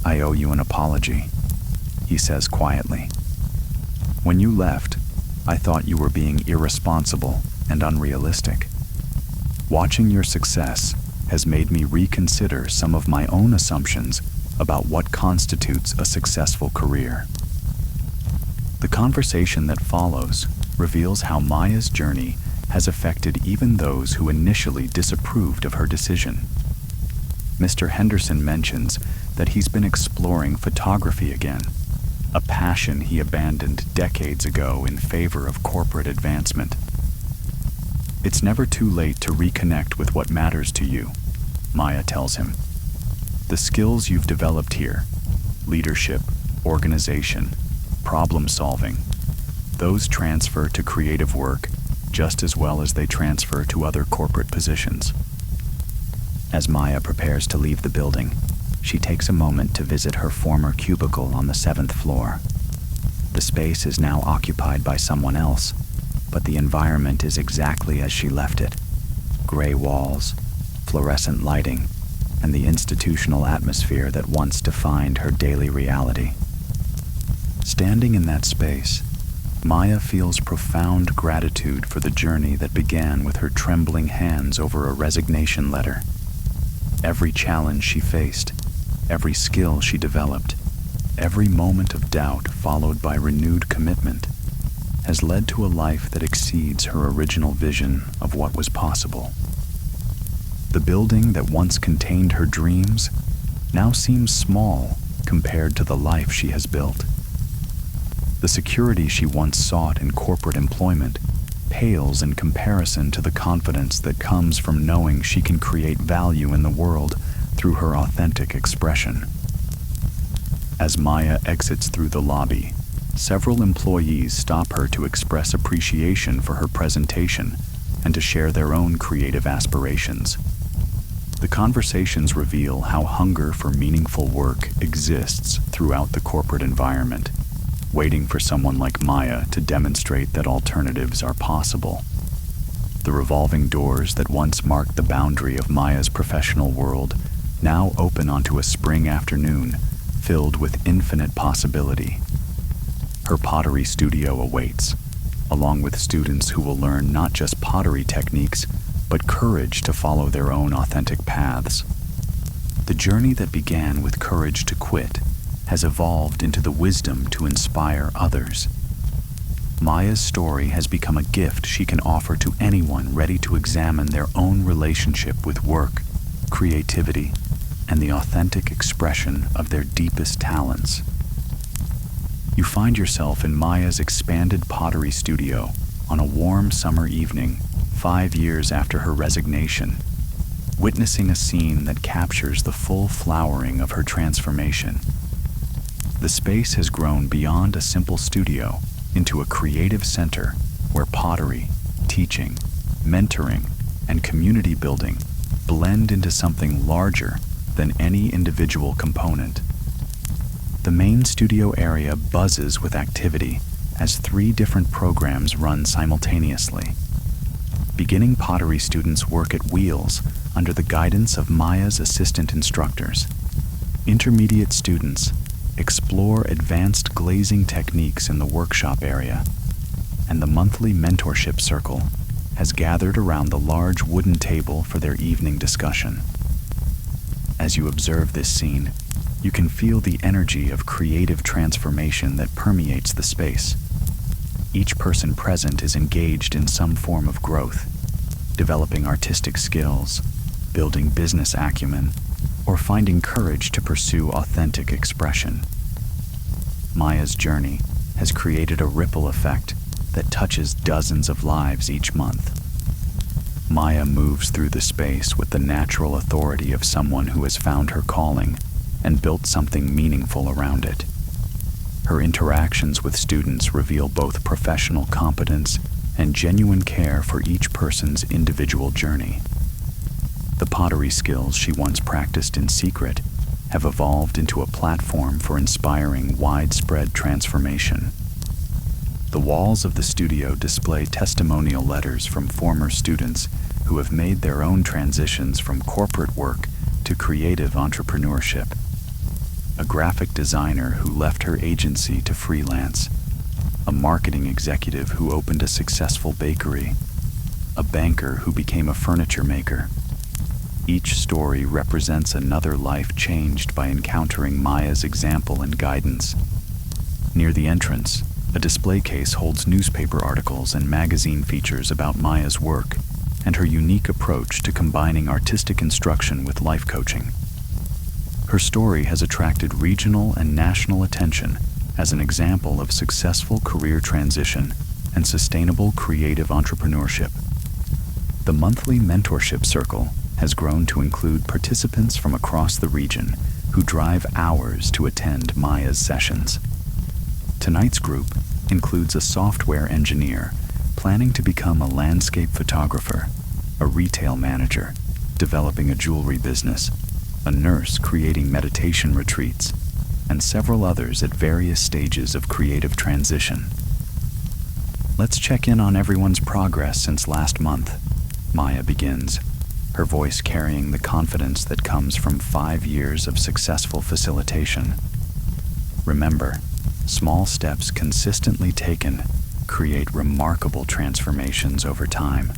"I owe you an apology," he says quietly. "When you left, I thought you were being irresponsible and unrealistic. Watching your success has made me reconsider some of my own assumptions about what constitutes a successful career." The conversation that follows reveals how Maya's journey has affected even those who initially disapproved of her decision. Mr. Henderson mentions that he's been exploring photography again, a passion he abandoned decades ago in favor of corporate advancement. "It's never too late to reconnect with what matters to you," Maya tells him. "The skills you've developed here, leadership, organization, problem solving, those transfer to creative work just as well as they transfer to other corporate positions." As Maya prepares to leave the building, she takes a moment to visit her former cubicle on the 7th floor. The space is now occupied by someone else, but the environment is exactly as she left it. Gray walls, fluorescent lighting, and the institutional atmosphere that once defined her daily reality. Standing in that space, Maya feels profound gratitude for the journey that began with her trembling hands over a resignation letter. Every challenge she faced, every skill she developed, every moment of doubt followed by renewed commitment, has led to a life that exceeds her original vision of what was possible. The building that once contained her dreams now seems small compared to the life she has built. The security she once sought in corporate employment pales in comparison to the confidence that comes from knowing she can create value in the world through her authentic expression. As Maya exits through the lobby, several employees stop her to express appreciation for her presentation and to share their own creative aspirations. The conversations reveal how hunger for meaningful work exists throughout the corporate environment, waiting for someone like Maya to demonstrate that alternatives are possible. The revolving doors that once marked the boundary of Maya's professional world now open onto a spring afternoon filled with infinite possibility. Her pottery studio awaits, along with students who will learn not just pottery techniques, but courage to follow their own authentic paths. The journey that began with courage to quit has evolved into the wisdom to inspire others. Maya's story has become a gift she can offer to anyone ready to examine their own relationship with work, creativity, and the authentic expression of their deepest talents. You find yourself in Maya's expanded pottery studio on a warm summer evening, 5 years after her resignation, witnessing a scene that captures the full flowering of her transformation. The space has grown beyond a simple studio into a creative center where pottery, teaching, mentoring, and community building blend into something larger than any individual component. The main studio area buzzes with activity as 3 different programs run simultaneously. Beginning pottery students work at wheels under the guidance of Maya's assistant instructors. Intermediate students explore advanced glazing techniques in the workshop area, and the monthly mentorship circle has gathered around the large wooden table for their evening discussion. As you observe this scene, you can feel the energy of creative transformation that permeates the space. Each person present is engaged in some form of growth, developing artistic skills, building business acumen, or finding courage to pursue authentic expression. Maya's journey has created a ripple effect that touches dozens of lives each month. Maya moves through the space with the natural authority of someone who has found her calling and built something meaningful around it. Her interactions with students reveal both professional competence and genuine care for each person's individual journey. The pottery skills she once practiced in secret have evolved into a platform for inspiring widespread transformation. The walls of the studio display testimonial letters from former students who have made their own transitions from corporate work to creative entrepreneurship. A graphic designer who left her agency to freelance, a marketing executive who opened a successful bakery, a banker who became a furniture maker. Each story represents another life changed by encountering Maya's example and guidance. Near the entrance, a display case holds newspaper articles and magazine features about Maya's work and her unique approach to combining artistic instruction with life coaching. Her story has attracted regional and national attention as an example of successful career transition and sustainable creative entrepreneurship. The monthly mentorship circle has grown to include participants from across the region who drive hours to attend Maya's sessions. Tonight's group includes a software engineer planning to become a landscape photographer, a retail manager developing a jewelry business, a nurse creating meditation retreats, and several others at various stages of creative transition. Let's check in on everyone's progress since last month, Maya begins, her voice carrying the confidence that comes from 5 years of successful facilitation. Remember, small steps consistently taken create remarkable transformations over time.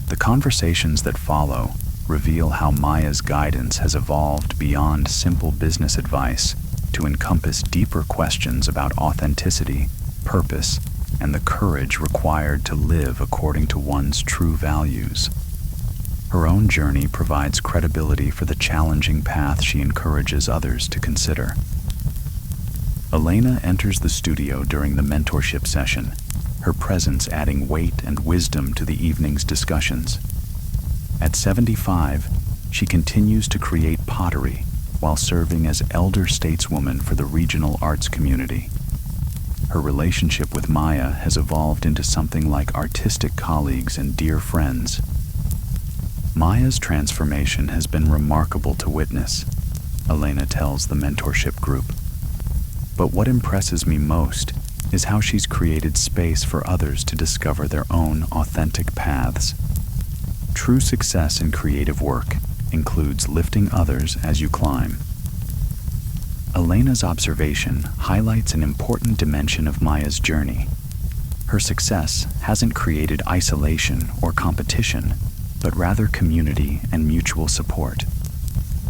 The conversations that follow reveal how Maya's guidance has evolved beyond simple business advice to encompass deeper questions about authenticity, purpose, and the courage required to live according to one's true values. Her own journey provides credibility for the challenging path she encourages others to consider. Elena enters the studio during the mentorship session, her presence adding weight and wisdom to the evening's discussions. At 75, she continues to create pottery while serving as elder stateswoman for the regional arts community. Her relationship with Maya has evolved into something like artistic colleagues and dear friends. Maya's transformation has been remarkable to witness, Elena tells the mentorship group. But what impresses me most is how she's created space for others to discover their own authentic paths. True success in creative work includes lifting others as you climb. Elena's observation highlights an important dimension of Maya's journey. Her success hasn't created isolation or competition, but rather community and mutual support.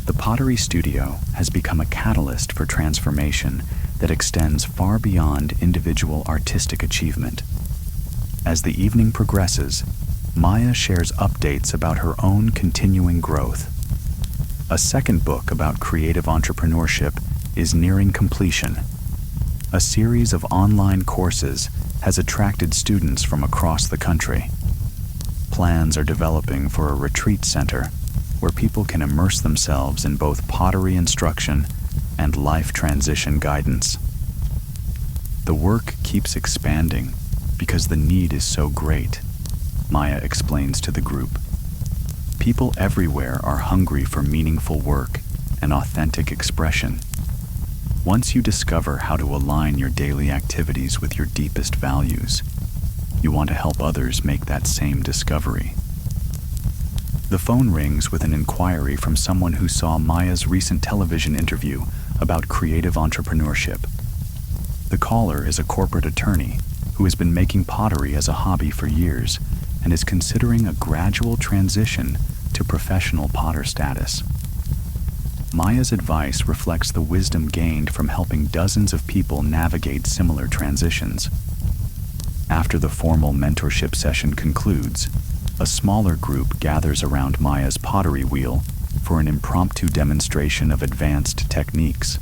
The pottery studio has become a catalyst for transformation that extends far beyond individual artistic achievement. As the evening progresses, Maya shares updates about her own continuing growth. A second book about creative entrepreneurship is nearing completion. A series of online courses has attracted students from across the country. Plans are developing for a retreat center where people can immerse themselves in both pottery instruction and life transition guidance. The work keeps expanding because the need is so great, Maya explains to the group. People everywhere are hungry for meaningful work and authentic expression. Once you discover how to align your daily activities with your deepest values, you want to help others make that same discovery. The phone rings with an inquiry from someone who saw Maya's recent television interview about creative entrepreneurship. The caller is a corporate attorney who has been making pottery as a hobby for years and is considering a gradual transition to professional potter status. Maya's advice reflects the wisdom gained from helping dozens of people navigate similar transitions. After the formal mentorship session concludes, a smaller group gathers around Maya's pottery wheel for an impromptu demonstration of advanced techniques.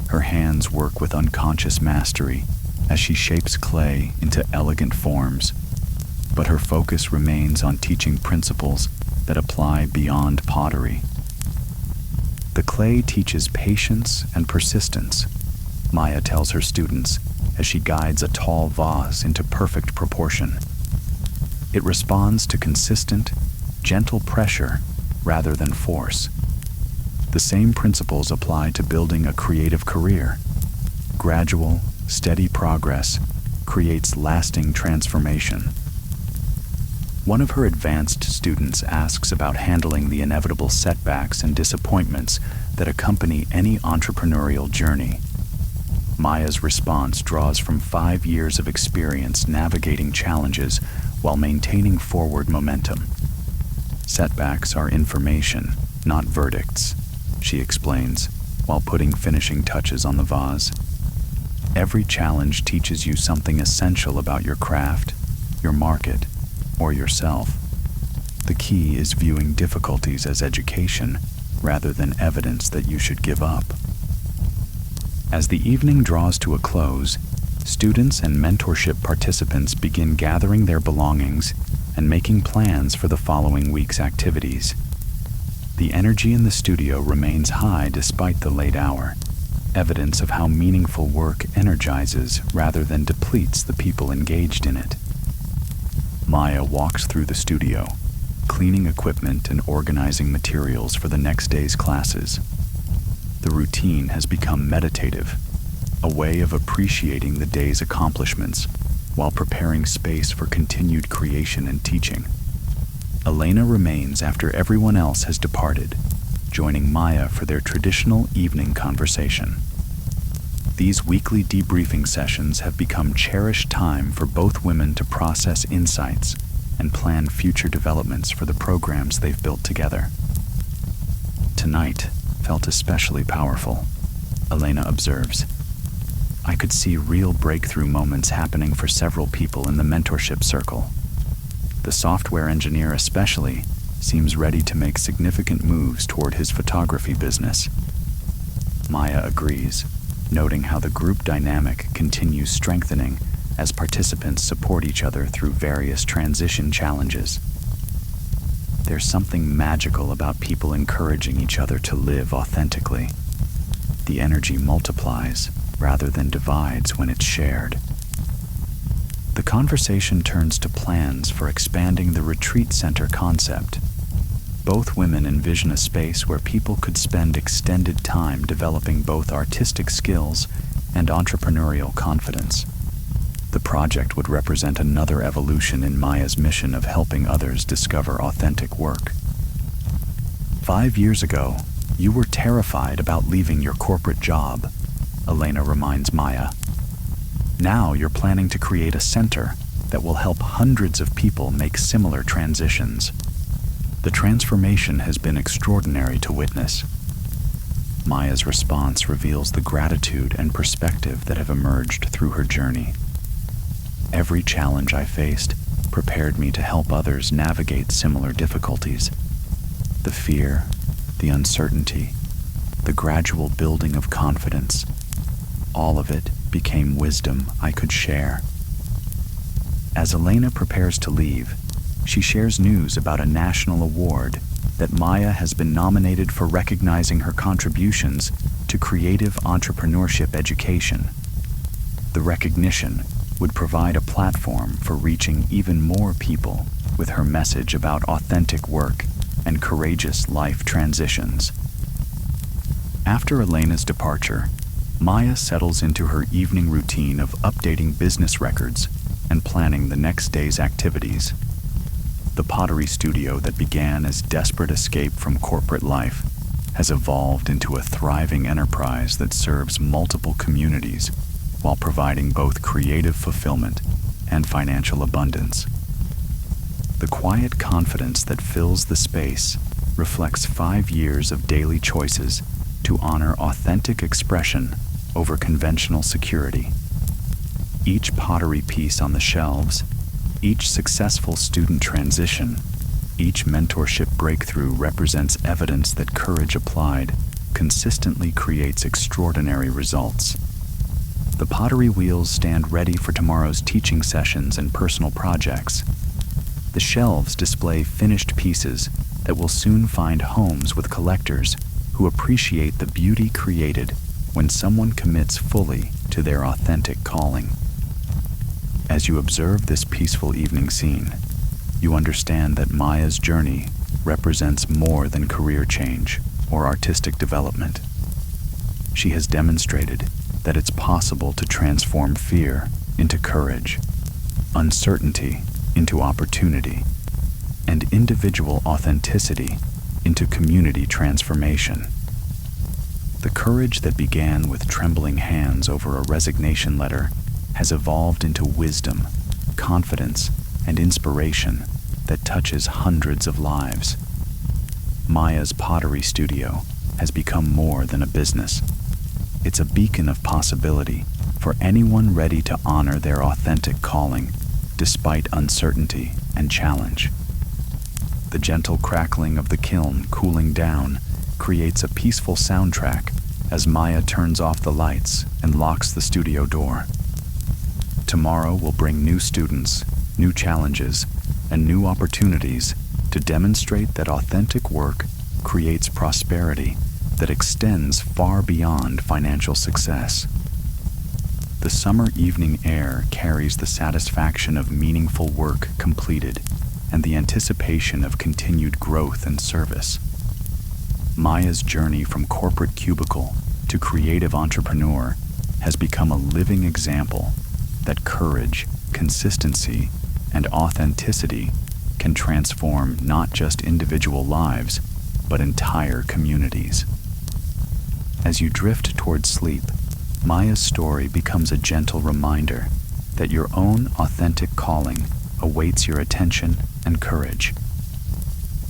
Her hands work with unconscious mastery as she shapes clay into elegant forms, but her focus remains on teaching principles that apply beyond pottery. The clay teaches patience and persistence, Maya tells her students as she guides a tall vase into perfect proportion. It responds to consistent, gentle pressure rather than force. The same principles apply to building a creative career. Gradual, steady progress creates lasting transformation. One of her advanced students asks about handling the inevitable setbacks and disappointments that accompany any entrepreneurial journey. Maya's response draws from 5 years of experience navigating challenges while maintaining forward momentum. Setbacks are information, not verdicts, she explains, while putting finishing touches on the vase. Every challenge teaches you something essential about your craft, your market, or yourself. The key is viewing difficulties as education rather than evidence that you should give up. As the evening draws to a close, students and mentorship participants begin gathering their belongings and making plans for the following week's activities. The energy in the studio remains high despite the late hour, evidence of how meaningful work energizes rather than depletes the people engaged in it. Maya walks through the studio, cleaning equipment and organizing materials for the next day's classes. The routine has become meditative, a way of appreciating the day's accomplishments while preparing space for continued creation and teaching. Elena remains after everyone else has departed, joining Maya for their traditional evening conversation. These weekly debriefing sessions have become cherished time for both women to process insights and plan future developments for the programs they've built together. Tonight felt especially powerful, Elena observes. I could see real breakthrough moments happening for several people in the mentorship circle. The software engineer especially seems ready to make significant moves toward his photography business. Maya agrees, noting how the group dynamic continues strengthening as participants support each other through various transition challenges. There's something magical about people encouraging each other to live authentically. The energy multiplies rather than divides when it's shared. The conversation turns to plans for expanding the retreat center concept. both women envision a space where people could spend extended time developing both artistic skills and entrepreneurial confidence. The project would represent another evolution in Maya's mission of helping others discover authentic work. 5 years ago, you were terrified about leaving your corporate job, Elena reminds Maya. Now you're planning to create a center that will help hundreds of people make similar transitions. The transformation has been extraordinary to witness. Maya's response reveals the gratitude and perspective that have emerged through her journey. Every challenge I faced prepared me to help others navigate similar difficulties. The fear, the uncertainty, the gradual building of confidence, all of it became wisdom I could share. As Elena prepares to leave, she shares news about a national award that Maya has been nominated for recognizing her contributions to creative entrepreneurship education. The recognition would provide a platform for reaching even more people with her message about authentic work and courageous life transitions. After Elena's departure, Maya settles into her evening routine of updating business records and planning the next day's activities. The pottery studio that began as desperate escape from corporate life has evolved into a thriving enterprise that serves multiple communities while providing both creative fulfillment and financial abundance. The quiet confidence that fills the space reflects 5 years of daily choices to honor authentic expression over conventional security. Each pottery piece on the shelves, each successful student transition, each mentorship breakthrough represents evidence that courage applied consistently creates extraordinary results. The pottery wheels stand ready for tomorrow's teaching sessions and personal projects. The shelves display finished pieces that will soon find homes with collectors who appreciate the beauty created when someone commits fully to their authentic calling. As you observe this peaceful evening scene, you understand that Maya's journey represents more than career change or artistic development. She has demonstrated that it's possible to transform fear into courage, uncertainty into opportunity, and individual authenticity into community transformation. The courage that began with trembling hands over a resignation letter has evolved into wisdom, confidence, and inspiration that touches hundreds of lives. Maya's pottery studio has become more than a business. It's a beacon of possibility for anyone ready to honor their authentic calling despite uncertainty and challenge. The gentle crackling of the kiln cooling down creates a peaceful soundtrack as Maya turns off the lights and locks the studio door. Tomorrow will bring new students, new challenges, and new opportunities to demonstrate that authentic work creates prosperity that extends far beyond financial success. The summer evening air carries the satisfaction of meaningful work completed and the anticipation of continued growth and service. Maya's journey from corporate cubicle to creative entrepreneur has become a living example that courage, consistency, and authenticity can transform not just individual lives, but entire communities. As you drift towards sleep, Maya's story becomes a gentle reminder that your own authentic calling awaits your attention and courage.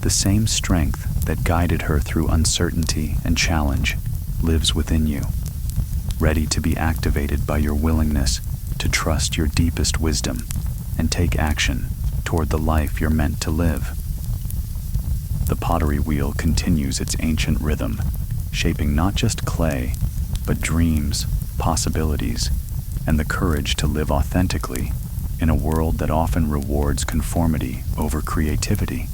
The same strength that guided her through uncertainty and challenge lives within you, ready to be activated by your willingness to trust your deepest wisdom and take action toward the life you're meant to live. The pottery wheel continues its ancient rhythm, shaping not just clay, but dreams, possibilities, and the courage to live authentically in a world that often rewards conformity over creativity.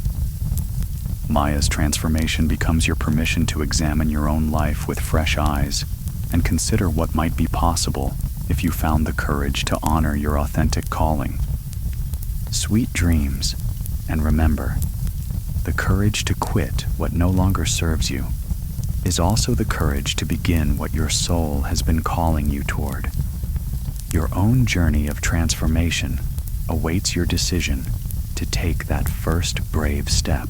Maya's transformation becomes your permission to examine your own life with fresh eyes and consider what might be possible if you found the courage to honor your authentic calling. Sweet dreams, and remember, The courage to quit what no longer serves you is also the courage to begin what your soul has been calling you toward. Your own journey of transformation awaits your decision to take that first brave step.